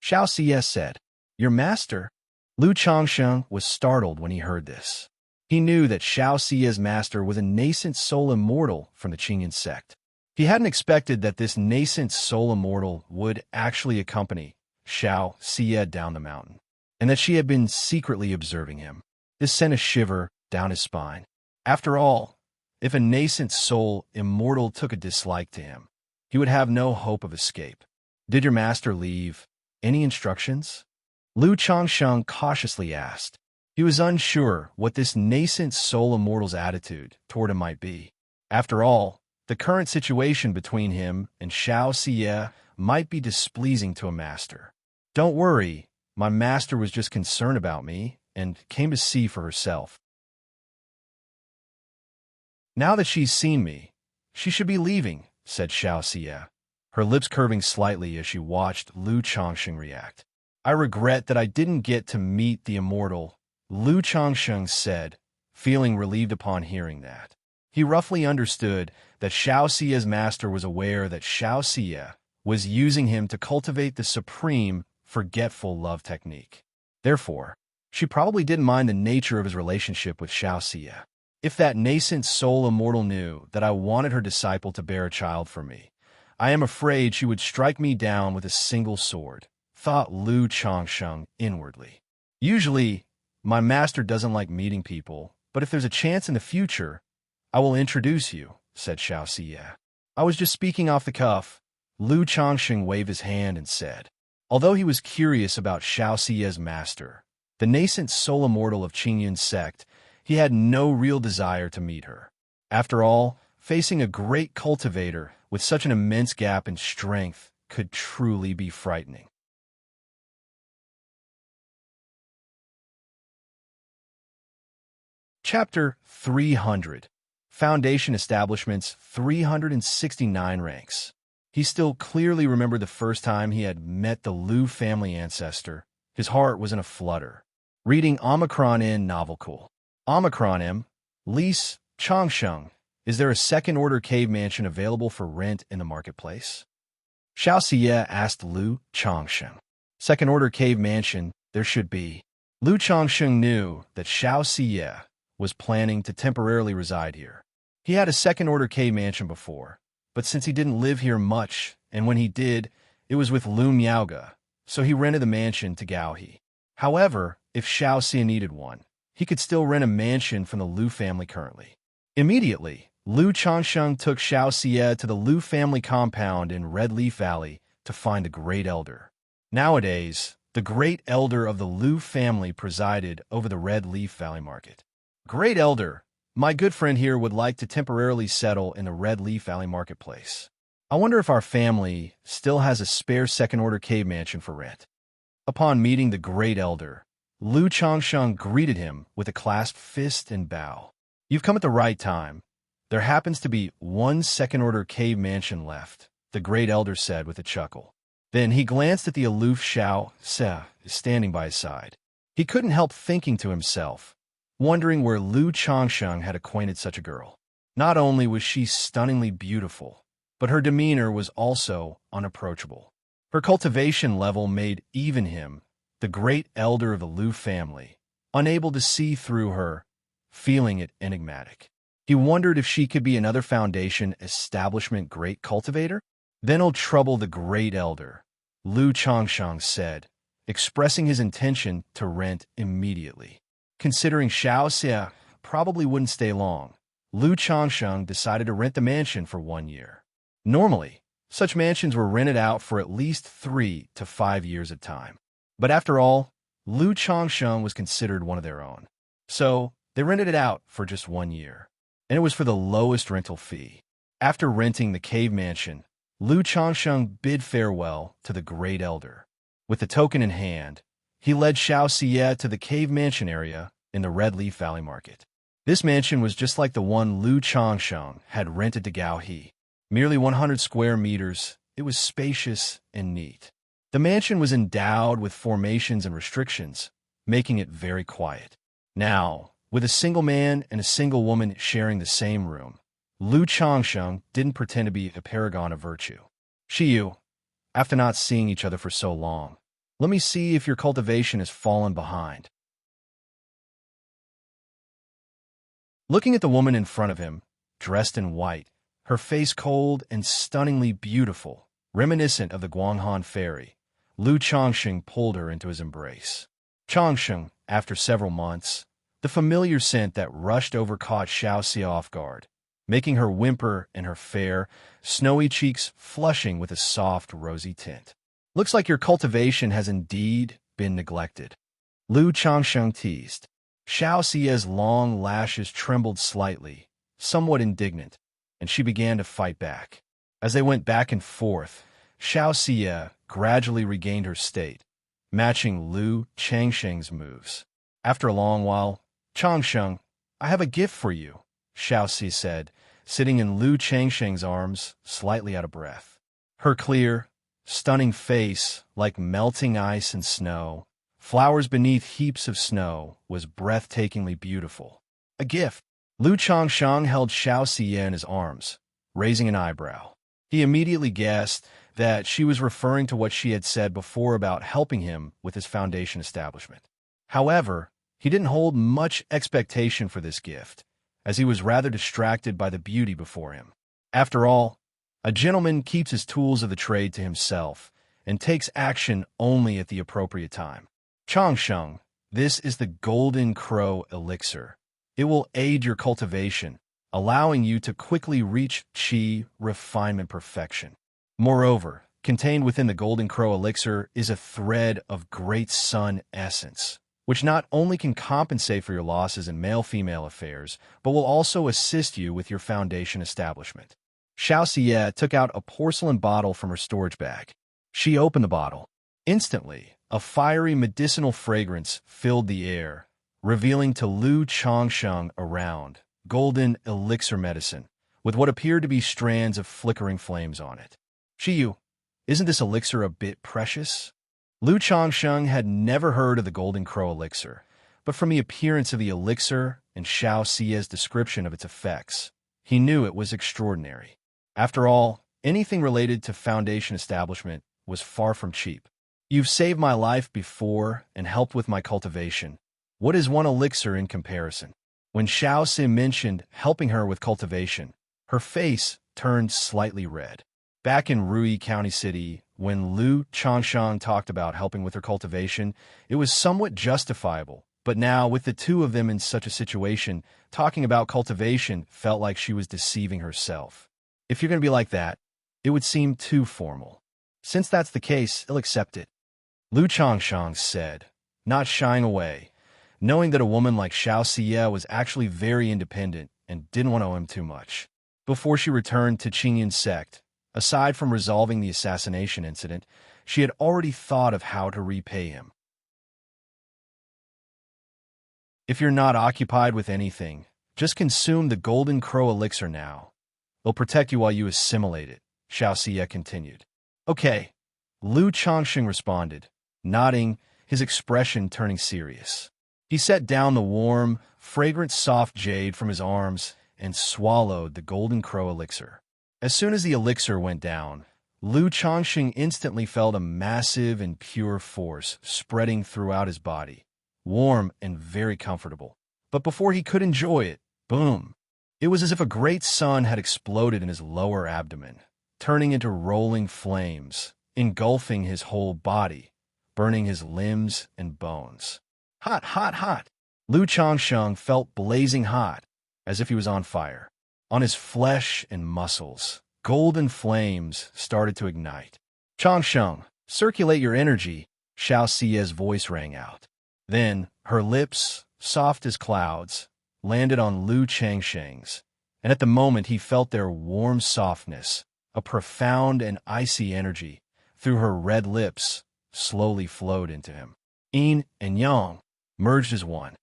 Xiaoxia said, Your master? Lu Changsheng was startled when he heard this. He knew that Xiaoxia's master was a nascent soul immortal from the Qingyun sect. He hadn't expected that this nascent soul immortal would actually accompany Xiaoxia down the mountain, and that she had been secretly observing him. This sent a shiver down his spine. After all, if a nascent soul immortal took a dislike to him, he would have no hope of escape. Did your master leave any instructions? Lu Changsheng cautiously asked. He was unsure what this nascent soul immortal's attitude toward him might be. After all, the current situation between him and Xiaoxia might be displeasing to a master. Don't worry, my master was just concerned about me and came to see for herself. Now that she's seen me, she should be leaving, said Xiaoxia, her lips curving slightly as she watched Lu Changsheng react. I regret that I didn't get to meet the immortal, Lu Changsheng said, feeling relieved upon hearing that. He roughly understood that Xiaoxia's master was aware that Xiaoxia was using him to cultivate the supreme, forgetful love technique. Therefore, she probably didn't mind the nature of his relationship with Xiaoxia. If that nascent soul immortal knew that I wanted her disciple to bear a child for me, I am afraid she would strike me down with a single sword, thought Lu Changsheng inwardly. Usually, my master doesn't like meeting people, but if there's a chance in the future, I will introduce you, said Xiaoxia. I was just speaking off the cuff. Lu Changsheng waved his hand and said. Although he was curious about Xiaoxia's master, the nascent soul immortal of Qingyun sect, he had no real desire to meet her. After all, Facing a great cultivator with such an immense gap in strength could truly be frightening. Chapter 300. Foundation Establishment's 369 ranks. He still clearly remembered the first time he had met the Liu family ancestor. His heart was in a flutter. Reading Omicron in Novelcool. Omicron M. Lease, Changsheng. Is there a second-order cave mansion available for rent in the marketplace? Xianxia asked Liu Changsheng. Second-order cave mansion, there should be. Liu Changsheng knew that Xianxia was planning to temporarily reside here. He had a second-order cave mansion before, but since he didn't live here much, and when he did, it was with Lu Miaoge, so he rented the mansion to Gao He. However, if Xianxia needed one, he could still rent a mansion from the Liu family currently. Immediately, Liu Changsheng took Xianxia to the Liu family compound in Red Leaf Valley to find the Great Elder. Nowadays, the Great Elder of the Liu family presided over the Red Leaf Valley market. Great Elder, my good friend here would like to temporarily settle in the Red Leaf Valley marketplace. I wonder if our family still has a spare second-order cave mansion for rent. Upon meeting the Great Elder, Liu Changsheng greeted him with a clasped fist and bow. You've come at the right time. There happens to be one second-order cave mansion left, the Great Elder said with a chuckle. Then he glanced at the aloof Xianxia standing by his side. He couldn't help thinking to himself, wondering where Liu Changsheng had acquainted such a girl. Not only was she stunningly beautiful, but her demeanor was also unapproachable. Her cultivation level made even him, the Great Elder of the Liu family, unable to see through her, feeling it enigmatic. He wondered if she could be another Foundation Establishment great cultivator. Then it'll trouble the Great Elder, Liu Changsheng said, expressing his intention to rent immediately. Considering Xianxia probably wouldn't stay long, Liu Changsheng decided to rent the mansion for 1 year. Normally, such mansions were rented out for at least 3 to 5 years at a time. But after all, Liu Changsheng was considered one of their own. So, they rented it out for just 1 year. And it was for the lowest rental fee. After renting the cave mansion, Liu Changsheng bid farewell to the Great Elder. With the token in hand, he led Xianxia to the cave mansion area in the Red Leaf Valley Market. This mansion was just like the one Liu Changsheng had rented to Gao He. Merely 100 square meters, it was spacious and neat. The mansion was endowed with formations and restrictions, making it very quiet. Now, with a single man and a single woman sharing the same room, Liu Changsheng didn't pretend to be a paragon of virtue. Shiyu, after not seeing each other for so long, let me see if your cultivation has fallen behind. Looking at the woman in front of him, dressed in white, her face cold and stunningly beautiful, reminiscent of the Guanghan fairy, Liu Changsheng pulled her into his embrace. Changsheng, after several months, the familiar scent that rushed over caught Xianxia off guard, making her whimper and her fair, snowy cheeks flushing with a soft, rosy tint. Looks like your cultivation has indeed been neglected. Liu Changsheng teased. Xiaoxia's long lashes trembled slightly, somewhat indignant, and she began to fight back. As they went back and forth, Xiaoxia gradually regained her state, matching Liu Changsheng's moves. After a long while, Changsheng, I have a gift for you, Xiaoxia said, sitting in Liu Changsheng's arms, slightly out of breath. Her clear, stunning face, like melting ice and snow, flowers beneath heaps of snow, was breathtakingly beautiful. A gift. Liu Changsheng held Xiaoxia in his arms, raising an eyebrow. He immediately guessed that she was referring to what she had said before about helping him with his foundation establishment. However, he didn't hold much expectation for this gift, as he was rather distracted by the beauty before him. After all, a gentleman keeps his tools of the trade to himself and takes action only at the appropriate time. Changsheng, this is the Golden Crow Elixir. It will aid your cultivation, allowing you to quickly reach qi refinement perfection. Moreover, contained within the Golden Crow Elixir is a thread of Great Sun essence, which not only can compensate for your losses in male-female affairs, but will also assist you with your foundation establishment. Xianxia took out a porcelain bottle from her storage bag. She opened the bottle. Instantly, a fiery medicinal fragrance filled the air, revealing to Lu Changsheng around golden elixir medicine, with what appeared to be strands of flickering flames on it. Shiyu, isn't this elixir a bit precious? Lu Changsheng had never heard of the Golden Crow elixir, but from the appearance of the elixir and Xiaoxia's description of its effects, he knew it was extraordinary. After all, anything related to foundation establishment was far from cheap. You've saved my life before and helped with my cultivation. What is one elixir in comparison? When Xiaoxia mentioned helping her with cultivation, her face turned slightly red. Back in Rui County City, when Lu Changsheng talked about helping with her cultivation, it was somewhat justifiable. But now, with the two of them in such a situation, talking about cultivation felt like she was deceiving herself. If you're going to be like that, it would seem too formal. Since that's the case, I'll accept it. Lu Changsheng said, not shying away, knowing that a woman like Xiaoxia was actually very independent and didn't want to owe him too much. Before she returned to Qingyun's sect, aside from resolving the assassination incident, she had already thought of how to repay him. If you're not occupied with anything, just consume the Golden Crow elixir now. It'll protect you while you assimilate it, Xiaoxia continued. Okay, Lu Changsheng responded, nodding, his expression turning serious. He set down the warm, fragrant soft jade from his arms and swallowed the Golden Crow elixir. As soon as the elixir went down, Lu Changsheng instantly felt a massive and pure force spreading throughout his body, warm and very comfortable. But before he could enjoy it, boom! It was as if a great sun had exploded in his lower abdomen, turning into rolling flames, engulfing his whole body, burning his limbs and bones. Hot, hot, hot! Lu Changsheng felt blazing hot, as if he was on fire. On his flesh and muscles, golden flames started to ignite. Changsheng, circulate your energy, Xiaoxia's voice rang out. Then, her lips, soft as clouds, landed on Lu Changsheng's, and at the moment he felt their warm softness, a profound and icy energy, through her red lips, slowly flowed into him. Yin and Yang merged as one.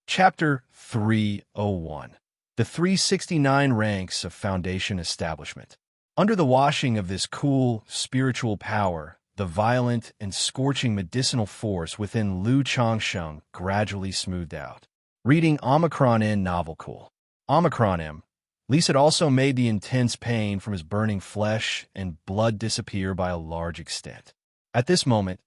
Chapter 301. The 369 Ranks of Foundation Establishment. Under the washing of this cool, spiritual power, the violent and scorching medicinal force within Lu Changsheng gradually smoothed out. Reading Omicron N novel cool. Omicron M. Lise had also made the intense pain from his burning flesh and blood disappear by a large extent. At this moment,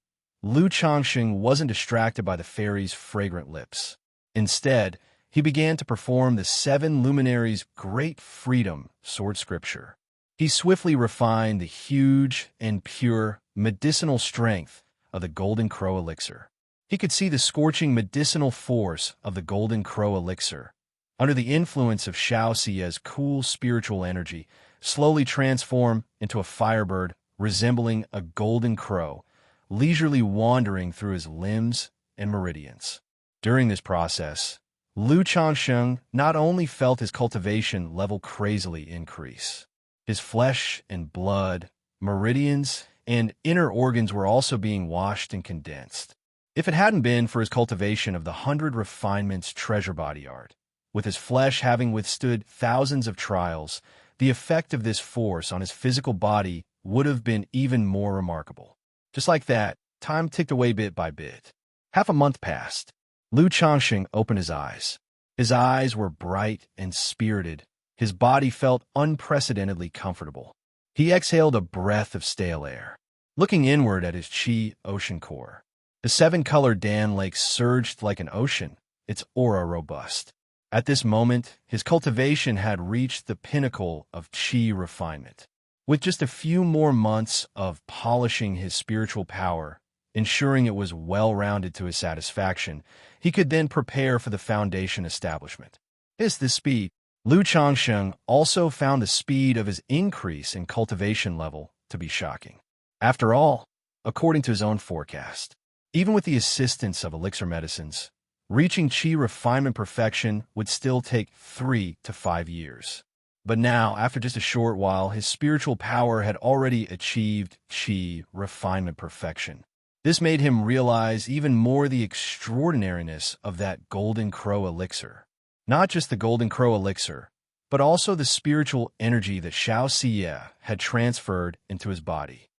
Lu Changsheng wasn't distracted by the fairy's fragrant lips. Instead, he began to perform the 7 luminaries' great freedom sword scripture. He swiftly refined the huge and pure medicinal strength of the Golden Crow elixir. He could see the scorching medicinal force of the Golden Crow elixir, under the influence of Xiaoxia's cool spiritual energy, slowly transform into a firebird resembling a golden crow, leisurely wandering through his limbs and meridians. During this process, Lu Changsheng not only felt his cultivation level crazily increase. His flesh and blood, meridians, and inner organs were also being washed and condensed. If it hadn't been for his cultivation of the 100 refinements treasure body art, with his flesh having withstood thousands of trials, the effect of this force on his physical body would have been even more remarkable. Just like that, time ticked away bit by bit. Half a month passed. Lu Changsheng opened his eyes. His eyes were bright and spirited. His body felt unprecedentedly comfortable. He exhaled a breath of stale air. Looking inward at his Qi ocean core, the 7-colored Dan Lake surged like an ocean, its aura robust. At this moment, his cultivation had reached the pinnacle of Qi refinement. With just a few more months of polishing his spiritual power, ensuring it was well-rounded to his satisfaction, he could then prepare for the foundation establishment. This speed. Lu Changsheng also found the speed of his increase in cultivation level to be shocking. After all, according to his own forecast, even with the assistance of elixir medicines, reaching qi refinement perfection would still take 3 to 5 years. But now, after just a short while, his spiritual power had already achieved qi refinement perfection. This made him realize even more the extraordinariness of that Golden Crow elixir. Not just the Golden Crow elixir, but also the spiritual energy that Xianxia had transferred into his body.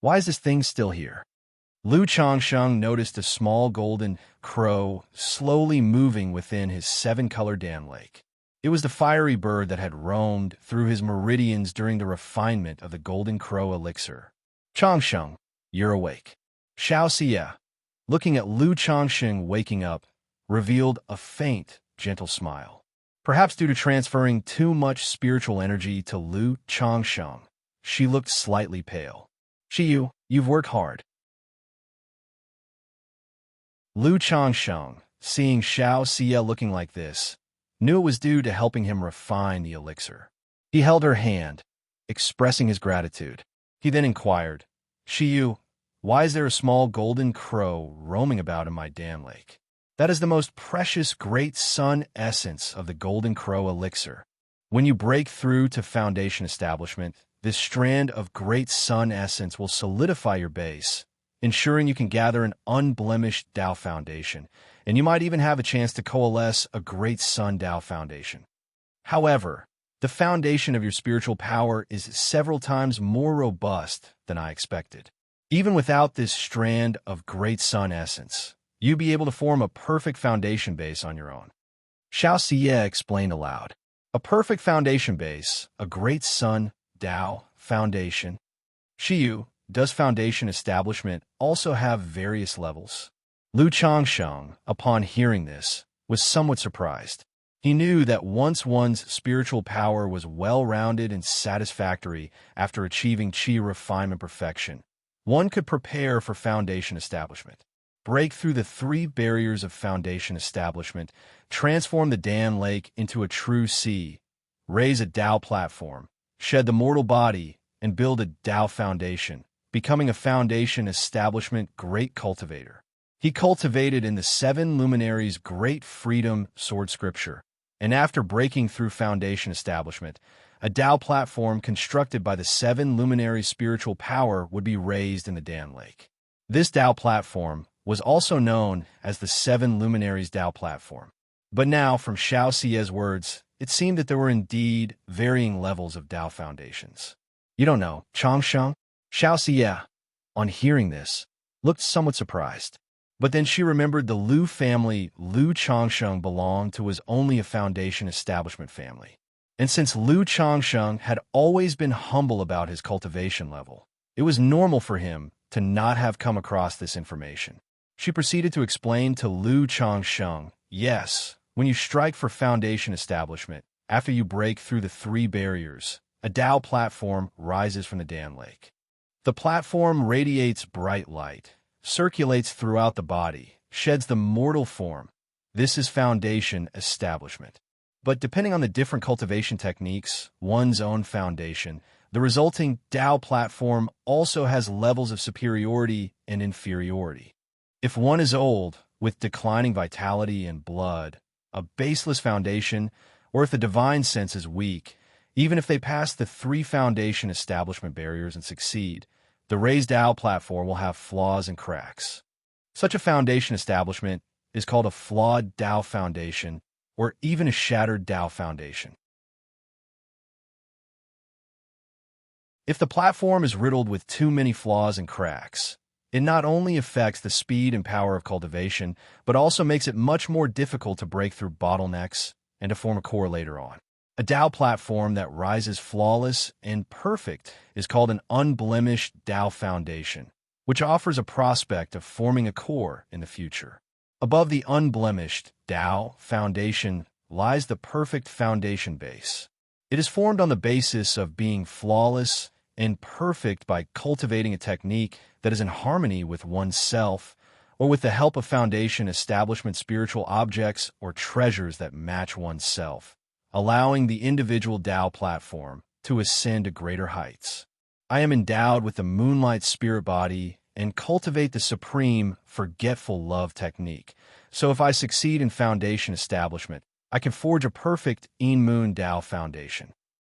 Why is this thing still here? Lu Changsheng noticed a small golden crow slowly moving within his 7-color dam lake. It was the fiery bird that had roamed through his meridians during the refinement of the Golden Crow elixir. Changsheng, you're awake. Xianxia, looking at Lu Changsheng waking up, revealed a faint, gentle smile. Perhaps due to transferring too much spiritual energy to Lu Changsheng, she looked slightly pale. Xiyu, you've worked hard. Lu Changsheng, seeing Xianxia looking like this, knew it was due to helping him refine the elixir. He held her hand, expressing his gratitude. He then inquired, Xiyu, why is there a small golden crow roaming about in my dam lake? That is the most precious great sun essence of the Golden Crow elixir. When you break through to foundation establishment, this strand of great sun essence will solidify your base, ensuring you can gather an unblemished Dao foundation, and you might even have a chance to coalesce a great sun Dao foundation. However, the foundation of your spiritual power is several times more robust than I expected. Even without this strand of great sun essence, you'd be able to form a perfect foundation base on your own. Xianxia explained aloud. A perfect foundation base, a great sun Dao foundation. Xiyu, does foundation establishment also have various levels? Lu Changsheng, upon hearing this, was somewhat surprised. He knew that once one's spiritual power was well-rounded and satisfactory after achieving qi refinement perfection, one could prepare for foundation establishment. Break through the 3 barriers of foundation establishment, transform the dam lake into a true sea, raise a Dao platform, shed the mortal body, and build a Dao foundation, becoming a foundation establishment great cultivator. He cultivated in the 7 luminaries' great freedom sword scripture, and after breaking through foundation establishment, a Dao platform constructed by the 7 luminaries' spiritual power would be raised in the dam lake. This Dao platform was also known as the 7 luminaries Dao platform. But now, from Xiaoxia's words, it seemed that there were indeed varying levels of Dao foundations. You don't know, Changsheng? Xiaoxia, on hearing this, looked somewhat surprised. But then she remembered the Lu family Lu Changsheng belonged to was only a foundation establishment family. And since Lu Changsheng had always been humble about his cultivation level, it was normal for him to not have come across this information. She proceeded to explain to Lu Changsheng, yes, when you strike for foundation establishment, after you break through the 3 barriers, a Dao platform rises from the dam lake. The platform radiates bright light, circulates throughout the body, sheds the mortal form. This is foundation establishment. But depending on the different cultivation techniques, one's own foundation, the resulting Dao platform also has levels of superiority and inferiority. If one is old, with declining vitality and blood, a baseless foundation, or if the divine sense is weak, even if they pass the 3 foundation establishment barriers and succeed, the raised Dao platform will have flaws and cracks. Such a foundation establishment is called a flawed Dao foundation, or even a shattered Dao foundation. If the platform is riddled with too many flaws and cracks, it not only affects the speed and power of cultivation, but also makes it much more difficult to break through bottlenecks and to form a core later on. A Dao platform that rises flawless and perfect is called an unblemished Dao foundation, which offers a prospect of forming a core in the future. Above the unblemished Dao foundation lies the perfect foundation base. It is formed on the basis of being flawless and perfect by cultivating a technique that is in harmony with oneself, or with the help of foundation establishment spiritual objects or treasures that match oneself, allowing the individual Dao platform to ascend to greater heights. I am endowed with the moonlight spirit body and cultivate the supreme forgetful love technique. So if I succeed in foundation establishment, I can forge a perfect In Moon Tao foundation.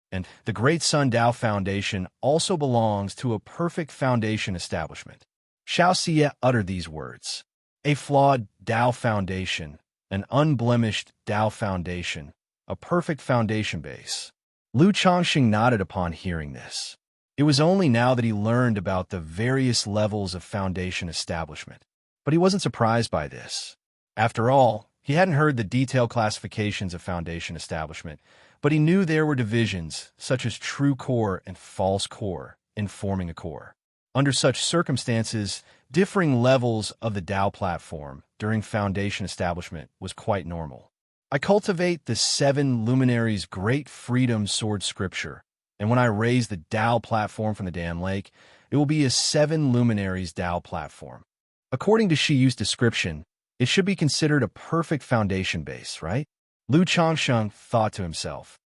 And the Great Sun Tao Foundation also belongs to a perfect foundation establishment. Xianxia uttered these words. A flawed Tao foundation, an unblemished Tao foundation, a perfect foundation base. Lu Changxing nodded upon hearing this. It was only now that he learned about the various levels of foundation establishment. But he wasn't surprised by this. After all, he hadn't heard the detailed classifications of foundation establishment, but he knew there were divisions, such as true core and false core, in forming a core. Under such circumstances, differing levels of the Tao platform during foundation establishment was quite normal. I cultivate the 7 luminaries' great freedom sword scripture, and when I raise the Tao platform from the Dan Lake, it will be a 7 luminaries Tao platform. According to Shiyu's description, it should be considered a perfect foundation base, right? Lu Changsheng thought to himself.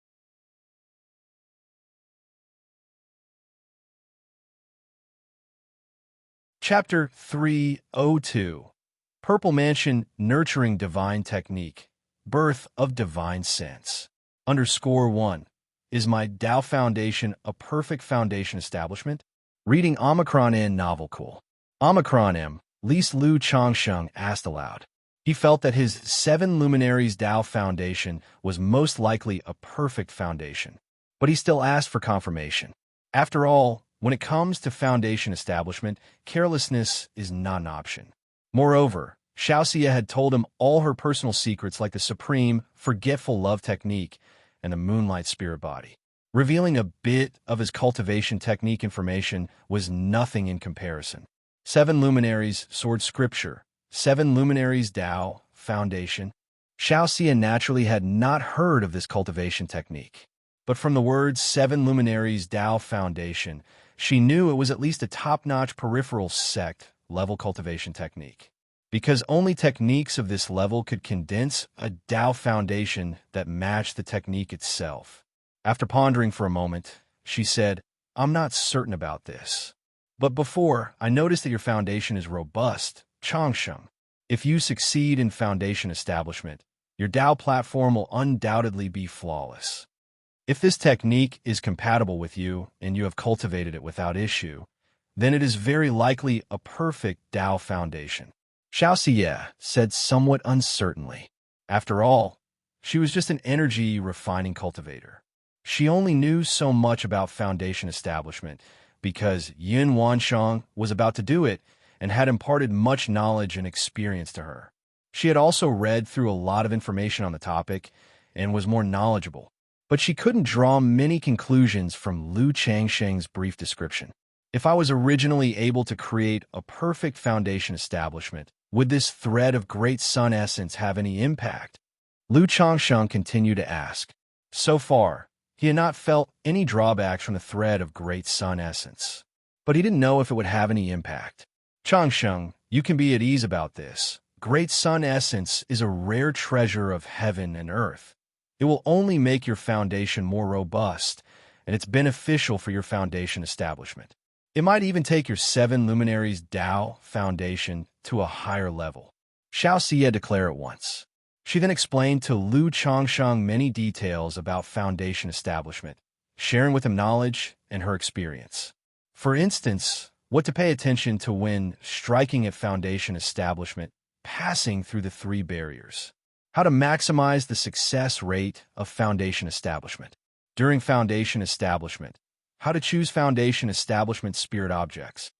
Chapter 302 Purple Mansion Nurturing Divine Technique Birth of Divine Sense. Underscore 1. Is my Tao Foundation a perfect foundation establishment? Reading Omicron N novel cool. Omicron M, Lise Lu Changsheng asked aloud. He felt that his 7 luminaries Tao Foundation was most likely a perfect foundation. But he still asked for confirmation. After all, when it comes to foundation establishment, carelessness is not an option. Moreover, Xianxia had told him all her personal secrets like the supreme, forgetful love technique and the moonlight spirit body. Revealing a bit of his cultivation technique information was nothing in comparison. 7 luminaries, sword scripture, 7 luminaries Tao, foundation. Xianxia naturally had not heard of this cultivation technique. But from the words 7 luminaries Tao foundation, she knew it was at least a top-notch peripheral sect level cultivation technique. Because only techniques of this level could condense a Tao foundation that matched the technique itself. After pondering for a moment, she said, I'm not certain about this. But before, I noticed that your foundation is robust, Changsheng. If you succeed in foundation establishment, your Tao platform will undoubtedly be flawless. If this technique is compatible with you and you have cultivated it without issue, then it is very likely a perfect Tao foundation. Xianxia said somewhat uncertainly. After all, she was just an energy-refining cultivator. She only knew so much about foundation establishment because Yin Wanshang was about to do it and had imparted much knowledge and experience to her. She had also read through a lot of information on the topic and was more knowledgeable, but she couldn't draw many conclusions from Lu Changsheng's brief description. If I was originally able to create a perfect foundation establishment, would this thread of great sun essence have any impact? Lu Changsheng continued to ask. So far, he had not felt any drawbacks from the thread of great sun essence, but he didn't know if it would have any impact. Changsheng, you can be at ease about this. Great sun essence is a rare treasure of heaven and earth. It will only make your foundation more robust, and it's beneficial for your foundation establishment. It might even take your 7 luminaries Tao foundation to a higher level. Xianxia declared at once. She then explained to Lu Changsheng many details about foundation establishment, sharing with him knowledge and her experience. For instance, what to pay attention to when striking at foundation establishment, passing through the 3 barriers. How to maximize the success rate of foundation establishment. During foundation establishment, how to choose foundation establishment spirit objects.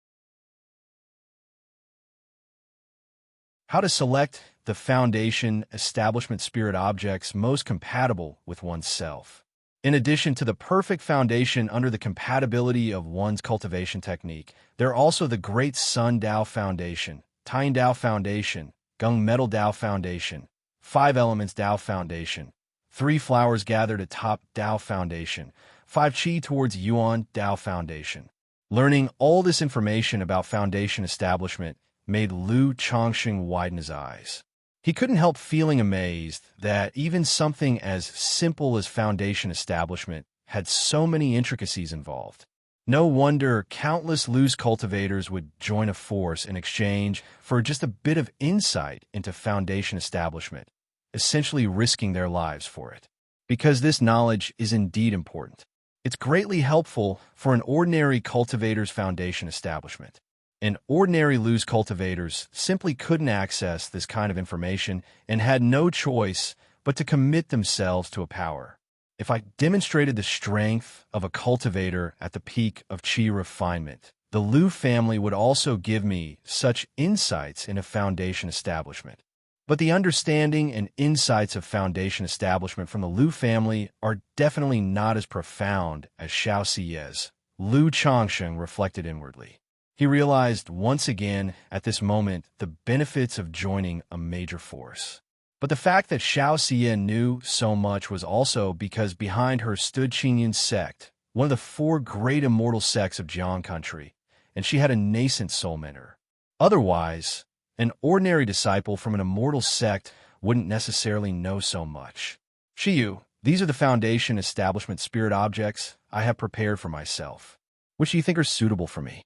How to select the foundation establishment spirit objects most compatible with oneself. In addition to the perfect foundation under the compatibility of one's cultivation technique, there are also the Great Sun Tao Foundation, Tine Tao Foundation, Gung Metal Tao Foundation, 5 Elements Tao Foundation, 3 Flowers Gathered Atop Tao Foundation, 5 Qi Towards Yuan Tao Foundation. Learning all this information about foundation establishment made Lu Changsheng widen his eyes. He couldn't help feeling amazed that even something as simple as foundation establishment had so many intricacies involved. No wonder countless loose cultivators would join a force in exchange for just a bit of insight into Foundation establishment, essentially risking their lives for it. Because this knowledge is indeed important. It's greatly helpful for an ordinary cultivator's Foundation establishment. And ordinary loose cultivators simply couldn't access this kind of information and had no choice but to commit themselves to a power. If I demonstrated the strength of a cultivator at the peak of Qi refinement, the Lu family would also give me such insights in a Foundation establishment. But the understanding and insights of Foundation establishment from the Lu family are definitely not as profound as Xianxia's. Lu Changsheng reflected inwardly. He realized once again at this moment the benefits of joining a major force. But the fact that Xianxia knew so much was also because behind her stood Qinyan's sect, one of the four great immortal sects of Jiang country, and she had a nascent soul mentor. Otherwise, an ordinary disciple from an immortal sect wouldn't necessarily know so much. Shiyu, these are the Foundation establishment spirit objects I have prepared for myself. Which do you think are suitable for me?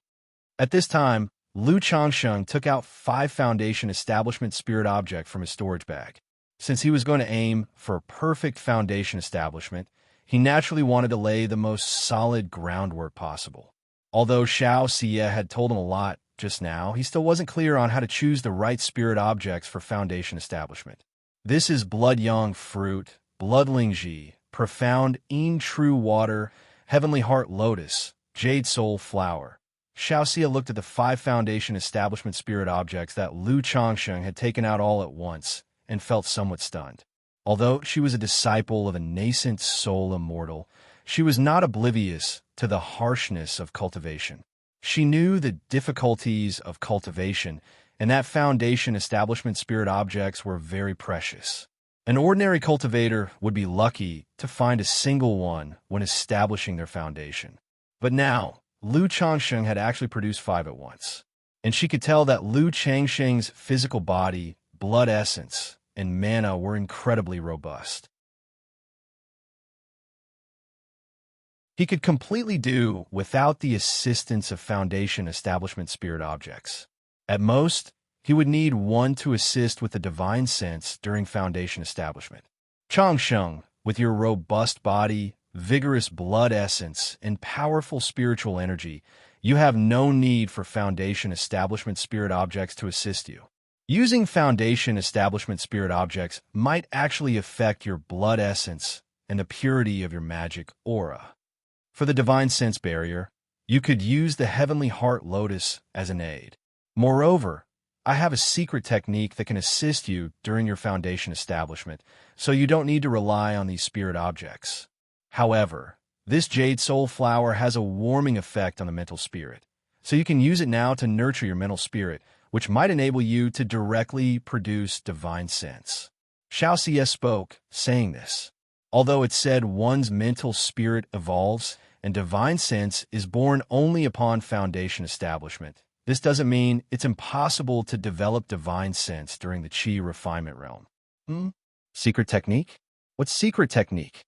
At this time, Lu Changsheng took out 5 Foundation establishment spirit objects from his storage bag. Since he was going to aim for a perfect Foundation establishment, he naturally wanted to lay the most solid groundwork possible. Although Xianxia had told him a lot just now, he still wasn't clear on how to choose the right spirit objects for Foundation establishment. This is Blood Yang Fruit, Blood Lingji, Profound Yin True Water, Heavenly Heart Lotus, Jade Soul Flower. Xianxia looked at the 5 Foundation establishment spirit objects that Lu Changsheng had taken out all at once and felt somewhat stunned. Although she was a disciple of a nascent soul immortal, she was not oblivious to the harshness of cultivation. She knew the difficulties of cultivation, and that Foundation establishment spirit objects were very precious. An ordinary cultivator would be lucky to find a single one when establishing their foundation. But now, Lu Changsheng had actually produced 5 at once, and she could tell that Lu Changsheng's physical body, blood essence, and mana were incredibly robust. He could completely do without the assistance of Foundation establishment spirit objects. At most, he would need one to assist with the divine sense during Foundation establishment. Changsheng, with your robust body, vigorous blood essence, and powerful spiritual energy, you have no need for Foundation establishment spirit objects to assist you. Using Foundation establishment spirit objects might actually affect your blood essence and the purity of your magic aura. For the divine sense barrier, you could use the Heavenly Heart Lotus as an aid. Moreover, I have a secret technique that can assist you during your Foundation establishment, so you don't need to rely on these spirit objects. However, this Jade Soul Flower has a warming effect on the mental spirit, so you can use it now to nurture your mental spirit, which might enable you to directly produce divine sense. Xianxia spoke, saying this. Although it said one's mental spirit evolves and divine sense is born only upon Foundation establishment, this doesn't mean it's impossible to develop divine sense during the Qi refinement realm. Secret technique? What secret technique?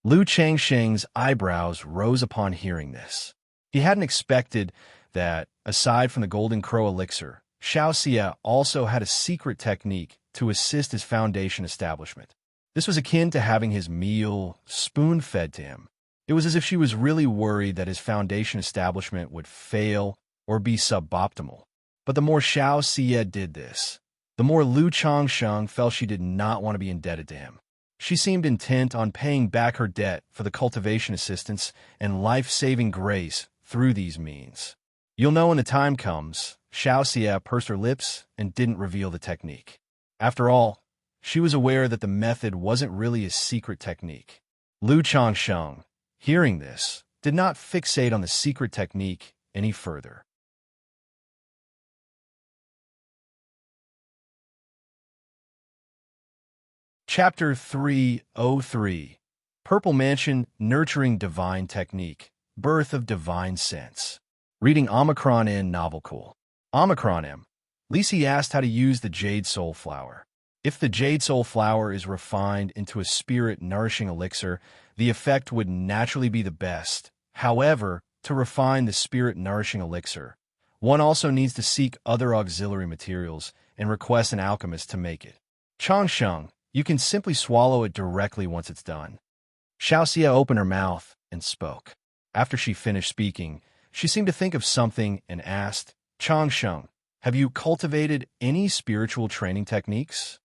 Lu Changsheng's eyebrows rose upon hearing this. He hadn't expected that, aside from the Golden Crow elixir, Xianxia also had a secret technique to assist his Foundation establishment. This was akin to having his meal spoon-fed to him. It was as if she was really worried that his Foundation establishment would fail or be suboptimal. But the more Xianxia did this, the more Lu Changsheng felt she did not want to be indebted to him. She seemed intent on paying back her debt for the cultivation assistance and life-saving grace through these means. You'll know when the time comes. Xianxia pursed her lips and didn't reveal the technique. After all, she was aware that the method wasn't really a secret technique. Lu Changsheng, hearing this, did not fixate on the secret technique any further. Chapter 303, Purple Mansion Nurturing Divine Technique, Birth of Divine Sense. Reading Omicron N Novel Cool. Omicron M. Lisi asked how to use the Jade Soul Flower. If the Jade Soul Flower is refined into a spirit-nourishing elixir, the effect would naturally be the best. However, to refine the spirit-nourishing elixir, one also needs to seek other auxiliary materials and request an alchemist to make it. Changsheng, you can simply swallow it directly once it's done. Xiaoxia opened her mouth and spoke. After she finished speaking, she seemed to think of something and asked, Changsheng, have you cultivated any spiritual training techniques?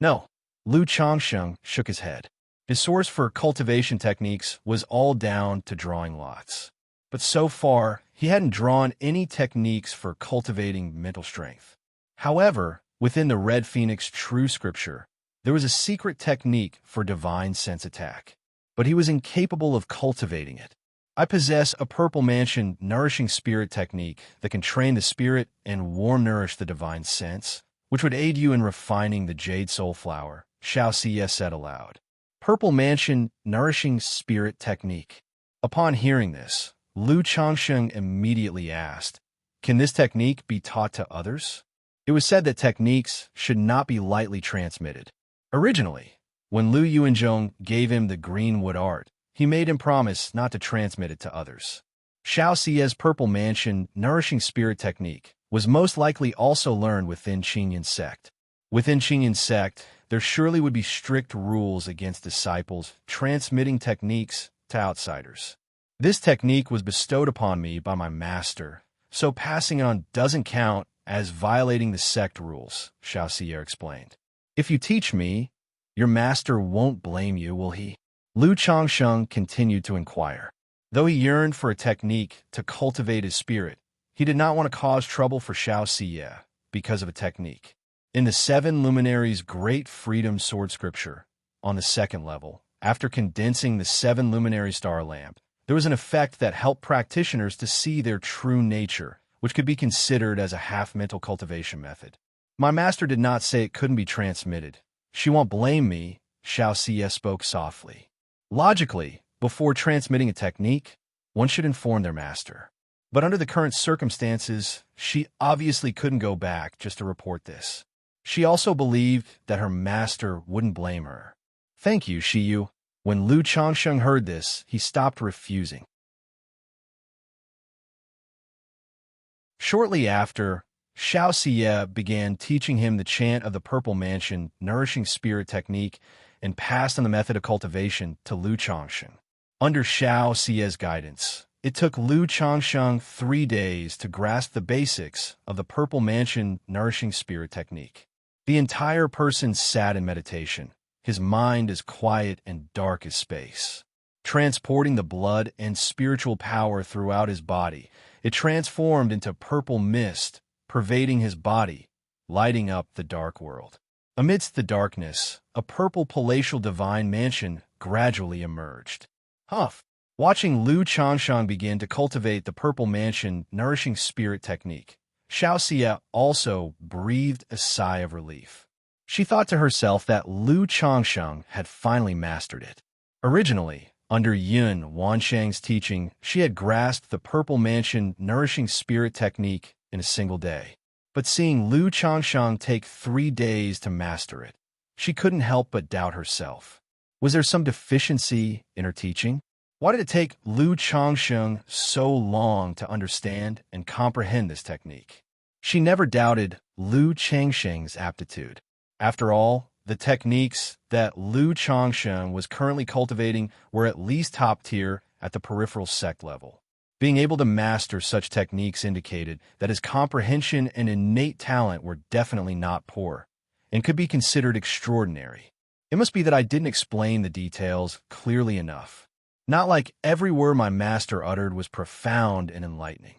No. Lu Changsheng shook his head. His source for cultivation techniques was all down to drawing lots. But so far, he hadn't drawn any techniques for cultivating mental strength. However, within the Red Phoenix True Scripture, there was a secret technique for divine sense attack. But he was incapable of cultivating it. I possess a Purple Mansion nourishing spirit technique that can train the spirit and warm nourish the divine sense, which would aid you in refining the Jade Soul Flower, Xiaoxia said aloud. Purple Mansion nourishing spirit technique. Upon hearing this, Lu Changsheng immediately asked, can this technique be taught to others? It was said that techniques should not be lightly transmitted. Originally, when Lu Yuanzhong gave him the greenwood art, he made him promise not to transmit it to others. Xiaoxia's Purple Mansion nourishing spirit technique was most likely also learned within Qinyan sect. Within Qinyan sect, there surely would be strict rules against disciples transmitting techniques to outsiders. This technique was bestowed upon me by my master, so passing it on doesn't count as violating the sect rules, Xiaoxia explained. If you teach me, your master won't blame you, will he? Lu Changsheng continued to inquire. Though he yearned for a technique to cultivate his spirit, he did not want to cause trouble for Xiaoxia because of a technique. In the Seven Luminaries' Great Freedom Sword Scripture, on the second level, after condensing the Seven Luminary Star Lamp, there was an effect that helped practitioners to see their true nature, which could be considered as a half-mental cultivation method. My master did not say it couldn't be transmitted. She won't blame me, Xiaoxia spoke softly. Logically, before transmitting a technique, one should inform their master. But under the current circumstances, she obviously couldn't go back just to report this. She also believed that her master wouldn't blame her. Thank you, Shiyu. When Lu Changsheng heard this, he stopped refusing. Shortly after, Xiaoxia began teaching him the chant of the Purple Mansion nourishing spirit technique and passed on the method of cultivation to Lu Changsheng. Under Xiaoxia's guidance, it took Lu Changsheng 3 days to grasp the basics of the Purple Mansion nourishing spirit technique. The entire person sat in meditation, his mind as quiet and dark as space. Transporting the blood and spiritual power throughout his body, it transformed into purple mist, pervading his body, lighting up the dark world. Amidst the darkness, a purple palatial divine mansion gradually emerged. Huff! Watching Lu Changsheng begin to cultivate the Purple Mansion nourishing spirit technique, Xiaoxia also breathed a sigh of relief. She thought to herself that Lu Changsheng had finally mastered it. Originally, under Yun Wanshang's teaching, she had grasped the Purple Mansion nourishing spirit technique in a single day. But seeing Lu Changsheng take 3 days to master it, she couldn't help but doubt herself. Was there some deficiency in her teaching? Why did it take Lu Changsheng so long to understand and comprehend this technique? She never doubted Lu Changsheng's aptitude. After all, the techniques that Lu Changsheng was currently cultivating were at least top tier at the peripheral sect level. Being able to master such techniques indicated that his comprehension and innate talent were definitely not poor, and could be considered extraordinary. It must be that I didn't explain the details clearly enough. Not like every word my master uttered was profound and enlightening.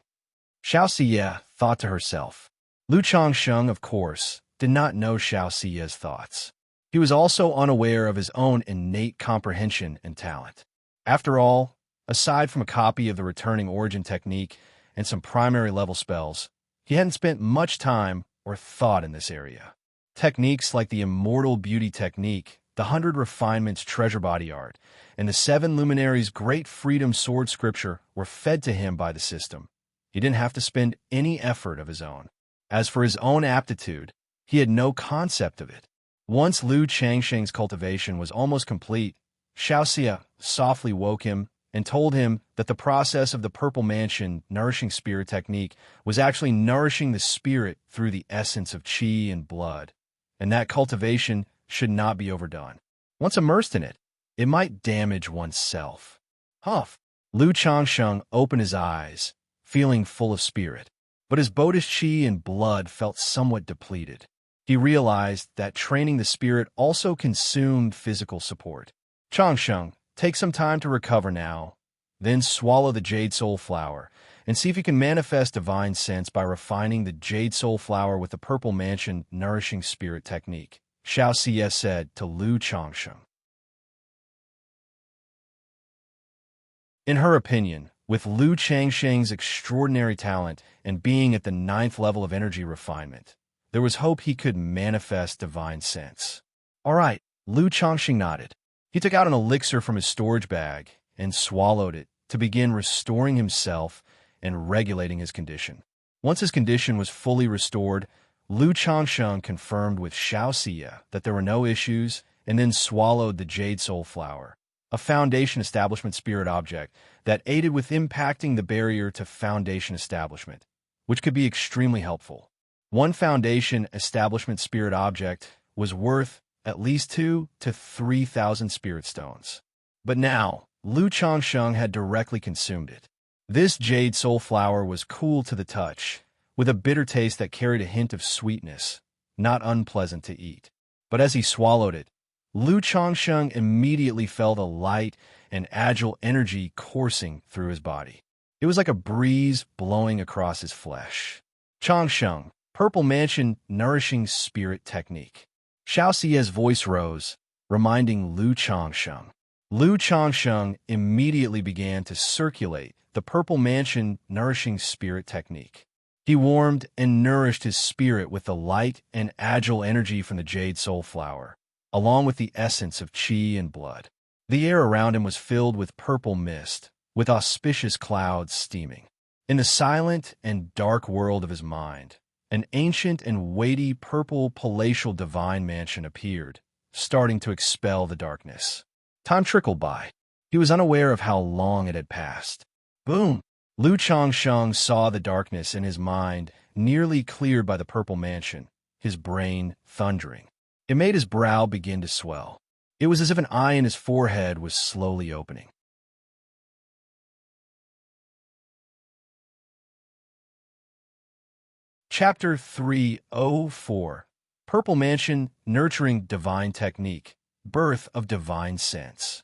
Xiaoxia thought to herself. Lu Changsheng, of course, did not know Xiaoxia's thoughts. He was also unaware of his own innate comprehension and talent. After all, aside from a copy of the returning origin technique and some primary level spells, he hadn't spent much time or thought in this area. Techniques like the Immortal Beauty technique, the 100 Refinements treasure body art, and the 7 Luminaries' Great Freedom Sword Scripture were fed to him by the system. He didn't have to spend any effort of his own. As for his own aptitude, he had no concept of it. Once Lu Changsheng's cultivation was almost complete, Xiaoxia softly woke him and told him that the process of the Purple Mansion nourishing spirit technique was actually nourishing the spirit through the essence of qi and blood, and that cultivation should not be overdone. Once immersed in it, it might damage oneself. Huff! Lu Changsheng opened his eyes, feeling full of spirit, but his Buddhist qi and blood felt somewhat depleted. He realized that training the spirit also consumed physical support. Changsheng, take some time to recover now, then swallow the Jade Soul Flower, and see if you can manifest divine sense by refining the Jade Soul Flower with the Purple Mansion nourishing spirit technique, Xianxia said to Lu Changsheng. In her opinion, with Lu Changsheng's extraordinary talent and being at the 9th level of energy refinement, there was hope he could manifest divine sense. All right, Lu Changsheng nodded. He took out an elixir from his storage bag and swallowed it to begin restoring himself and regulating his condition. Once his condition was fully restored, Lu Changsheng confirmed with Xianxia that there were no issues and then swallowed the Jade Soul Flower, a Foundation Establishment spirit object that aided with impacting the barrier to Foundation establishment, which could be extremely helpful. One Foundation Establishment spirit object was worth at least 2,000 to 3,000 spirit stones. But now, Lu Changsheng had directly consumed it. This Jade Soul Flower was cool to the touch, with a bitter taste that carried a hint of sweetness, not unpleasant to eat. But as he swallowed it, Lu Changsheng immediately felt a light and agile energy coursing through his body. It was like a breeze blowing across his flesh. Changsheng, Purple Mansion nourishing spirit technique. Xiaoxia's voice rose, reminding Lu Changsheng. Lu Changsheng immediately began to circulate the Purple Mansion nourishing spirit technique. He warmed and nourished his spirit with the light and agile energy from the Jade Soul Flower, along with the essence of qi and blood. The air around him was filled with purple mist, with auspicious clouds steaming. In the silent and dark world of his mind, an ancient and weighty purple palatial divine mansion appeared, starting to expel the darkness. Time trickled by. He was unaware of how long it had passed. Boom! Lu Changsheng saw the darkness in his mind nearly cleared by the Purple Mansion, his brain thundering. It made his brow begin to swell. It was as if an eye in his forehead was slowly opening. Chapter 304 Purple Mansion Nurturing Divine Technique Birth of Divine Sense.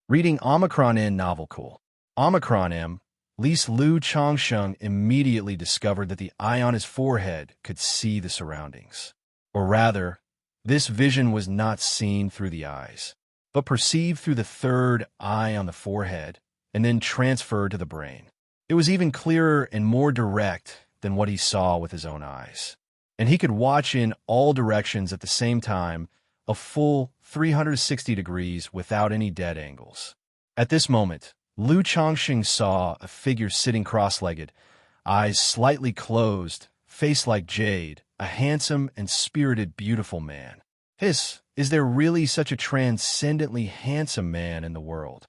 Reading Omicron N novel cool. Omicron M, Lise Lu Changsheng immediately discovered that the eye on his forehead could see the surroundings. Or rather, this vision was not seen through the eyes, but perceived through the third eye on the forehead and then transferred to the brain. It was even clearer and more direct than what he saw with his own eyes. And he could watch in all directions at the same time, a full 360 degrees without any dead angles. At this moment, Lu Changsheng saw a figure sitting cross-legged, eyes slightly closed, face like jade, a handsome and spirited beautiful man. Is there really such a transcendently handsome man in the world?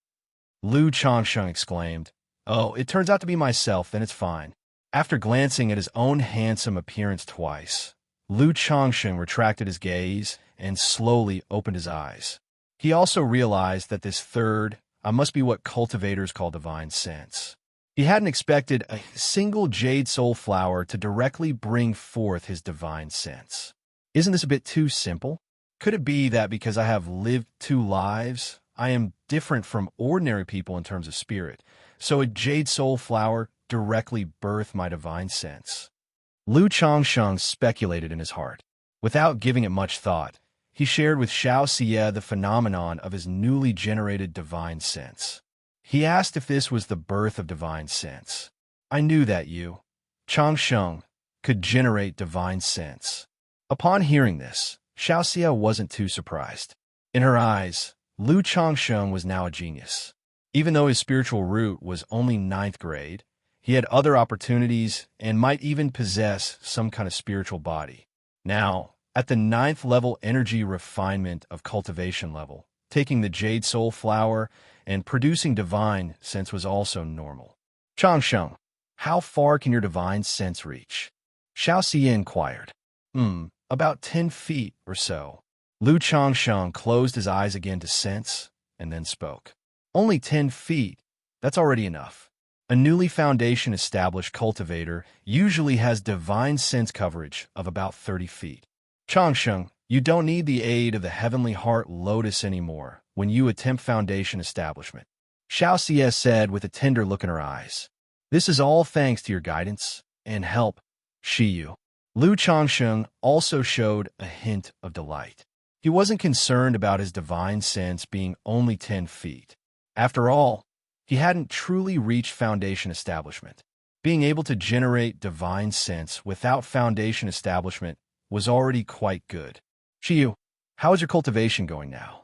Lu Changsheng exclaimed. Oh, it turns out to be myself, then it's fine. After glancing at his own handsome appearance twice, Lu Changsheng retracted his gaze and slowly opened his eyes. He also realized that this third must be what cultivators call divine sense. He hadn't expected a single Jade Soul Flower to directly bring forth his divine sense. Isn't this a bit too simple? Could it be that because I have lived 2 lives, I am different from ordinary people in terms of spirit, so a Jade Soul Flower directly birthed my divine sense? Lu Changsheng speculated in his heart. Without giving it much thought, he shared with Xiaoxia the phenomenon of his newly generated divine sense. He asked if this was the birth of divine sense. I knew that you, Changsheng, could generate divine sense. Upon hearing this, Xiaoxia wasn't too surprised. In her eyes, Lu Changsheng was now a genius. Even though his spiritual root was only 9th grade, he had other opportunities and might even possess some kind of spiritual body. Now, at the 9th level energy refinement of cultivation level, taking the jade soul flower and producing divine sense was also normal. Changsheng, how far can your divine sense reach? Xianxia inquired. About 10 feet or so. Lu Changsheng closed his eyes again to sense, and then spoke. Only 10 feet, that's already enough. A newly foundation established cultivator usually has divine sense coverage of about 30 feet. Changsheng, you don't need the aid of the heavenly heart lotus anymore when you attempt foundation establishment. Xiaoxia said with a tender look in her eyes. This is all thanks to your guidance and help, Shiyu. Lu Changsheng also showed a hint of delight. He wasn't concerned about his divine sense being only 10 feet. After all, he hadn't truly reached foundation establishment. Being able to generate divine sense without foundation establishment was already quite good. Shiyu, how is your cultivation going now?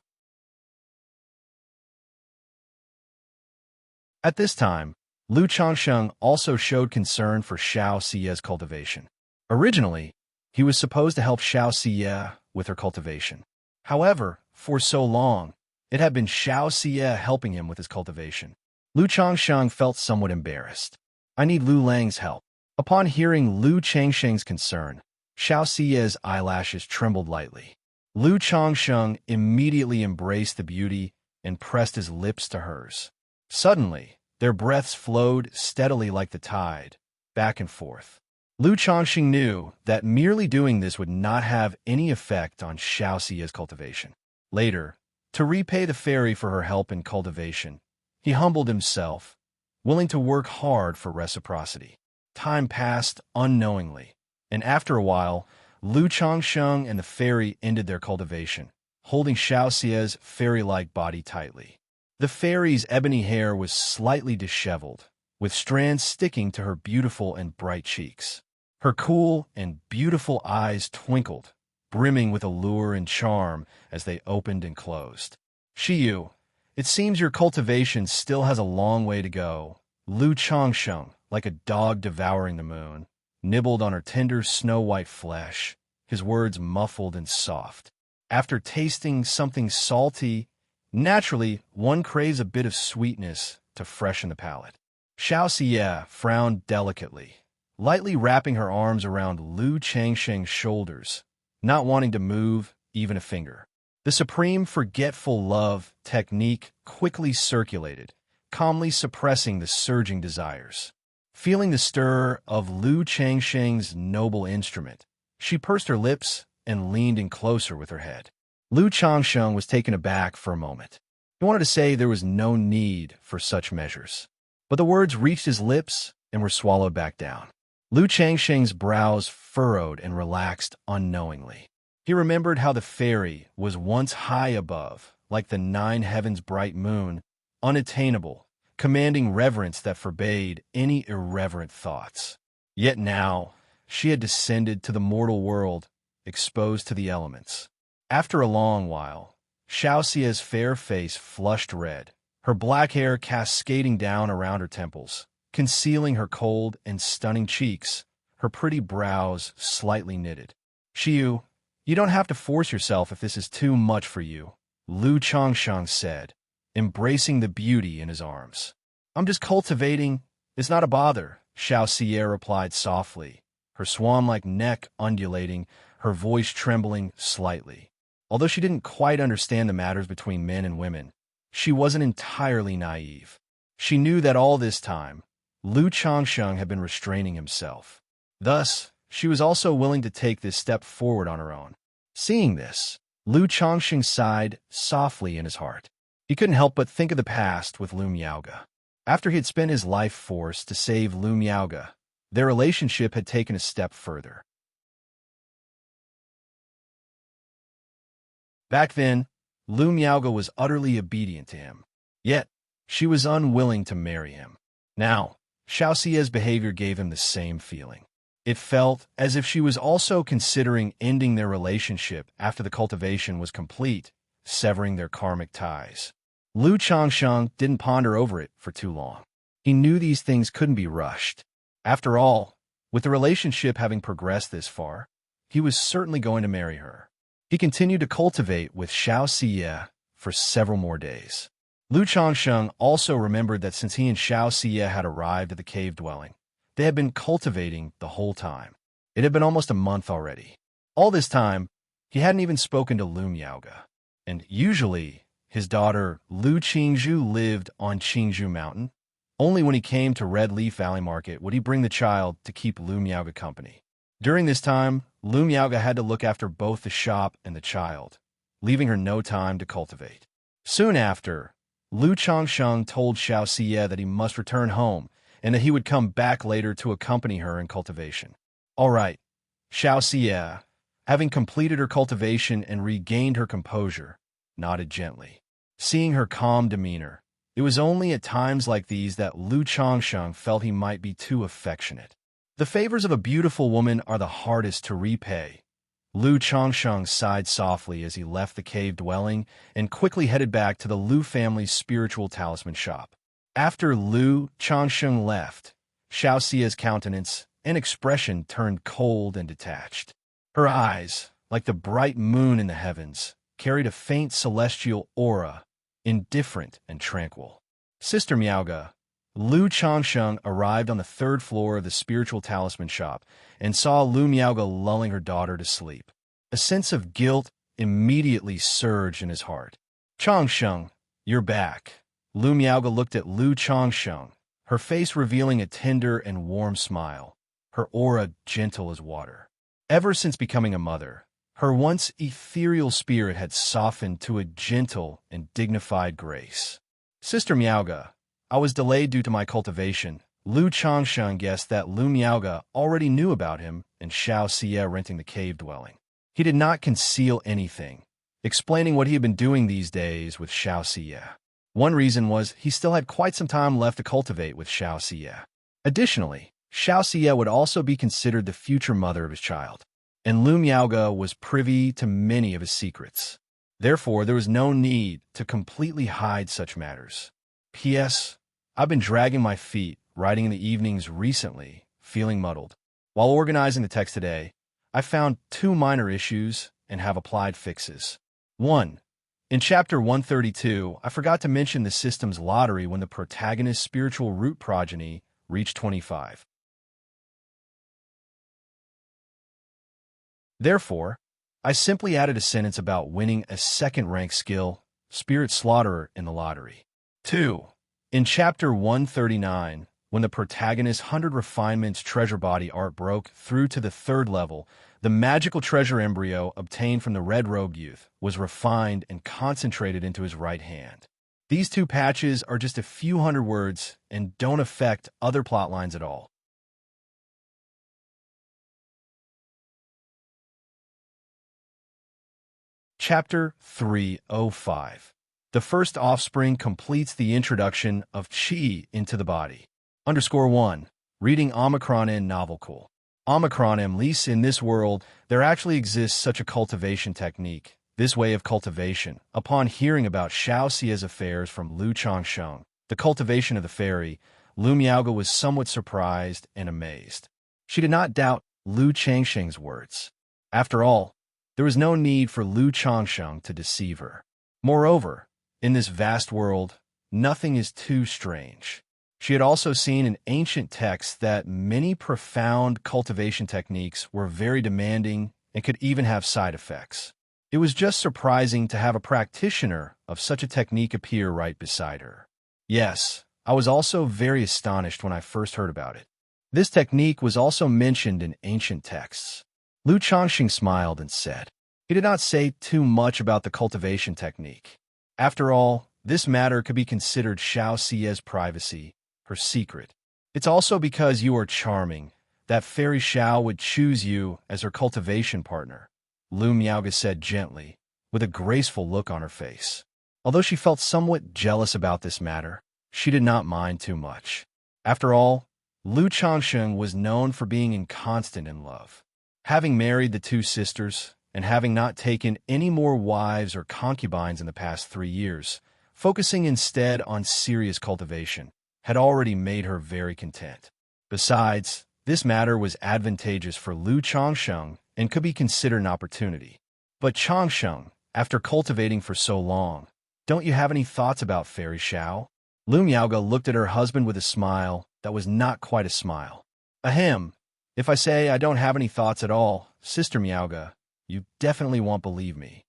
At this time, Lu Changsheng also showed concern for Xiaoxia's cultivation. Originally, he was supposed to help Xiaoxia with her cultivation. However, for so long, it had been Xiaoxia helping him with his cultivation. Lu Changsheng felt somewhat embarrassed. I need Lu Lang's help. Upon hearing Lu Changsheng's concern, Xiaoxia's eyelashes trembled lightly. Lu Changsheng immediately embraced the beauty and pressed his lips to hers. Suddenly, their breaths flowed steadily like the tide, back and forth. Lu Changsheng knew that merely doing this would not have any effect on Xiaoxia's cultivation. Later, to repay the fairy for her help in cultivation, he humbled himself, willing to work hard for reciprocity. Time passed unknowingly, and after a while, Lu Changsheng and the fairy ended their cultivation, holding Xiaoxia's fairy-like body tightly. The fairy's ebony hair was slightly disheveled, with strands sticking to her beautiful and bright cheeks. Her cool and beautiful eyes twinkled, brimming with allure and charm as they opened and closed. Shiyu, it seems your cultivation still has a long way to go. Lu Changsheng, like a dog devouring the moon, nibbled on her tender snow-white flesh, his words muffled and soft. After tasting something salty, naturally, one craves a bit of sweetness to freshen the palate. Xiaoxia frowned delicately, lightly wrapping her arms around Lu Changsheng's shoulders, not wanting to move even a finger. The supreme forgetful love technique quickly circulated, calmly suppressing the surging desires. Feeling the stir of Lu Changsheng's noble instrument, she pursed her lips and leaned in closer with her head. Lu Changsheng was taken aback for a moment. He wanted to say there was no need for such measures, but the words reached his lips and were swallowed back down. Lu Changsheng's brows furrowed and relaxed unknowingly. He remembered how the fairy was once high above, like the 9 heavens bright moon, unattainable, commanding reverence that forbade any irreverent thoughts. Yet now, she had descended to the mortal world, exposed to the elements. After a long while, Xiaoxia's fair face flushed red, her black hair cascading down around her temples, concealing her cold and stunning cheeks, her pretty brows slightly knitted. Shiyu, you don't have to force yourself if this is too much for you, Lu Changsheng said, embracing the beauty in his arms. I'm just cultivating. It's not a bother, Xiaoxia replied softly, her swan-like neck undulating, her voice trembling slightly. Although she didn't quite understand the matters between men and women, she wasn't entirely naive. She knew that all this time, Lu Changsheng had been restraining himself. Thus, she was also willing to take this step forward on her own. Seeing this, Lu Changsheng sighed softly in his heart. He couldn't help but think of the past with Lu Miaoge. After he had spent his life force to save Lu Miaoge, their relationship had taken a step further. Back then, Lu Miaoge was utterly obedient to him. Yet, she was unwilling to marry him. Now, Xiaoxia's behavior gave him the same feeling. It felt as if she was also considering ending their relationship after the cultivation was complete, severing their karmic ties. Lu Changsheng didn't ponder over it for too long. He knew these things couldn't be rushed. After all, with the relationship having progressed this far, he was certainly going to marry her. He continued to cultivate with Xiaoxia for several more days. Lu Changsheng also remembered that since he and Xianxia had arrived at the cave dwelling, they had been cultivating the whole time. It had been almost a month already. All this time, he hadn't even spoken to Lu Miaoge. And usually, his daughter Lu Qingzhu lived on Qingzhu Mountain. Only when he came to Red Leaf Valley Market would he bring the child to keep Lu Miaoge company. During this time, Lu Miaoge had to look after both the shop and the child, leaving her no time to cultivate. Soon after, Lu Changsheng told Xiaoxia that he must return home and that he would come back later to accompany her in cultivation. All right, Xiaoxia, having completed her cultivation and regained her composure, nodded gently. Seeing her calm demeanor, it was only at times like these that Lu Changsheng felt he might be too affectionate. The favors of a beautiful woman are the hardest to repay. Lu Changsheng sighed softly as he left the cave dwelling and quickly headed back to the Lu family's spiritual talisman shop. After Lu Changsheng left, Xiaoxia's countenance and expression turned cold and detached. Her eyes, like the bright moon in the heavens, carried a faint celestial aura, indifferent and tranquil. Sister Miaoge, Lu Changsheng arrived on the third floor of the spiritual talisman shop and saw Lu Miaoge lulling her daughter to sleep. A sense of guilt immediately surged in his heart. Changsheng, you're back. Lu Miaoge looked at Lu Changsheng, her face revealing a tender and warm smile, her aura gentle as water. Ever since becoming a mother, her once ethereal spirit had softened to a gentle and dignified grace. Sister Miaoge, I was delayed due to my cultivation. Lu Changsheng guessed that Lu Miaoge already knew about him and Xiaoxia renting the cave dwelling. He did not conceal anything, explaining what he had been doing these days with Xiaoxia. One reason was he still had quite some time left to cultivate with Xiaoxia. Additionally, Xiaoxia would also be considered the future mother of his child, and Lu Miaoge was privy to many of his secrets. Therefore, there was no need to completely hide such matters. P.S. I've been dragging my feet, writing in the evenings recently, feeling muddled. While organizing the text today, I found 2 minor issues and have applied fixes. 1. In Chapter 132, I forgot to mention the system's lottery when the protagonist's spiritual root progeny reached 25. Therefore, I simply added a sentence about winning a second-rank skill, Spirit Slaughterer, in the lottery. 2. In Chapter 139, when the protagonist's 100 Refinements treasure body art broke through to the 3rd level, the magical treasure embryo obtained from the red-robed youth was refined and concentrated into his right hand. These 2 patches are just a few hundred words and don't affect other plotlines at all. Chapter 305. The first offspring completes the introduction of Qi into the body. _1. Reading Omicron in novel cool. Omicron at least in this world, there actually exists such a cultivation technique, this way of cultivation. Upon hearing about Xiaoxia's affairs from Lu Changsheng, the cultivation of the fairy, Lu Miaoge was somewhat surprised and amazed. She did not doubt Lu Changsheng's words. After all, there was no need for Lu Changsheng to deceive her. Moreover, in this vast world, nothing is too strange. She had also seen in ancient texts that many profound cultivation techniques were very demanding and could even have side effects. It was just surprising to have a practitioner of such a technique appear right beside her. Yes, I was also very astonished when I first heard about it. This technique was also mentioned in ancient texts. Lu Changsheng smiled and said, he did not say too much about the cultivation technique. After all, this matter could be considered Xiaoxia's privacy, her secret. It's also because you are charming that Fairy Xiao would choose you as her cultivation partner, Lu Miaoge said gently, with a graceful look on her face. Although she felt somewhat jealous about this matter, she did not mind too much. After all, Lu Changsheng was known for being inconstant in love. Having married the 2 sisters, and having not taken any more wives or concubines in the past 3 years, focusing instead on serious cultivation, had already made her very content. Besides, this matter was advantageous for Lu Changsheng and could be considered an opportunity. But Changsheng, after cultivating for so long, Don't you have any thoughts about Fairy Xiao? Lu Miaoge looked at her husband with a smile that was not quite a smile. Ahem. If I say I don't have any thoughts at all, Sister Miaoge, you definitely won't believe me.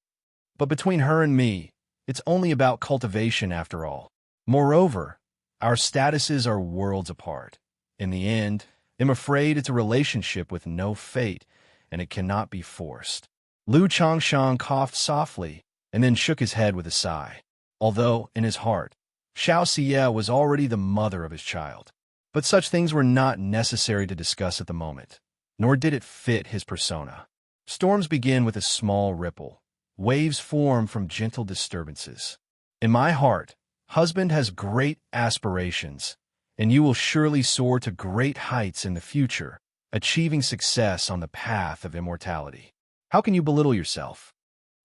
But between her and me, it's only about cultivation after all. Moreover, our statuses are worlds apart. In the end, I'm afraid it's a relationship with no fate, and it cannot be forced. Lu Changsheng coughed softly and then shook his head with a sigh. Although, in his heart, Xianxia was already the mother of his child. But such things were not necessary to discuss at the moment, nor did it fit his persona. Storms begin with a small ripple. Waves form from gentle disturbances. In my heart, husband has great aspirations, and you will surely soar to great heights in the future, achieving success on the path of immortality. How can you belittle yourself?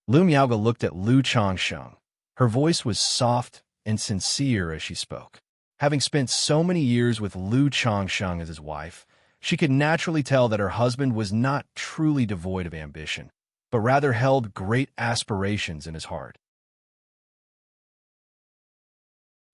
Lu Miaoge looked at Lu Changsheng. Her voice was soft and sincere as she spoke. Having spent so many years with Lu Changsheng as his wife, she could naturally tell that her husband was not truly devoid of ambition, but rather held great aspirations in his heart.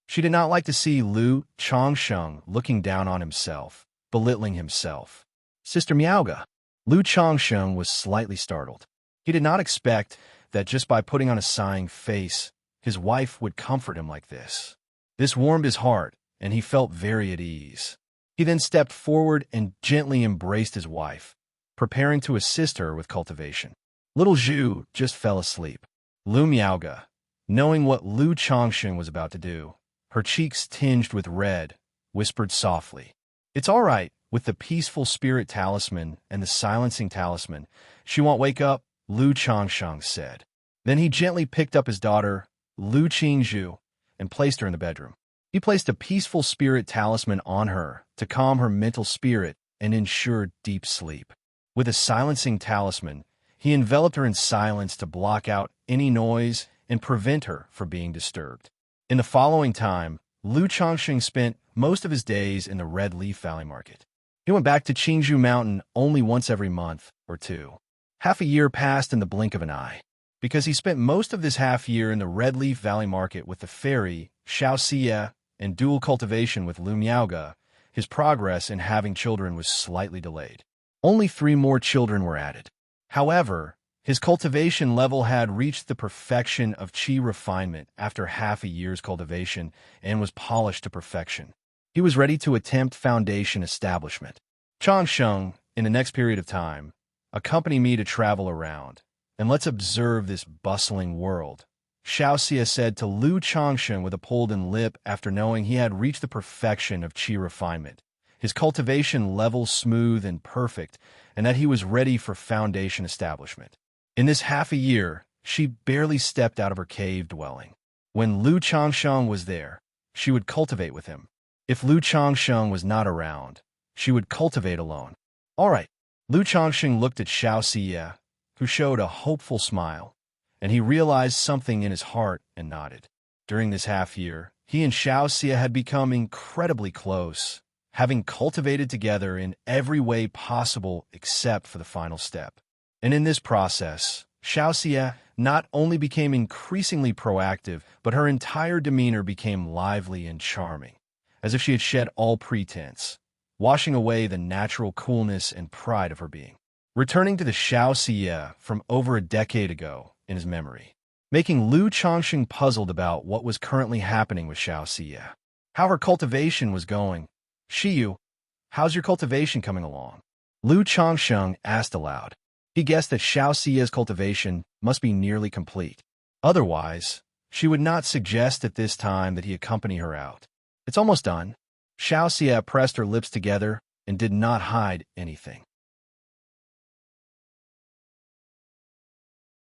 She did not like to see Lu Changsheng looking down on himself, belittling himself. Sister Miaoge. Lu Changsheng was slightly startled. He did not expect that just by putting on a sighing face, his wife would comfort him like this. This warmed his heart, and he felt very at ease. He then stepped forward and gently embraced his wife, preparing to assist her with cultivation. Little Zhu just fell asleep. Lu Miaoge, knowing what Lu Changsheng was about to do, her cheeks tinged with red, whispered softly, "It's all right, with the peaceful spirit talisman and the silencing talisman. She won't wake up," Lu Changsheng said. Then he gently picked up his daughter, Lu Qingzhu, and placed her in the bedroom. He placed a peaceful spirit talisman on her to calm her mental spirit and ensure deep sleep. With a silencing talisman, he enveloped her in silence to block out any noise and prevent her from being disturbed. In the following time, Lu Changsheng spent most of his days in the Red Leaf Valley Market. He went back to Qingzhu Mountain only once every month or two. Half a year passed in the blink of an eye. Because he spent most of this half year in the Red Leaf Valley Market with the fairy, Xianxia, and dual cultivation with Lu Miaoge, his progress in having children was slightly delayed. Only 3 more children were added. However, his cultivation level had reached the perfection of qi refinement after half a year's cultivation and was polished to perfection. He was ready to attempt foundation establishment. Changsheng, in the next period of time, accompany me to travel around, and let's observe this bustling world, Xianxia said to Lu Changsheng with a pulled-in lip after knowing he had reached the perfection of qi refinement, his cultivation level smooth and perfect, and that he was ready for foundation establishment. In this half a year, she barely stepped out of her cave dwelling. When Lu Changsheng was there, she would cultivate with him. If Lu Changsheng was not around, she would cultivate alone. All right. Lu Changsheng looked at Xianxia, who showed a hopeful smile, and he realized something in his heart and nodded. During this half year, he and Xianxia had become incredibly close, having cultivated together in every way possible except for the final step. And in this process, Xianxia not only became increasingly proactive, but her entire demeanor became lively and charming, as if she had shed all pretense, washing away the natural coolness and pride of her being. Returning to the Xianxia from over a decade ago in his memory, making Lu Changsheng puzzled about what was currently happening with Xianxia, how her cultivation was going. "Shiyu, how's your cultivation coming along?" Lu Changsheng asked aloud. He guessed that Xianxia's cultivation must be nearly complete. Otherwise, she would not suggest at this time that he accompany her out. "It's almost done." Xianxia pressed her lips together and did not hide anything.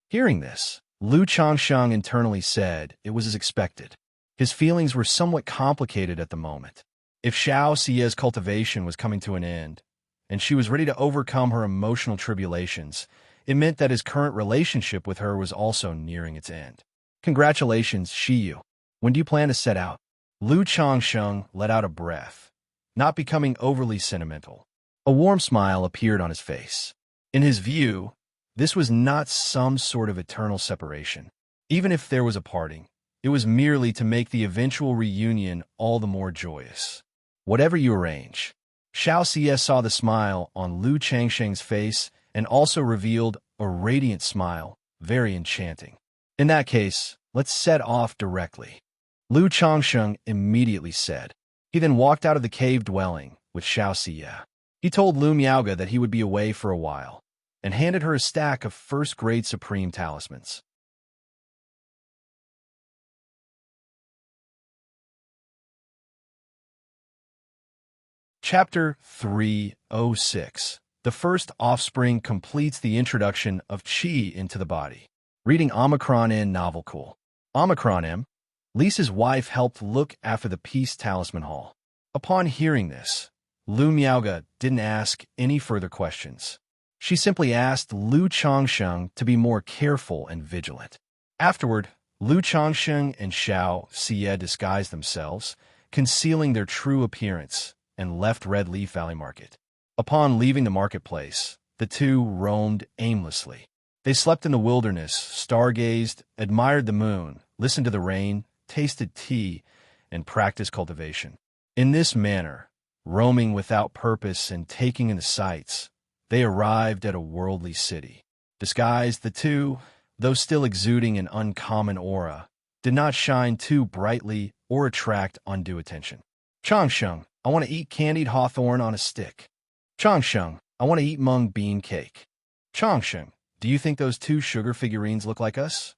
Hearing this, Lu Changsheng internally said it was as expected. His feelings were somewhat complicated at the moment. If Xiaoxia's cultivation was coming to an end, and she was ready to overcome her emotional tribulations, it meant that his current relationship with her was also nearing its end. "Congratulations, Shiyu. When do you plan to set out?" Lu Changsheng let out a breath, not becoming overly sentimental. A warm smile appeared on his face. In his view, this was not some sort of eternal separation. Even if there was a parting, It was merely to make the eventual reunion all the more joyous. Whatever you arrange. Xianxia saw the smile on Lu Changsheng's face and also revealed a radiant smile, very enchanting. In that case, let's set off directly. Lu Changsheng immediately said. He then walked out of the cave dwelling with Xianxia. He told Lu Miaoga that he would be away for a while, and handed her a stack of first-grade supreme talismans. Chapter 306. The first offspring completes the introduction of Qi into the body. Reading Omicron in Novel Cool. Omicron M. Lisa's wife helped look after the Peace Talisman Hall. Upon hearing this, Lu Miaoga didn't ask any further questions. She simply asked Lu Changsheng to be more careful and vigilant. Afterward, Lu Changsheng and Xianxia disguised themselves, concealing their true appearance, and left Red Leaf Valley Market. Upon leaving the marketplace, the two roamed aimlessly. They slept in the wilderness, stargazed, admired the moon, listened to the rain, tasted tea, and practiced cultivation. In this manner, roaming without purpose and taking in the sights, they arrived at a worldly city. Disguised, the two, though still exuding an uncommon aura, did not shine too brightly or attract undue attention. Changsheng, I want to eat candied hawthorn on a stick. Changsheng, I want to eat mung bean cake. Changsheng, do you think those two sugar figurines look like us?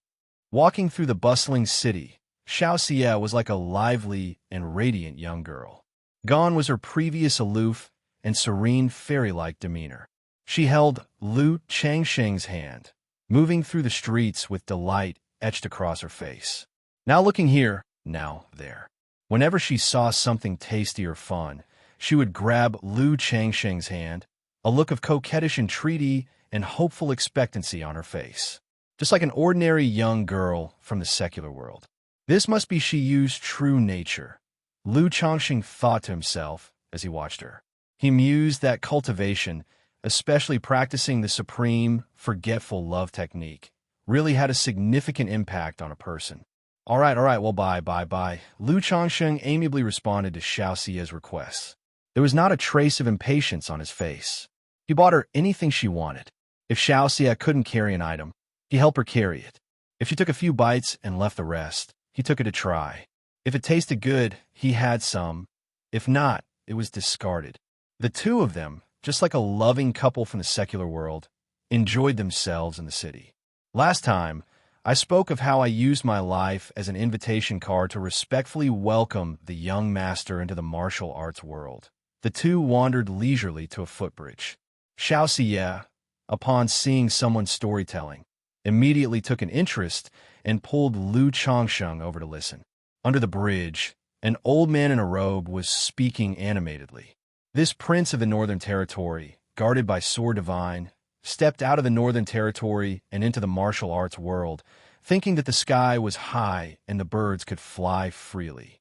Walking through the bustling city, Xianxia was like a lively and radiant young girl. Gone was her previous aloof and serene fairy-like demeanor. She held Lu Changsheng's hand, moving through the streets with delight etched across her face. Now looking here, now there. Whenever she saw something tasty or fun, she would grab Lu Changsheng's hand, a look of coquettish entreaty and hopeful expectancy on her face. Just like an ordinary young girl from the secular world. This must be Shiyu's true nature, Lu Changsheng thought to himself as he watched her. He mused that cultivation, especially practicing the supreme, forgetful love technique, really had a significant impact on a person. All right, well, bye. Lu Changsheng amiably responded to Xiaoxia's requests. There was not a trace of impatience on his face. He bought her anything she wanted. If Xiaoxia couldn't carry an item, he helped her carry it. If she took a few bites and left the rest, he took it to try. If it tasted good, he had some. If not, it was discarded. The two of them, just like a loving couple from the secular world, enjoyed themselves in the city. Last time, I spoke of how I used my life as an invitation card to respectfully welcome the young master into the martial arts world. The two wandered leisurely to a footbridge. Xiaoxia, upon seeing someone's storytelling, immediately took an interest and pulled Lu Changsheng over to listen. Under the bridge, an old man in a robe was speaking animatedly. This prince of the Northern Territory, guarded by Sword Divine, stepped out of the Northern Territory and into the martial arts world, thinking that the sky was high and the birds could fly freely.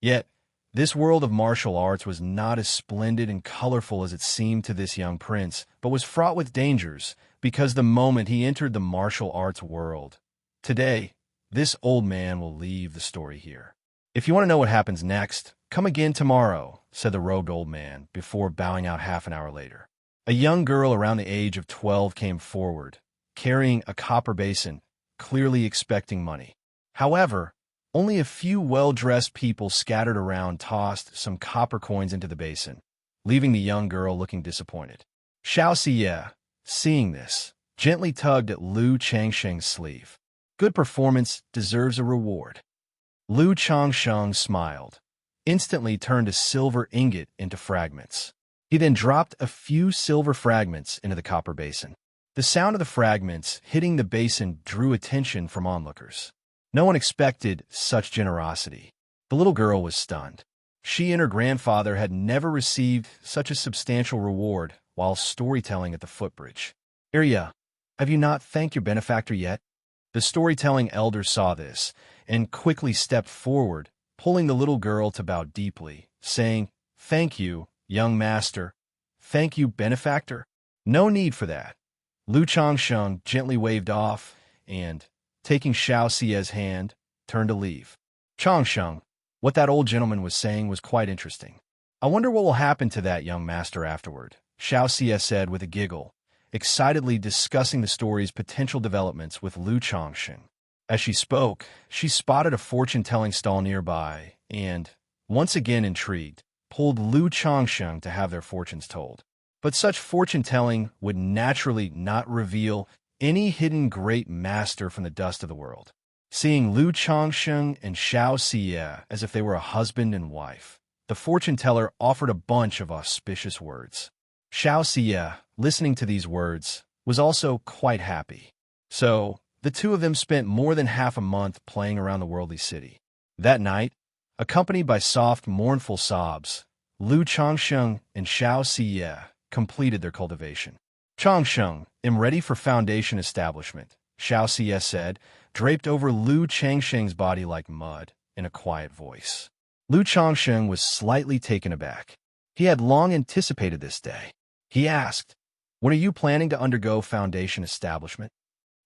Yet, this world of martial arts was not as splendid and colorful as it seemed to this young prince, but was fraught with dangers because the moment he entered the martial arts world. Today, this old man will leave the story here. If you want to know what happens next, come again tomorrow, said the robed old man, before bowing out half an hour later. A young girl around the age of 12 came forward, carrying a copper basin, clearly expecting money. However, only a few well-dressed people scattered around tossed some copper coins into the basin, leaving the young girl looking disappointed. Xiaoxia, seeing this, gently tugged at Lu Changsheng's sleeve. Good performance deserves a reward. Lu Changsheng smiled, instantly turned a silver ingot into fragments. He then dropped a few silver fragments into the copper basin. The sound of the fragments hitting the basin drew attention from onlookers. No one expected such generosity. The little girl was stunned. She and her grandfather had never received such a substantial reward while storytelling at the footbridge. Arya, have you not thanked your benefactor yet? The storytelling elder saw this and quickly stepped forward, pulling the little girl to bow deeply, saying, "Thank you, young master. Thank you, benefactor." "No need for that. Lu Changsheng gently waved off and, taking Xiaoxia's hand, turned to leave. Changsheng, what that old gentleman was saying was quite interesting. I wonder what will happen to that young master afterward, Xiaoxia said with a giggle, excitedly discussing the story's potential developments with Lu Changsheng. As she spoke, she spotted a fortune-telling stall nearby and, once again intrigued, pulled Lu Changsheng to have their fortunes told. But such fortune-telling would naturally not reveal any hidden great master from the dust of the world. Seeing Lu Changsheng and Xiaoxia as if they were a husband and wife, the fortune-teller offered a bunch of auspicious words. Xiaoxia, listening to these words, was also quite happy. So, the two of them spent more than half a month playing around the worldly city. That night, accompanied by soft, mournful sobs, Lu Changsheng and Xiaoxia completed their cultivation. Changsheng, am ready for foundation establishment, Xiaoxia said, draped over Lu Changsheng's body like mud, in a quiet voice. Lu Changsheng was slightly taken aback. He had long anticipated this day. He asked, "When are you planning to undergo foundation establishment?"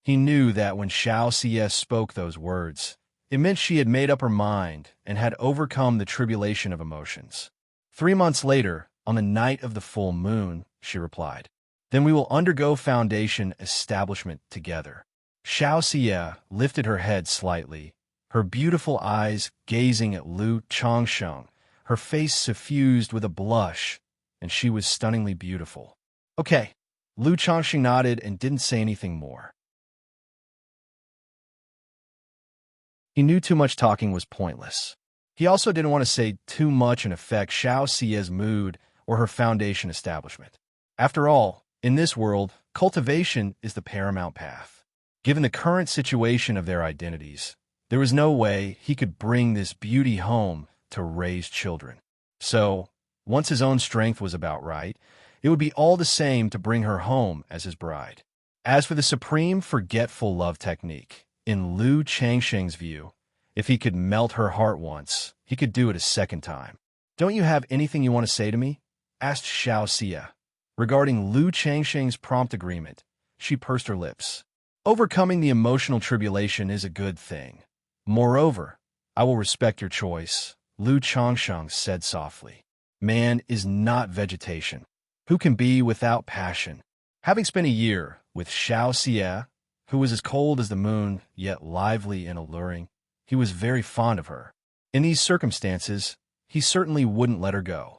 He knew that when Xiaoxia spoke those words, it meant she had made up her mind and had overcome the tribulation of emotions. 3 months later, on the night of the full moon, she replied. Then we will undergo foundation establishment together. Xiaoxia lifted her head slightly, her beautiful eyes gazing at Lu Changsheng, her face suffused with a blush, and she was stunningly beautiful. Okay, Lu Changsheng nodded and didn't say anything more. He knew too much talking was pointless. He also didn't want to say too much and affect Xiaoxia's mood or her foundation establishment. After all, in this world, cultivation is the paramount path. Given the current situation of their identities, there was no way he could bring this beauty home to raise children. So, once his own strength was about right, it would be all the same to bring her home as his bride. As for the supreme forgetful love technique, in Lu Changsheng's view, if he could melt her heart once, he could do it a second time. Don't you have anything you want to say to me? Asked Xiaoxia. Regarding Lu Changsheng's prompt agreement, she pursed her lips. Overcoming the emotional tribulation is a good thing. Moreover, I will respect your choice, Lu Changsheng said softly. Man is not vegetation. Who can be without passion? Having spent a year with Xiaoxia, who was as cold as the moon, yet lively and alluring, he was very fond of her. In these circumstances, he certainly wouldn't let her go.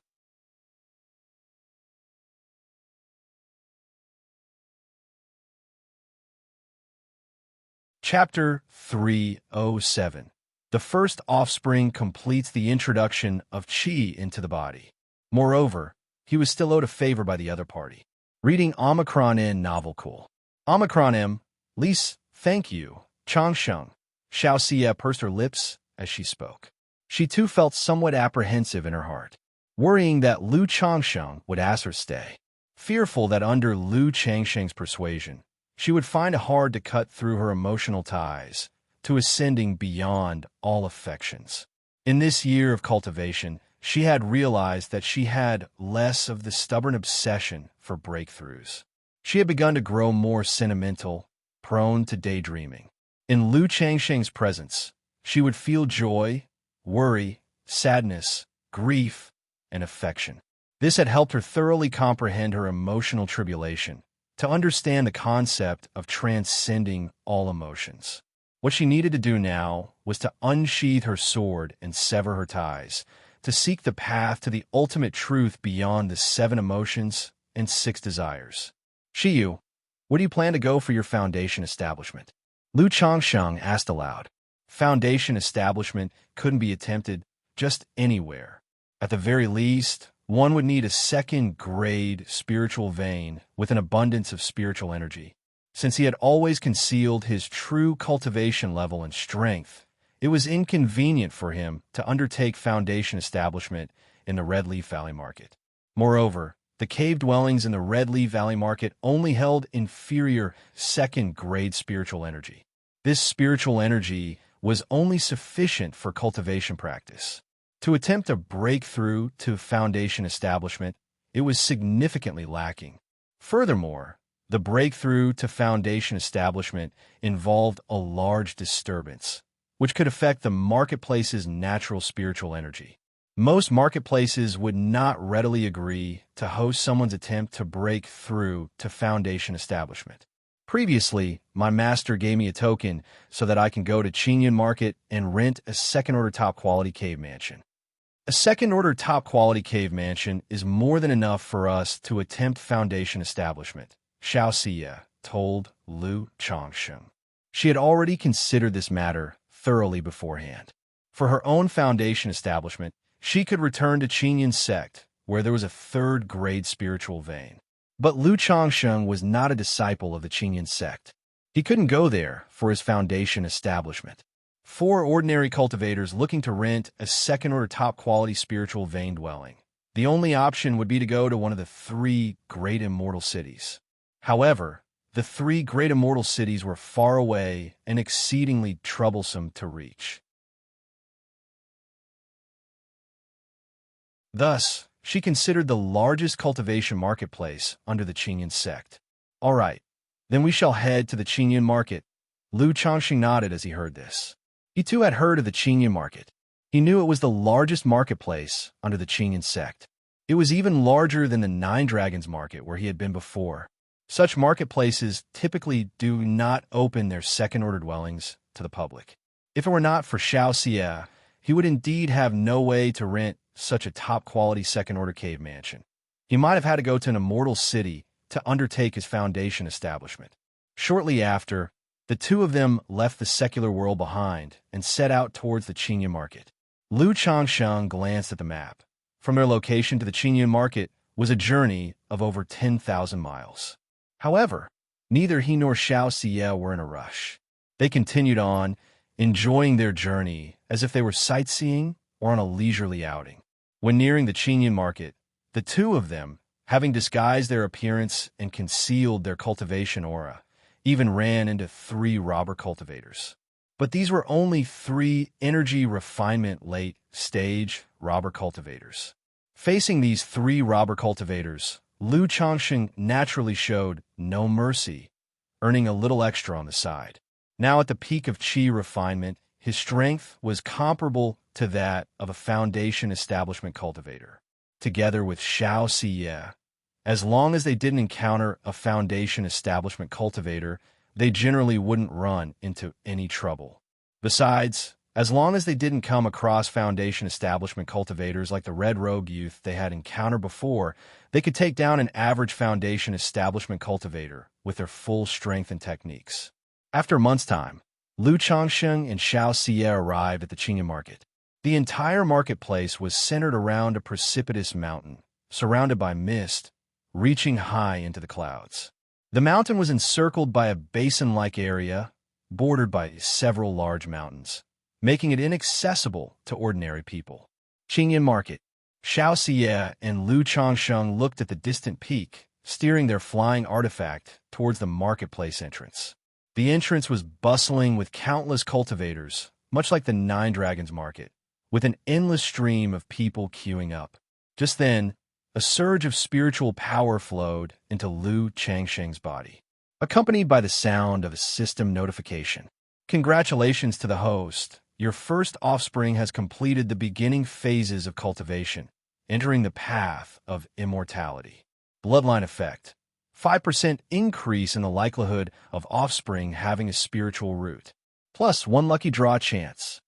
Chapter 307. The first offspring completes the introduction of qi into the body. Moreover, he was still owed a favor by the other party. Reading Omicron N novel cool. Omicron M, Lise, thank you, Changsheng. Xiaoxia pursed her lips as she spoke. She too felt somewhat apprehensive in her heart, worrying that Lu Changsheng would ask her stay. Fearful that under Lu Changsheng's persuasion, she would find it hard to cut through her emotional ties to ascending beyond all affections. In this year of cultivation, she had realized that she had less of the stubborn obsession for breakthroughs. She had begun to grow more sentimental, prone to daydreaming. In Lu Changsheng's presence, she would feel joy, worry, sadness, grief, and affection. This had helped her thoroughly comprehend her emotional tribulation, to understand the concept of transcending all emotions. What she needed to do now was to unsheathe her sword and sever her ties, to seek the path to the ultimate truth beyond the 7 emotions and 6 desires. Shiyu, where do you plan to go for your foundation establishment? Lu Changsheng asked aloud. Foundation establishment couldn't be attempted just anywhere. At the very least, one would need a second-grade spiritual vein with an abundance of spiritual energy. Since he had always concealed his true cultivation level and strength, it was inconvenient for him to undertake foundation establishment in the Red Leaf Valley Market. Moreover, the cave dwellings in the Red Leaf Valley Market only held inferior second-grade spiritual energy. This spiritual energy was only sufficient for cultivation practice. To attempt a breakthrough to foundation establishment, it was significantly lacking. Furthermore, The breakthrough to foundation establishment involved a large disturbance, which could affect the marketplace's natural spiritual energy. Most marketplaces would not readily agree to host someone's attempt to break through to foundation establishment. Previously, my master gave me a token so that I can go to Qingyun Market and rent a second-order top-quality cave mansion. A second-order top-quality cave mansion is more than enough for us to attempt foundation establishment, Xianxia told Lu Changsheng. She had already considered this matter thoroughly beforehand. For her own foundation establishment, she could return to Qingyun sect, where there was a third-grade spiritual vein. But Lu Changsheng was not a disciple of the Qingyun sect. He couldn't go there for his foundation establishment. 4 ordinary cultivators looking to rent a second-order top-quality spiritual vein dwelling. The only option would be to go to one of the 3 great immortal cities. However, the 3 great immortal cities were far away and exceedingly troublesome to reach. Thus, she considered the largest cultivation marketplace under the Qingyun sect. All right, then we shall head to the Qingyun market. Lu Changxing nodded as he heard this. He too had heard of the Qingyun market. He knew it was the largest marketplace under the Qingyun sect. It was even larger than the Nine Dragons market where he had been before. Such marketplaces typically do not open their second-order dwellings to the public. If it were not for Xianxia, he would indeed have no way to rent such a top-quality second-order cave mansion. He might have had to go to an immortal city to undertake his foundation establishment. Shortly after, the 2 of them left the secular world behind and set out towards the Qingyun market. Lu Changsheng glanced at the map. From their location to the Qingyun market was a journey of over 10,000 miles. However, neither he nor Xianxia were in a rush. They continued on, enjoying their journey as if they were sightseeing or on a leisurely outing. When nearing the Qingyun market, the 2 of them, having disguised their appearance and concealed their cultivation aura, even ran into 3 robber cultivators. But these were only 3 energy refinement late-stage robber cultivators. Facing these 3 robber cultivators, Lu Changxing naturally showed no mercy, earning a little extra on the side. Now at the peak of qi refinement, his strength was comparable to that of a foundation establishment cultivator. Together with Xianxia, as long as they didn't encounter a foundation establishment cultivator, they generally wouldn't run into any trouble. Besides, as long as they didn't come across foundation establishment cultivators like the Red Rogue youth they had encountered before, they could take down an average foundation establishment cultivator with their full strength and techniques. After a month's time, Lu Changsheng and Xianxia arrived at the Qingyun market. The entire marketplace was centered around a precipitous mountain, surrounded by mist, reaching high into the clouds. The mountain was encircled by a basin-like area, bordered by several large mountains, making it inaccessible to ordinary people. Qingyun market. Xianxia and Lu Changsheng looked at the distant peak, steering their flying artifact towards the marketplace entrance. The entrance was bustling with countless cultivators, much like the Nine Dragons market, with an endless stream of people queuing up. Just then, a surge of spiritual power flowed into Lu Changsheng's body, accompanied by the sound of a system notification. Congratulations to the host. Your first offspring has completed the beginning phases of cultivation, entering the path of immortality. Bloodline effect. 5% increase in the likelihood of offspring having a spiritual root. Plus 1 lucky draw chance.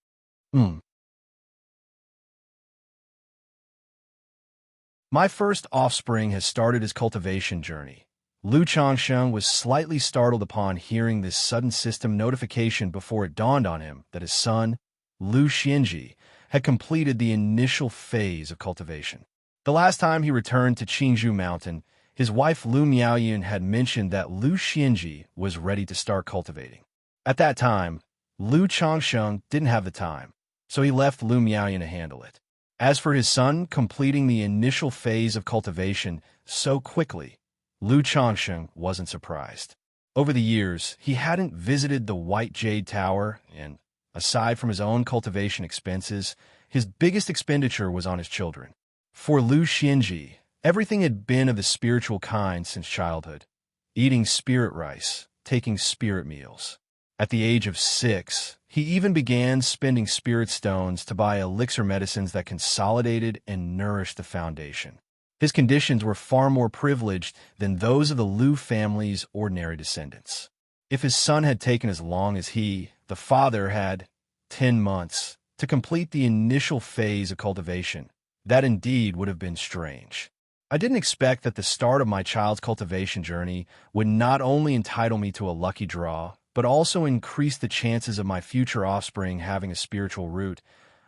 My first offspring has started his cultivation journey. Lu Changsheng was slightly startled upon hearing this sudden system notification before it dawned on him that his son, Lu Xianji, had completed the initial phase of cultivation. The last time he returned to Qingzhou Mountain, his wife Lu Miaoyun had mentioned that Lu Xianji was ready to start cultivating. At that time, Lu Changsheng didn't have the time, so he left Lu Miaoyun to handle it. As for his son completing the initial phase of cultivation so quickly, Lu Changsheng wasn't surprised. Over the years, he hadn't visited the White Jade Tower, and aside from his own cultivation expenses, his biggest expenditure was on his children. For Lu Xianji, everything had been of the spiritual kind since childhood. eating spirit rice, taking spirit meals. At the age of 6, he even began spending spirit stones to buy elixir medicines that consolidated and nourished the foundation. His conditions were far more privileged than those of the Liu family's ordinary descendants. If his son had taken as long as he, the father, had 10 months to complete the initial phase of cultivation, that indeed would have been strange. I didn't expect that the start of my child's cultivation journey would not only entitle me to a lucky draw, but also increase the chances of my future offspring having a spiritual root,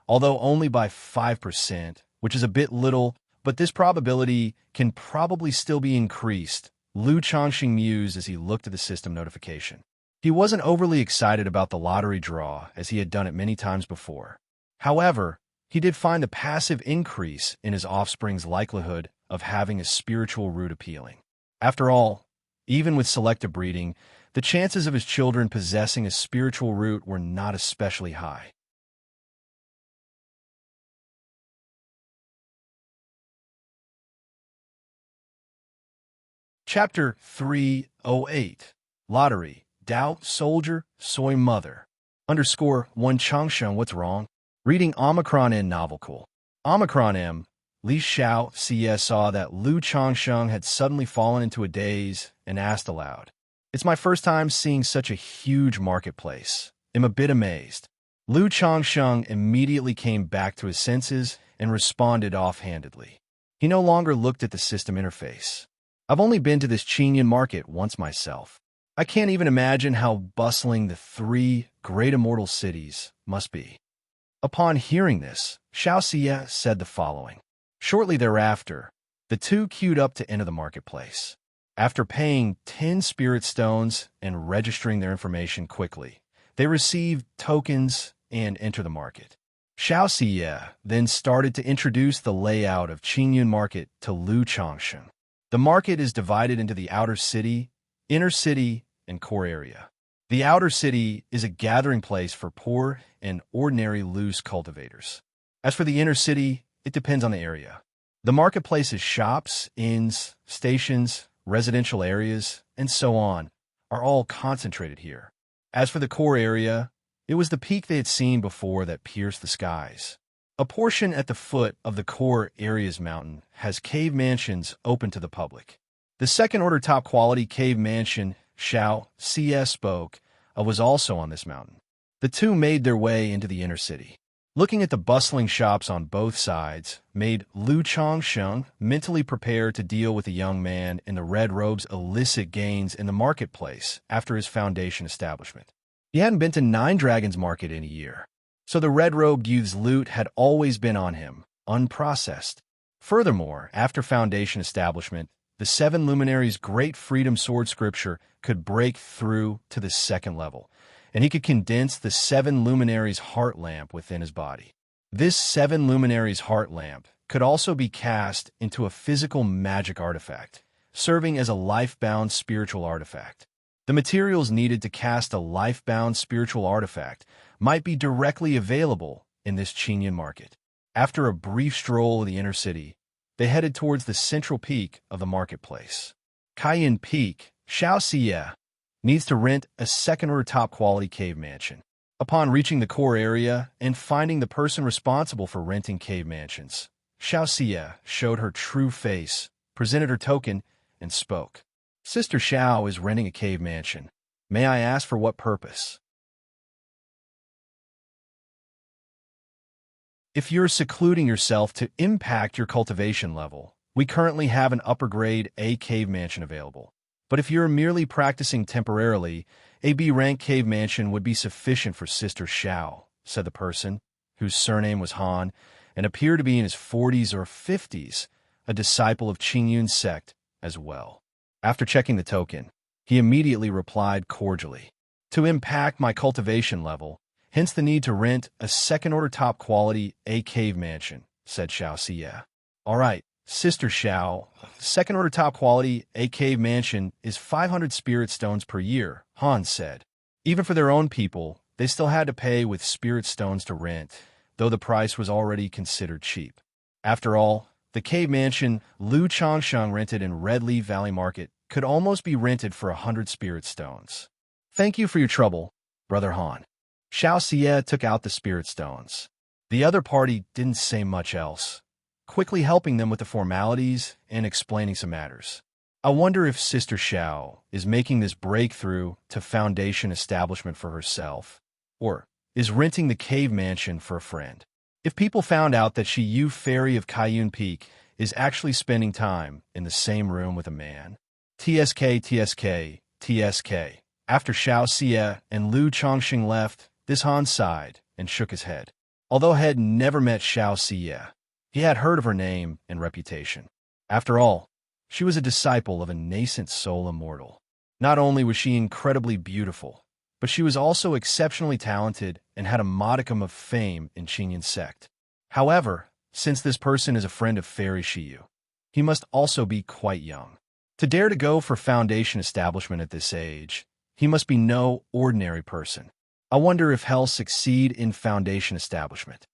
although only by 5%, which is a bit little, but this probability can probably still be increased, Liu Changxing mused as he looked at the system notification. He wasn't overly excited about the lottery draw, as he had done it many times before. However, he did find the passive increase in his offspring's likelihood of having a spiritual root appealing. After all, even with selective breeding, the chances of his children possessing a spiritual root were not especially high. Chapter 308 Lottery Doubt Soldier Soy Mother _1 Changsheng What's Wrong? Reading Omicron N Novel Cool. Omicron M. Li Xianxia saw that Liu Changsheng had suddenly fallen into a daze and asked aloud, "It's my first time seeing such a huge marketplace. I'm a bit amazed." Liu Changsheng immediately came back to his senses and responded offhandedly. He no longer looked at the system interface. "I've only been to this Qinyan market once myself. I can't even imagine how bustling the 3 great immortal cities must be." Upon hearing this, Xianxia said the following. Shortly thereafter, the two queued up to enter the marketplace. After paying 10 spirit stones and registering their information quickly, they received tokens and entered the market. Xianxia then started to introduce the layout of Qingyun Market to Liu Changsheng. The market is divided into the outer city, inner city, and core area. The outer city is a gathering place for poor and ordinary loose cultivators. As for the inner city, it depends on the area. The marketplace's shops, inns, stations, residential areas, and so on are all concentrated here. As for the core area, it was the peak they had seen before that pierced the skies. A portion at the foot of the core area's mountain has cave mansions open to the public. The second-order top-quality cave mansion Xianxia spoke of was also on this mountain. The two made their way into the inner city. Looking at the bustling shops on both sides made Liu Changsheng mentally prepare to deal with the young man in the red robe's illicit gains in the marketplace after his foundation establishment. He hadn't been to Nine Dragons Market in a year, so the red-robed youth's loot had always been on him, unprocessed. Furthermore, after foundation establishment, the 7 luminaries' great freedom sword scripture could break through to the second level, and he could condense the 7 luminaries' heart lamp within his body. This 7 luminaries' heart lamp could also be cast into a physical magic artifact, serving as a life-bound spiritual artifact. The materials needed to cast a life-bound spiritual artifact might be directly available in this Qinyan market. After a brief stroll of the inner city, they headed towards the central peak of the marketplace. Cayenne Peak, Xiaoxia, needs to rent a second-order top-quality cave mansion. Upon reaching the core area and finding the person responsible for renting cave mansions, Xiaoxia showed her true face, presented her token, and spoke. "Sister Xiao is renting a cave mansion. May I ask for what purpose?" If you're secluding yourself to impact your cultivation level, we currently have an upper-grade A cave mansion available. But if you're merely practicing temporarily, a B-rank cave mansion would be sufficient for Sister Xiao, said the person, whose surname was Han, and appeared to be in his 40s or 50s, a disciple of Qingyun's sect as well. After checking the token, he immediately replied cordially, "To impact my cultivation level, hence the need to rent a second-order top-quality A cave mansion," said Xiaoxia. "All right, Sister Xiao, second-order top-quality A cave mansion is 500 spirit stones per year," Han said. Even for their own people, they still had to pay with spirit stones to rent, though the price was already considered cheap. After all, the cave mansion Liu Changsheng rented in Red Leaf Valley Market could almost be rented for 100 spirit stones. Thank you for your trouble, Brother Han. Xianxia took out the spirit stones. The other party didn't say much else, quickly helping them with the formalities and explaining some matters. I wonder if Sister Xiao is making this breakthrough to Foundation establishment for herself, or is renting the cave mansion for a friend. If people found out that Yu Fairy of Kaiyun Peak is actually spending time in the same room with a man. TSK, TSK, TSK. After Xianxia and Lu Chongxing left, this Han sighed and shook his head. Although he had never met Xianxia, he had heard of her name and reputation. After all, she was a disciple of a nascent soul immortal. Not only was she incredibly beautiful, but she was also exceptionally talented and had a modicum of fame in Qinyan sect. However, since this person is a friend of Fairy Xiyu, he must also be quite young. To dare to go for Foundation establishment at this age, he must be no ordinary person. I wonder if he'll succeed in Foundation establishment.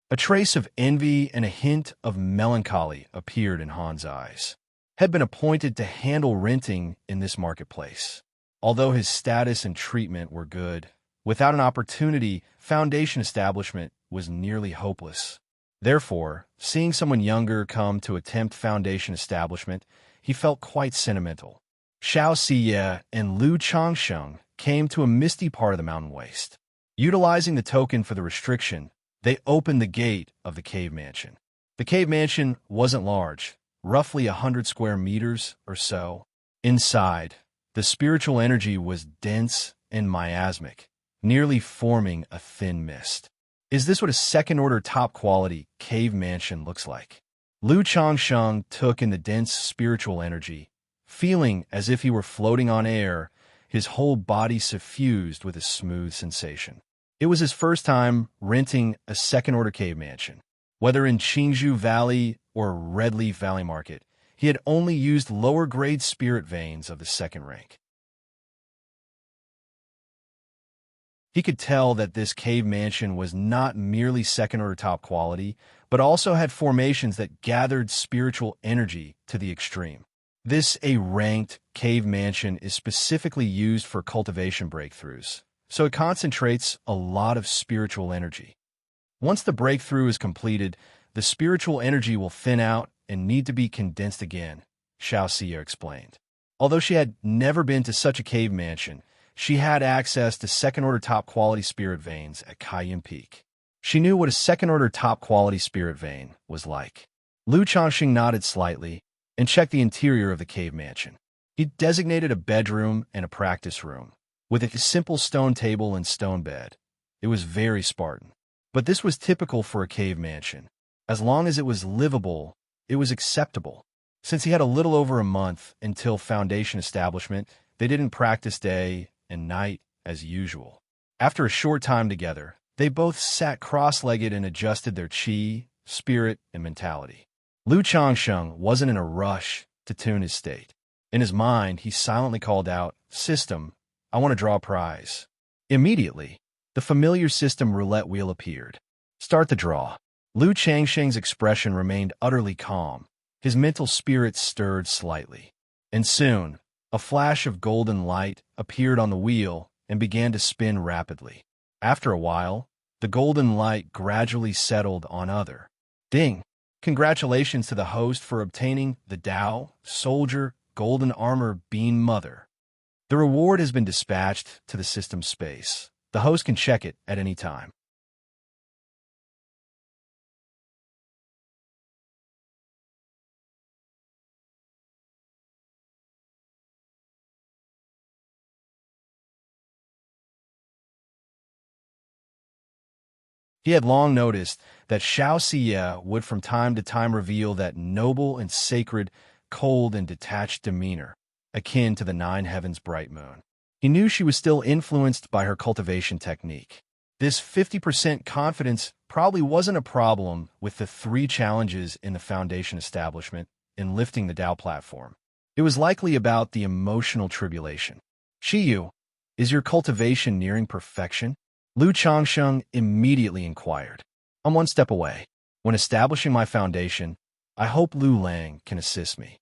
A trace of envy and a hint of melancholy appeared in Han's eyes. Had been appointed to handle renting in this marketplace. Although his status and treatment were good, without an opportunity, Foundation establishment was nearly hopeless. Therefore, seeing someone younger come to attempt Foundation establishment, he felt quite sentimental. Xianxia and Lu Chongsheng came to a misty part of the mountain waste. Utilizing the token for the restriction, they opened the gate of the cave mansion. The cave mansion wasn't large, roughly 100 square meters or so. Inside, the spiritual energy was dense and miasmic, nearly forming a thin mist. Is this what a second-order top-quality cave mansion looks like? Lu Chongsheng took in the dense spiritual energy, feeling as if he were floating on air, his whole body suffused with a smooth sensation. It was his first time renting a second-order cave mansion. Whether in Qingzhou Valley or Redleaf Valley Market, he had only used lower-grade spirit veins of the second rank. He could tell that this cave mansion was not merely second-order top quality, but also had formations that gathered spiritual energy to the extreme. This A-ranked cave mansion is specifically used for cultivation breakthroughs, so it concentrates a lot of spiritual energy. Once the breakthrough is completed, the spiritual energy will thin out and need to be condensed again, Xianxia explained. Although she had never been to such a cave mansion, she had access to second-order top-quality spirit veins at Kaiyun Peak. She knew what a second-order top-quality spirit vein was like. Lu Chongxing nodded slightly and checked the interior of the cave mansion. He designated a bedroom and a practice room, with a simple stone table and stone bed. It was very Spartan. But this was typical for a cave mansion. As long as it was livable, it was acceptable. Since he had a little over a month until Foundation establishment, they didn't practice day and night as usual. After a short time together, they both sat cross-legged and adjusted their qi, spirit, and mentality. Lu Chongsheng wasn't in a rush to tune his state. In his mind, he silently called out, "System, I want to draw a prize." Immediately, the familiar system roulette wheel appeared. Start the draw. Lu Changsheng's expression remained utterly calm. His mental spirits stirred slightly. And soon, a flash of golden light appeared on the wheel and began to spin rapidly. After a while, the golden light gradually settled on other. Ding! Congratulations to the host for obtaining the Dao Soldier Golden Armor Bean Mother. The reward has been dispatched to the system space. The host can check it at any time. He had long noticed that Xianxia would from time to time reveal that noble and sacred, cold and detached demeanor, akin to the nine heavens' bright moon. He knew she was still influenced by her cultivation technique. This 50% confidence probably wasn't a problem with the 3 challenges in the Foundation establishment in lifting the Tao platform. It was likely about the emotional tribulation. Xiyu, is your cultivation nearing perfection? Lu Chongsheng immediately inquired. I'm 1 step away. When establishing my foundation, I hope Lu Lang can assist me.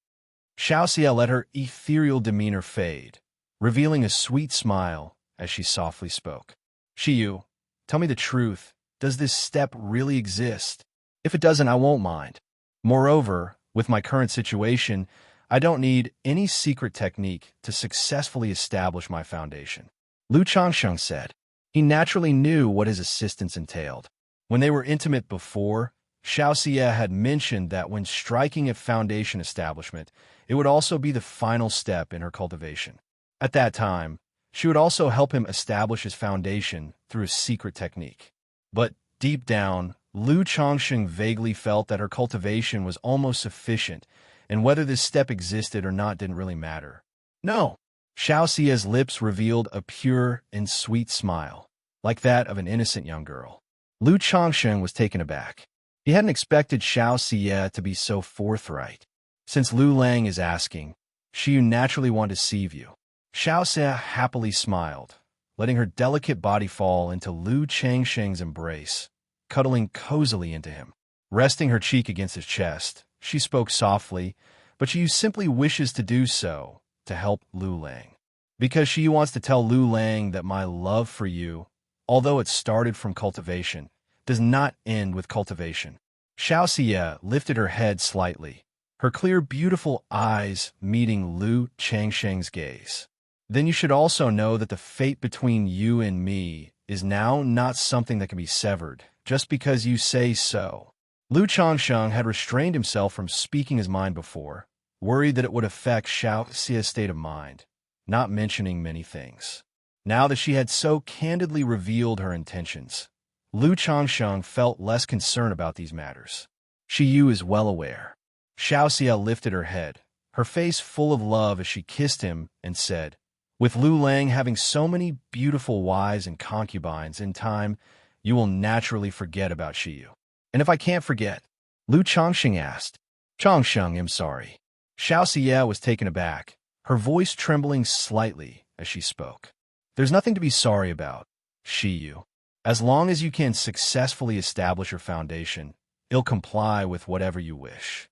Xiaoxia let her ethereal demeanor fade, revealing a sweet smile as she softly spoke. Shiyu, tell me the truth. Does this step really exist? If it doesn't, I won't mind. Moreover, with my current situation, I don't need any secret technique to successfully establish my foundation. Lu Changsheng said. He naturally knew what his assistance entailed. When they were intimate before, Xiaoxia had mentioned that when striking a foundation establishment, it would also be the final step in her cultivation. At that time, she would also help him establish his foundation through a secret technique. But deep down, Lu Changsheng vaguely felt that her cultivation was almost sufficient, and whether this step existed or not didn't really matter. No. Xiaoxia's lips revealed a pure and sweet smile, like that of an innocent young girl. Lu Changsheng was taken aback. He hadn't expected Xiaoxia to be so forthright. Since Lu Lang is asking, Shiyu naturally wanted to deceive you. Xiaoxia happily smiled, letting her delicate body fall into Lu Changsheng's embrace, cuddling cozily into him. Resting her cheek against his chest, she spoke softly, but Shiyu simply wishes to do so to help Lu Lang. Because Shiyu wants to tell Lu Lang that my love for you, although it started from cultivation, does not end with cultivation. Xiaoxia lifted her head slightly, her clear, beautiful eyes meeting Lu Changsheng's gaze. Then you should also know that the fate between you and me is now not something that can be severed, just because you say so. Lu Changsheng had restrained himself from speaking his mind before, worried that it would affect Xiaoxia's state of mind, not mentioning many things. Now that she had so candidly revealed her intentions, Lu Changsheng felt less concerned about these matters. Shiyu is well aware. Xiaoxia lifted her head, her face full of love as she kissed him and said, with Lu Lang having so many beautiful wives and concubines in time, you will naturally forget about Shiyu. And if I can't forget? Lu Changsheng asked. Changsheng, I'm sorry. Xiaoxia was taken aback, her voice trembling slightly as she spoke. There's nothing to be sorry about, Shiyu. As long as you can successfully establish your foundation, it'll comply with whatever you wish.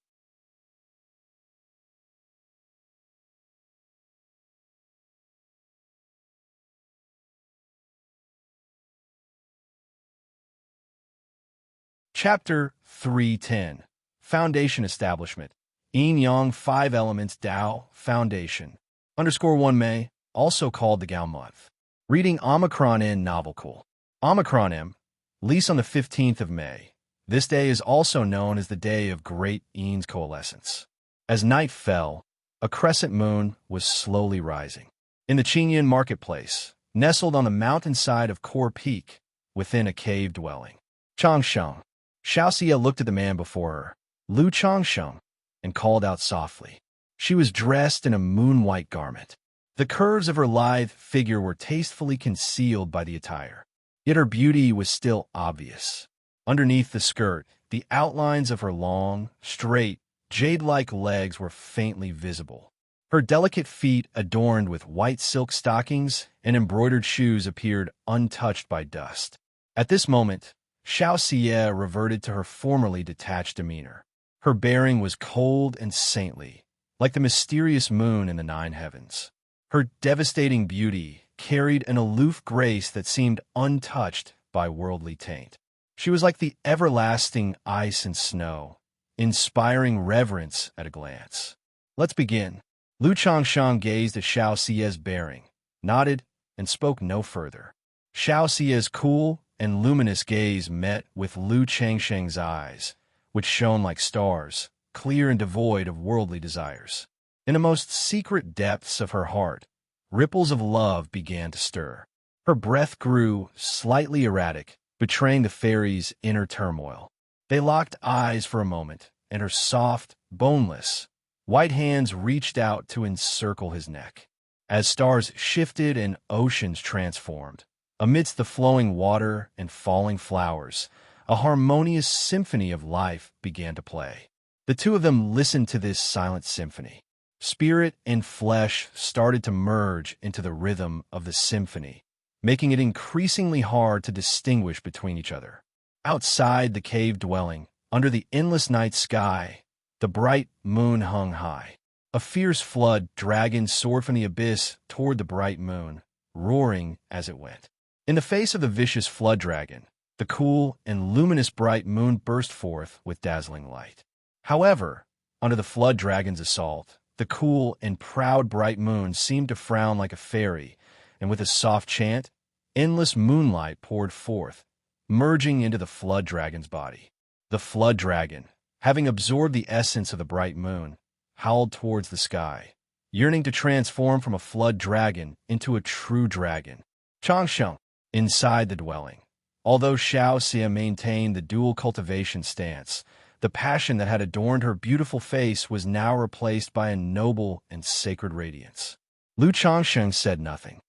Chapter 310 Foundation Establishment Yin Yang 5 Elements Tao Foundation _1 May, also called the Gao Month. Reading Omicron N Novel Cool. Omicron M, lease on the 15th of May. This day is also known as the Day of Great Yin's Coalescence. As night fell, a crescent moon was slowly rising. In the Qingyan marketplace, nestled on the mountainside of Core Peak, within a cave dwelling. Changsheng. Xiaoxia looked at the man before her, Lu Changsheng, and called out softly. She was dressed in a moon-white garment. The curves of her lithe figure were tastefully concealed by the attire, yet her beauty was still obvious. Underneath the skirt, the outlines of her long, straight, jade-like legs were faintly visible. Her delicate feet, adorned with white silk stockings and embroidered shoes, appeared untouched by dust. At this moment, Xiaoxia reverted to her formerly detached demeanor. Her bearing was cold and saintly, like the mysterious moon in the 9 heavens. Her devastating beauty carried an aloof grace that seemed untouched by worldly taint. She was like the everlasting ice and snow, inspiring reverence at a glance. Let's begin. Lu Changsheng gazed at Xiaoxia's bearing, nodded, and spoke no further. Xiaoxia's cool and luminous gaze met with Lu Changsheng's eyes, which shone like stars, clear and devoid of worldly desires. In the most secret depths of her heart, ripples of love began to stir. Her breath grew slightly erratic, betraying the fairy's inner turmoil. They locked eyes for a moment, and her soft, boneless, white hands reached out to encircle his neck. As stars shifted and oceans transformed, amidst the flowing water and falling flowers, a harmonious symphony of life began to play. The two of them listened to this silent symphony. Spirit and flesh started to merge into the rhythm of the symphony, making it increasingly hard to distinguish between each other. Outside the cave dwelling, under the endless night sky, the bright moon hung high. A fierce flood dragon soared from the abyss toward the bright moon, roaring as it went. In the face of the vicious flood dragon, the cool and luminous bright moon burst forth with dazzling light. However, under the flood dragon's assault, the cool and proud bright moon seemed to frown like a fairy, and with a soft chant, endless moonlight poured forth, merging into the flood dragon's body. The flood dragon, having absorbed the essence of the bright moon, howled towards the sky, yearning to transform from a flood dragon into a true dragon. Xianxia, inside the dwelling. Although Xianxia maintained the dual cultivation stance, the passion that had adorned her beautiful face was now replaced by a noble and sacred radiance. Lu Changsheng said nothing.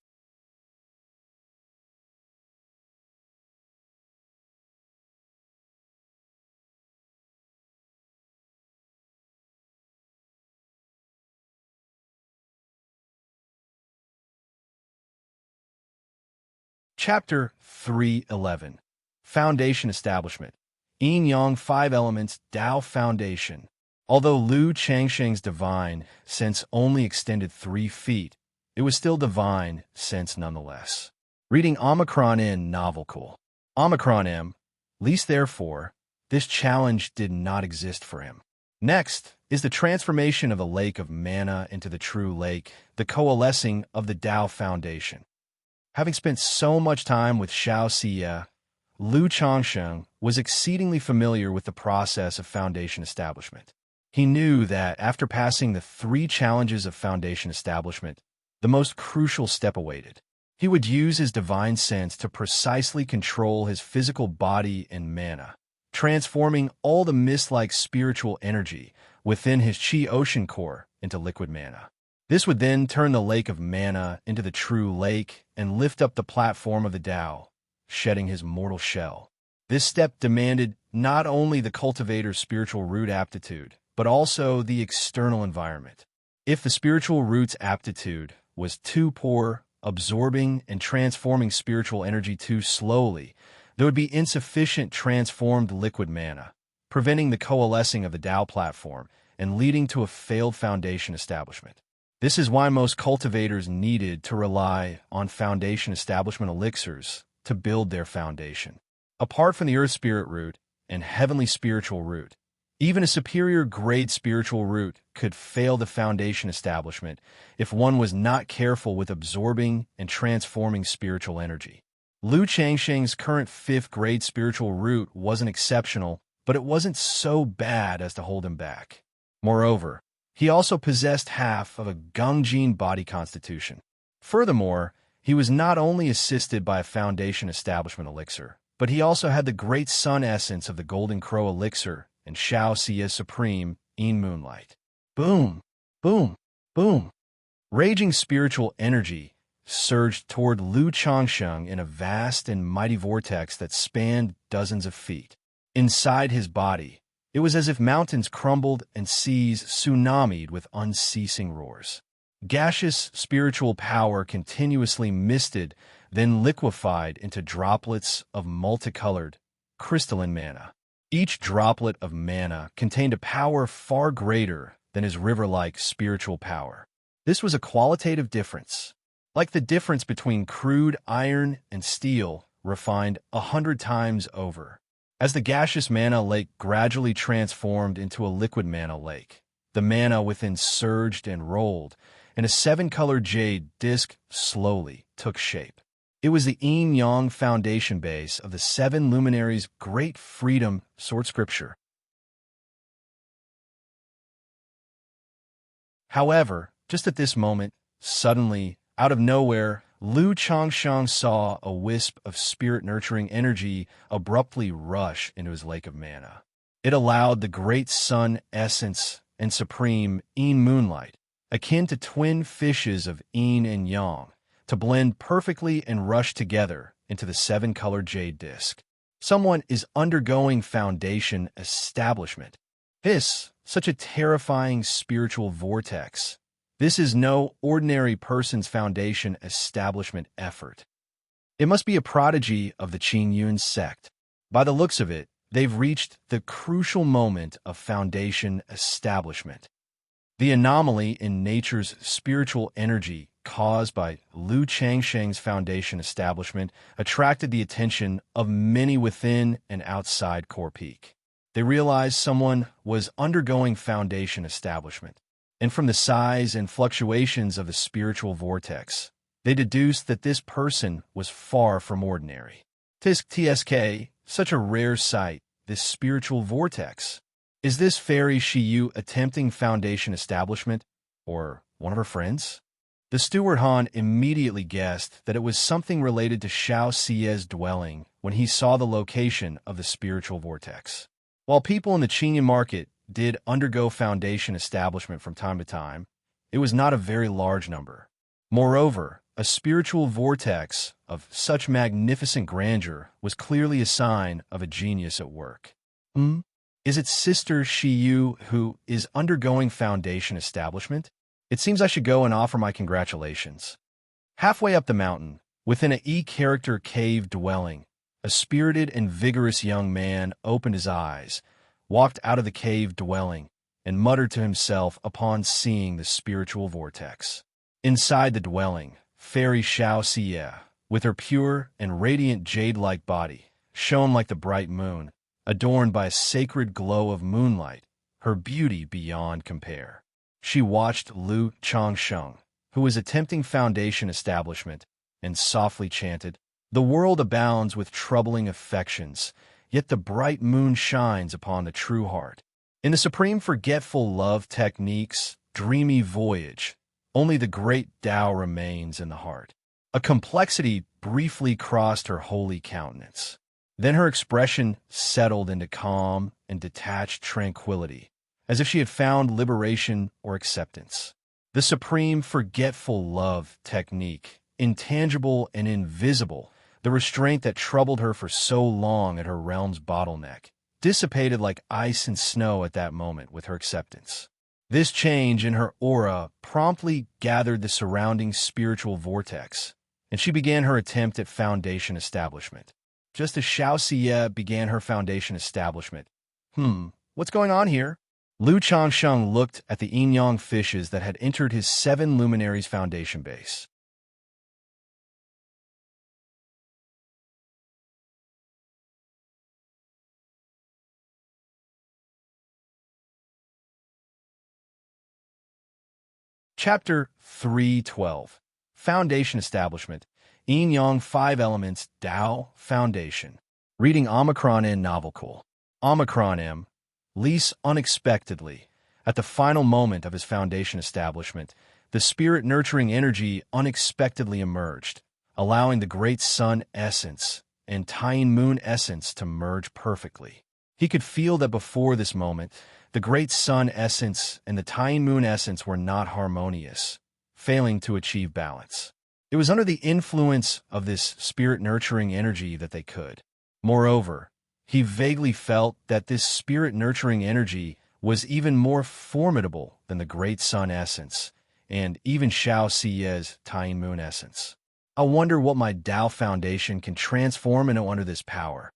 Chapter 3:11 Foundation Establishment. Yin Yang 5 Elements Tao Foundation. Although Lu Changsheng's divine sense only extended 3 feet, it was still divine sense nonetheless. Reading Omicron N novel cool. Omicron M, least therefore, this challenge did not exist for him. Next is the transformation of the lake of mana into the true lake, the coalescing of the Tao Foundation. Having spent so much time with Xianxia, Lu Changsheng was exceedingly familiar with the process of foundation establishment. He knew that after passing the 3 challenges of foundation establishment, the most crucial step awaited. He would use his divine sense to precisely control his physical body and mana, transforming all the mist-like spiritual energy within his Qi ocean core into liquid mana. This would then turn the lake of mana into the true lake and lift up the platform of the Tao, shedding his mortal shell. This step demanded not only the cultivator's spiritual root aptitude, but also the external environment. If the spiritual root's aptitude was too poor, absorbing and transforming spiritual energy too slowly, there would be insufficient transformed liquid mana, preventing the coalescing of the Tao platform and leading to a failed foundation establishment. This is why most cultivators needed to rely on foundation establishment elixirs to build their foundation. Apart from the Earth Spirit root and Heavenly Spiritual root, even a superior grade spiritual root could fail the foundation establishment if one was not careful with absorbing and transforming spiritual energy. Lu Changsheng's current 5th grade spiritual root wasn't exceptional, but it wasn't so bad as to hold him back. Moreover, he also possessed half of a Gongjin body constitution. Furthermore, he was not only assisted by a foundation establishment elixir, but he also had the great sun essence of the Golden Crow elixir and Xiaoxia's supreme Yin Moonlight. Boom, boom, boom. Raging spiritual energy surged toward Lu Changsheng in a vast and mighty vortex that spanned dozens of feet. Inside his body, it was as if mountains crumbled and seas tsunamied with unceasing roars. Gaseous spiritual power continuously misted, then liquefied into droplets of multicolored, crystalline mana. Each droplet of mana contained a power far greater than his river-like spiritual power. This was a qualitative difference, like the difference between crude iron and steel refined 100 times over. As the gaseous mana lake gradually transformed into a liquid mana lake, the mana within surged and rolled, and a 7-color jade disk slowly took shape. It was the Yin-Yang foundation base of the 7 luminaries' great freedom sword scripture. However, just at this moment, suddenly, out of nowhere, Lu Changsheng saw a wisp of spirit-nurturing energy abruptly rush into his lake of mana. It allowed the great sun essence and supreme Yin Moonlight, akin to twin fishes of Yin and Yang, to blend perfectly and rush together into the 7-color jade disk. Someone is undergoing foundation establishment. Such a terrifying spiritual vortex. This is no ordinary person's foundation establishment effort. It must be a prodigy of the Qingyun sect. By the looks of it, they've reached the crucial moment of foundation establishment. The anomaly in nature's spiritual energy caused by Lu Changsheng's foundation establishment attracted the attention of many within and outside Core Peak. They realized someone was undergoing foundation establishment, and from the size and fluctuations of the spiritual vortex, they deduced that this person was far from ordinary. TSK, such a rare sight, this spiritual vortex. Is this fairy Shiyu attempting foundation establishment, or one of her friends? The steward Han immediately guessed that it was something related to Xianxia's dwelling when he saw the location of the spiritual vortex. While people in the Qinyan market did undergo foundation establishment from time to time, it was not a very large number. Moreover, a spiritual vortex of such magnificent grandeur was clearly a sign of a genius at work. Is it Sister Shiyu who is undergoing foundation establishment? It seems I should go and offer my congratulations. Halfway up the mountain, within a E-character cave dwelling, a spirited and vigorous young man opened his eyes, walked out of the cave dwelling, and muttered to himself upon seeing the spiritual vortex. Inside the dwelling, Fairy Xianxia, with her pure and radiant jade-like body, shone like the bright moon, adorned by a sacred glow of moonlight, her beauty beyond compare. She watched Lu Changsheng, who was attempting foundation establishment, and softly chanted, "The world abounds with troubling affections, yet the bright moon shines upon the true heart. In the supreme forgetful love technique's dreamy voyage, only the great Tao remains in the heart." A complexity briefly crossed her holy countenance. Then her expression settled into calm and detached tranquility, as if she had found liberation or acceptance. The supreme forgetful love technique, intangible and invisible, the restraint that troubled her for so long at her realm's bottleneck, dissipated like ice and snow at that moment with her acceptance. This change in her aura promptly gathered the surrounding spiritual vortex, and she began her attempt at foundation establishment. Just as Xianxia began her foundation establishment. What's going on here? Lu Changsheng looked at the yin-yang fishes that had entered his 7 luminaries foundation base. Chapter 312. Foundation Establishment. Yin-Yang 5 Elements Tao Foundation. Reading Omicron N Novel Cool. Omicron M. Lease unexpectedly. At the final moment of his foundation establishment, the spirit-nurturing energy unexpectedly emerged, allowing the great sun essence and Tying moon essence to merge perfectly. He could feel that before this moment, the great sun essence and the Tying moon essence were not harmonious, failing to achieve balance. It was under the influence of this spirit-nurturing energy that they could. Moreover, he vaguely felt that this spirit-nurturing energy was even more formidable than the great sun essence and even Xiaoxia's Tying moon essence. I wonder what my Tao foundation can transform into under this power.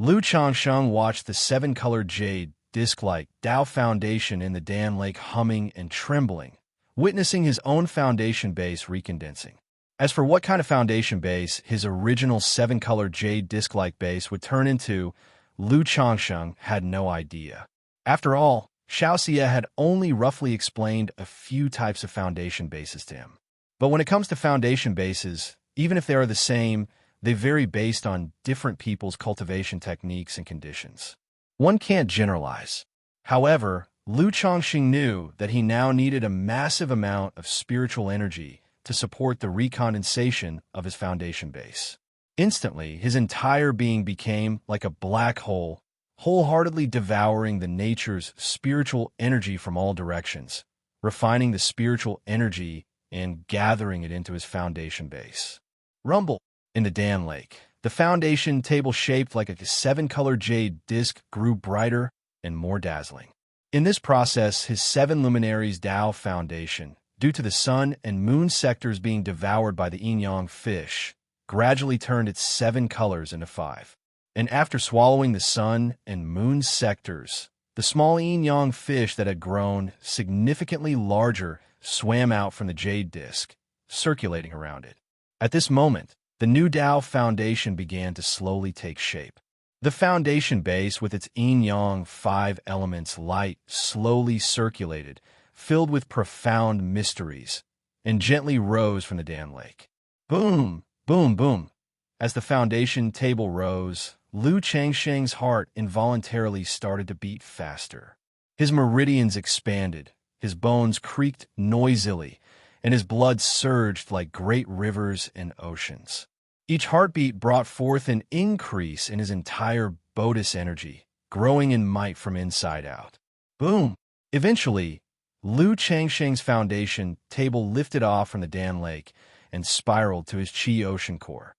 Lu Changsheng watched the 7-colored jade disc-like Tao foundation in the Dan Lake humming and trembling, witnessing his own foundation base recondensing. As for what kind of foundation base his original 7-colored jade disc-like base would turn into, Lu Changsheng had no idea. After all, Xiaoxia had only roughly explained a few types of foundation bases to him. But when it comes to foundation bases, even if they are the same, they vary based on different people's cultivation techniques and conditions. One can't generalize. However, Lu Changsheng knew that he now needed a massive amount of spiritual energy to support the recondensation of his foundation base. Instantly, his entire being became like a black hole, wholeheartedly devouring the nature's spiritual energy from all directions, refining the spiritual energy and gathering it into his foundation base. Rumble. In the Dan Lake, the foundation table shaped like a 7-colored jade disc grew brighter and more dazzling. In this process, his 7 luminaries Tao foundation, due to the sun and moon sectors being devoured by the yin-yang fish, gradually turned its 7 colors into 5. And after swallowing the sun and moon sectors, The small yin-yang fish that had grown significantly larger swam out from the jade disk, circulating around it. At this moment, the new Tao foundation began to slowly take shape. The foundation base, with its yin-yang 5 elements light, slowly circulated, filled with profound mysteries, and gently rose from the Dan lake. Boom, boom, boom. As the foundation table rose, Lu Changsheng's heart involuntarily started to beat faster. His meridians expanded, his bones creaked noisily, and his blood surged like great rivers and oceans. Each heartbeat brought forth an increase in his entire Bodis energy, growing in might from inside out. Boom! Eventually, Lu Changsheng's foundation table lifted off from the Dan lake and spiraled to his Qi ocean core.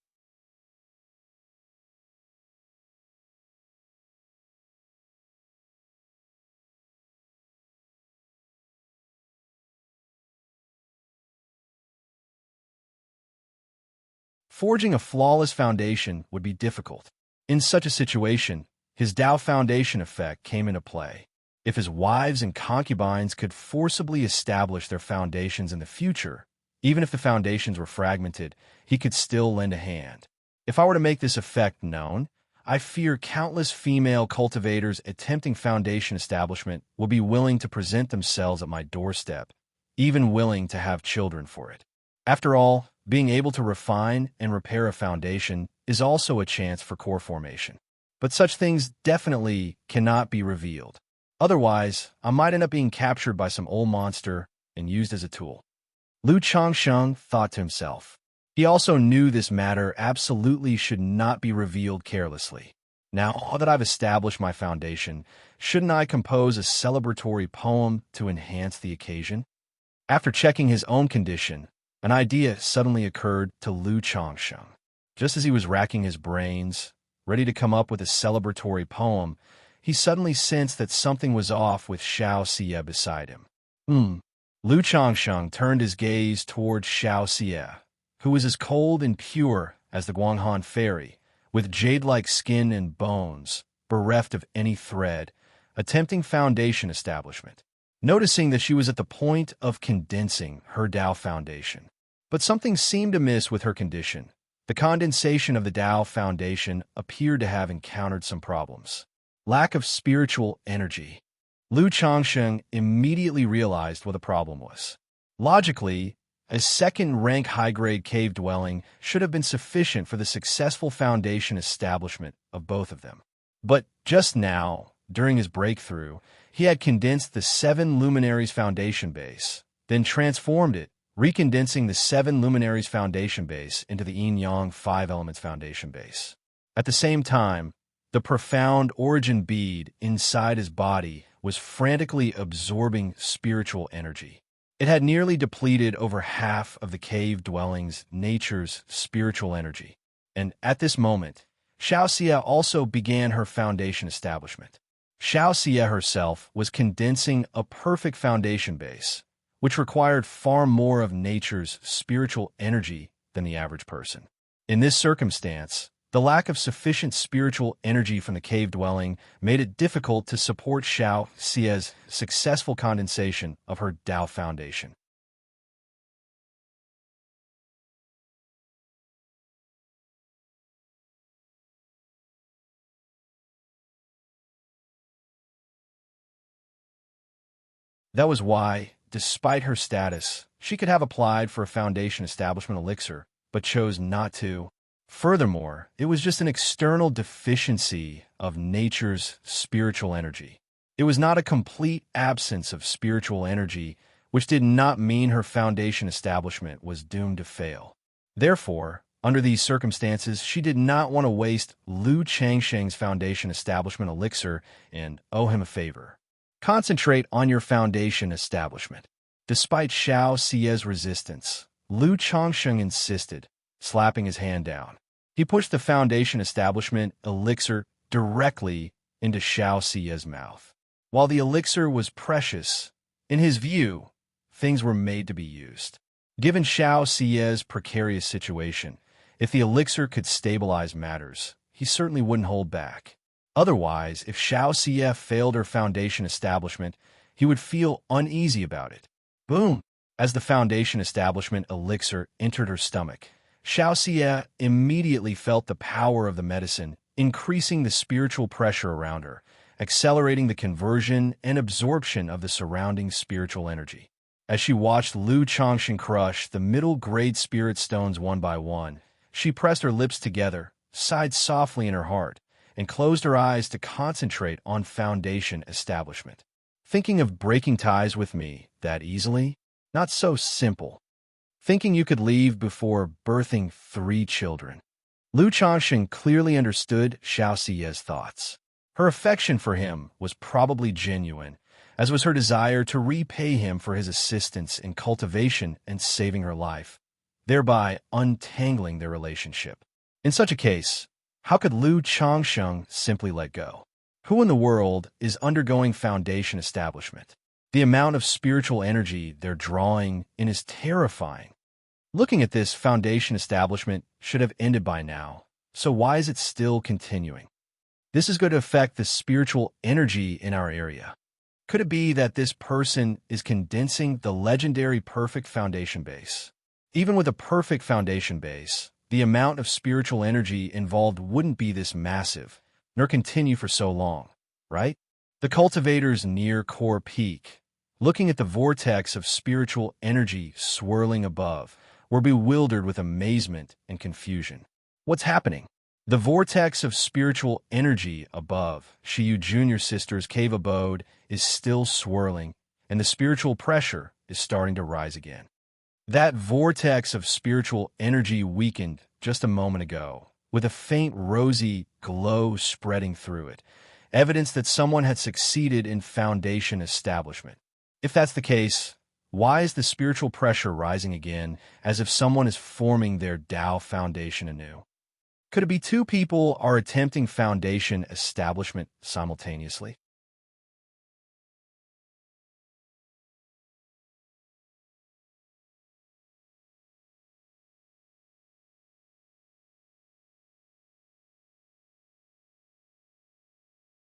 Forging a flawless foundation would be difficult. In such a situation, his Tao foundation effect came into play. If his wives and concubines could forcibly establish their foundations in the future, even if the foundations were fragmented, he could still lend a hand. If I were to make this effect known, I fear countless female cultivators attempting foundation establishment will be willing to present themselves at my doorstep, even willing to have children for it. After all, being able to refine and repair a foundation is also a chance for core formation. But such things definitely cannot be revealed. Otherwise, I might end up being captured by some old monster and used as a tool. Lu Changsheng thought to himself. He also knew this matter absolutely should not be revealed carelessly. Now that I've established my foundation, shouldn't I compose a celebratory poem to enhance the occasion? After checking his own condition, an idea suddenly occurred to Lu Changsheng. Just as he was racking his brains, ready to come up with a celebratory poem, he suddenly sensed that something was off with Xianxia beside him. Lu Changsheng turned his gaze toward Xianxia, who was as cold and pure as the Guanghan fairy, with jade-like skin and bones, bereft of any thread, attempting foundation establishment. Noticing that she was at the point of condensing her Tao foundation. But something seemed amiss with her condition. The condensation of the Tao foundation appeared to have encountered some problems. Lack of spiritual energy. Lu Changsheng immediately realized what the problem was. Logically, a second-rank high-grade cave dwelling should have been sufficient for the successful foundation establishment of both of them. But just now, during his breakthrough, he had condensed the 7 luminaries foundation base, then transformed it, recondensing the 7 luminaries foundation base into the yin-yang 5 elements foundation base. At the same time, the profound origin bead inside his body was frantically absorbing spiritual energy. It had nearly depleted over half of the cave dwelling's nature's spiritual energy. And at this moment, Xianxia also began her foundation establishment. Xianxia herself was condensing a perfect foundation base, which required far more of nature's spiritual energy than the average person. In this circumstance, the lack of sufficient spiritual energy from the cave dwelling made it difficult to support Xianxia's successful condensation of her Tao foundation. That was why, despite her status, she could have applied for a foundation establishment elixir, but chose not to. Furthermore, it was just an external deficiency of nature's spiritual energy. It was not a complete absence of spiritual energy, which did not mean her foundation establishment was doomed to fail. Therefore, under these circumstances, she did not want to waste Lu Changsheng's foundation establishment elixir and owe him a favor. Concentrate on your foundation establishment. Despite Xiaoxia's resistance, Lu Changsheng insisted, slapping his hand down. He pushed the foundation establishment elixir directly into Xiaoxia's mouth. While the elixir was precious, in his view, things were made to be used. Given Xiaoxia's precarious situation, if the elixir could stabilize matters, he certainly wouldn't hold back. Otherwise, if Xianxia failed her foundation establishment, he would feel uneasy about it. Boom! As the foundation establishment elixir entered her stomach, Xianxia immediately felt the power of the medicine, increasing the spiritual pressure around her, accelerating the conversion and absorption of the surrounding spiritual energy. As she watched Lu Changxin crush the middle-grade spirit stones one by one, she pressed her lips together, sighed softly in her heart, and closed her eyes to concentrate on foundation establishment. Thinking of breaking ties with me that easily? Not so simple. Thinking you could leave before birthing 3 children. Lu Changxin clearly understood Xiaoxia's thoughts. Her affection for him was probably genuine, as was her desire to repay him for his assistance in cultivation and saving her life, thereby untangling their relationship. In such a case, how could Lu Changxin simply let go? Who in the world is undergoing foundation establishment? The amount of spiritual energy they're drawing in is terrifying. Looking at this, foundation establishment should have ended by now, so why is it still continuing? This is going to affect the spiritual energy in our area. Could it be that this person is condensing the legendary perfect foundation base? Even with a perfect foundation base, the amount of spiritual energy involved wouldn't be this massive, nor continue for so long, right? The cultivators near core peak, looking at the vortex of spiritual energy swirling above, were bewildered with amazement and confusion. What's happening? The vortex of spiritual energy above Shiyu Jr. Sister's cave abode is still swirling, and the spiritual pressure is starting to rise again. That vortex of spiritual energy weakened just a moment ago, with a faint rosy glow spreading through it, evidence that someone had succeeded in foundation establishment. If that's the case, why is the spiritual pressure rising again, as if someone is forming their Tao foundation anew? Could it be 2 people are attempting foundation establishment simultaneously?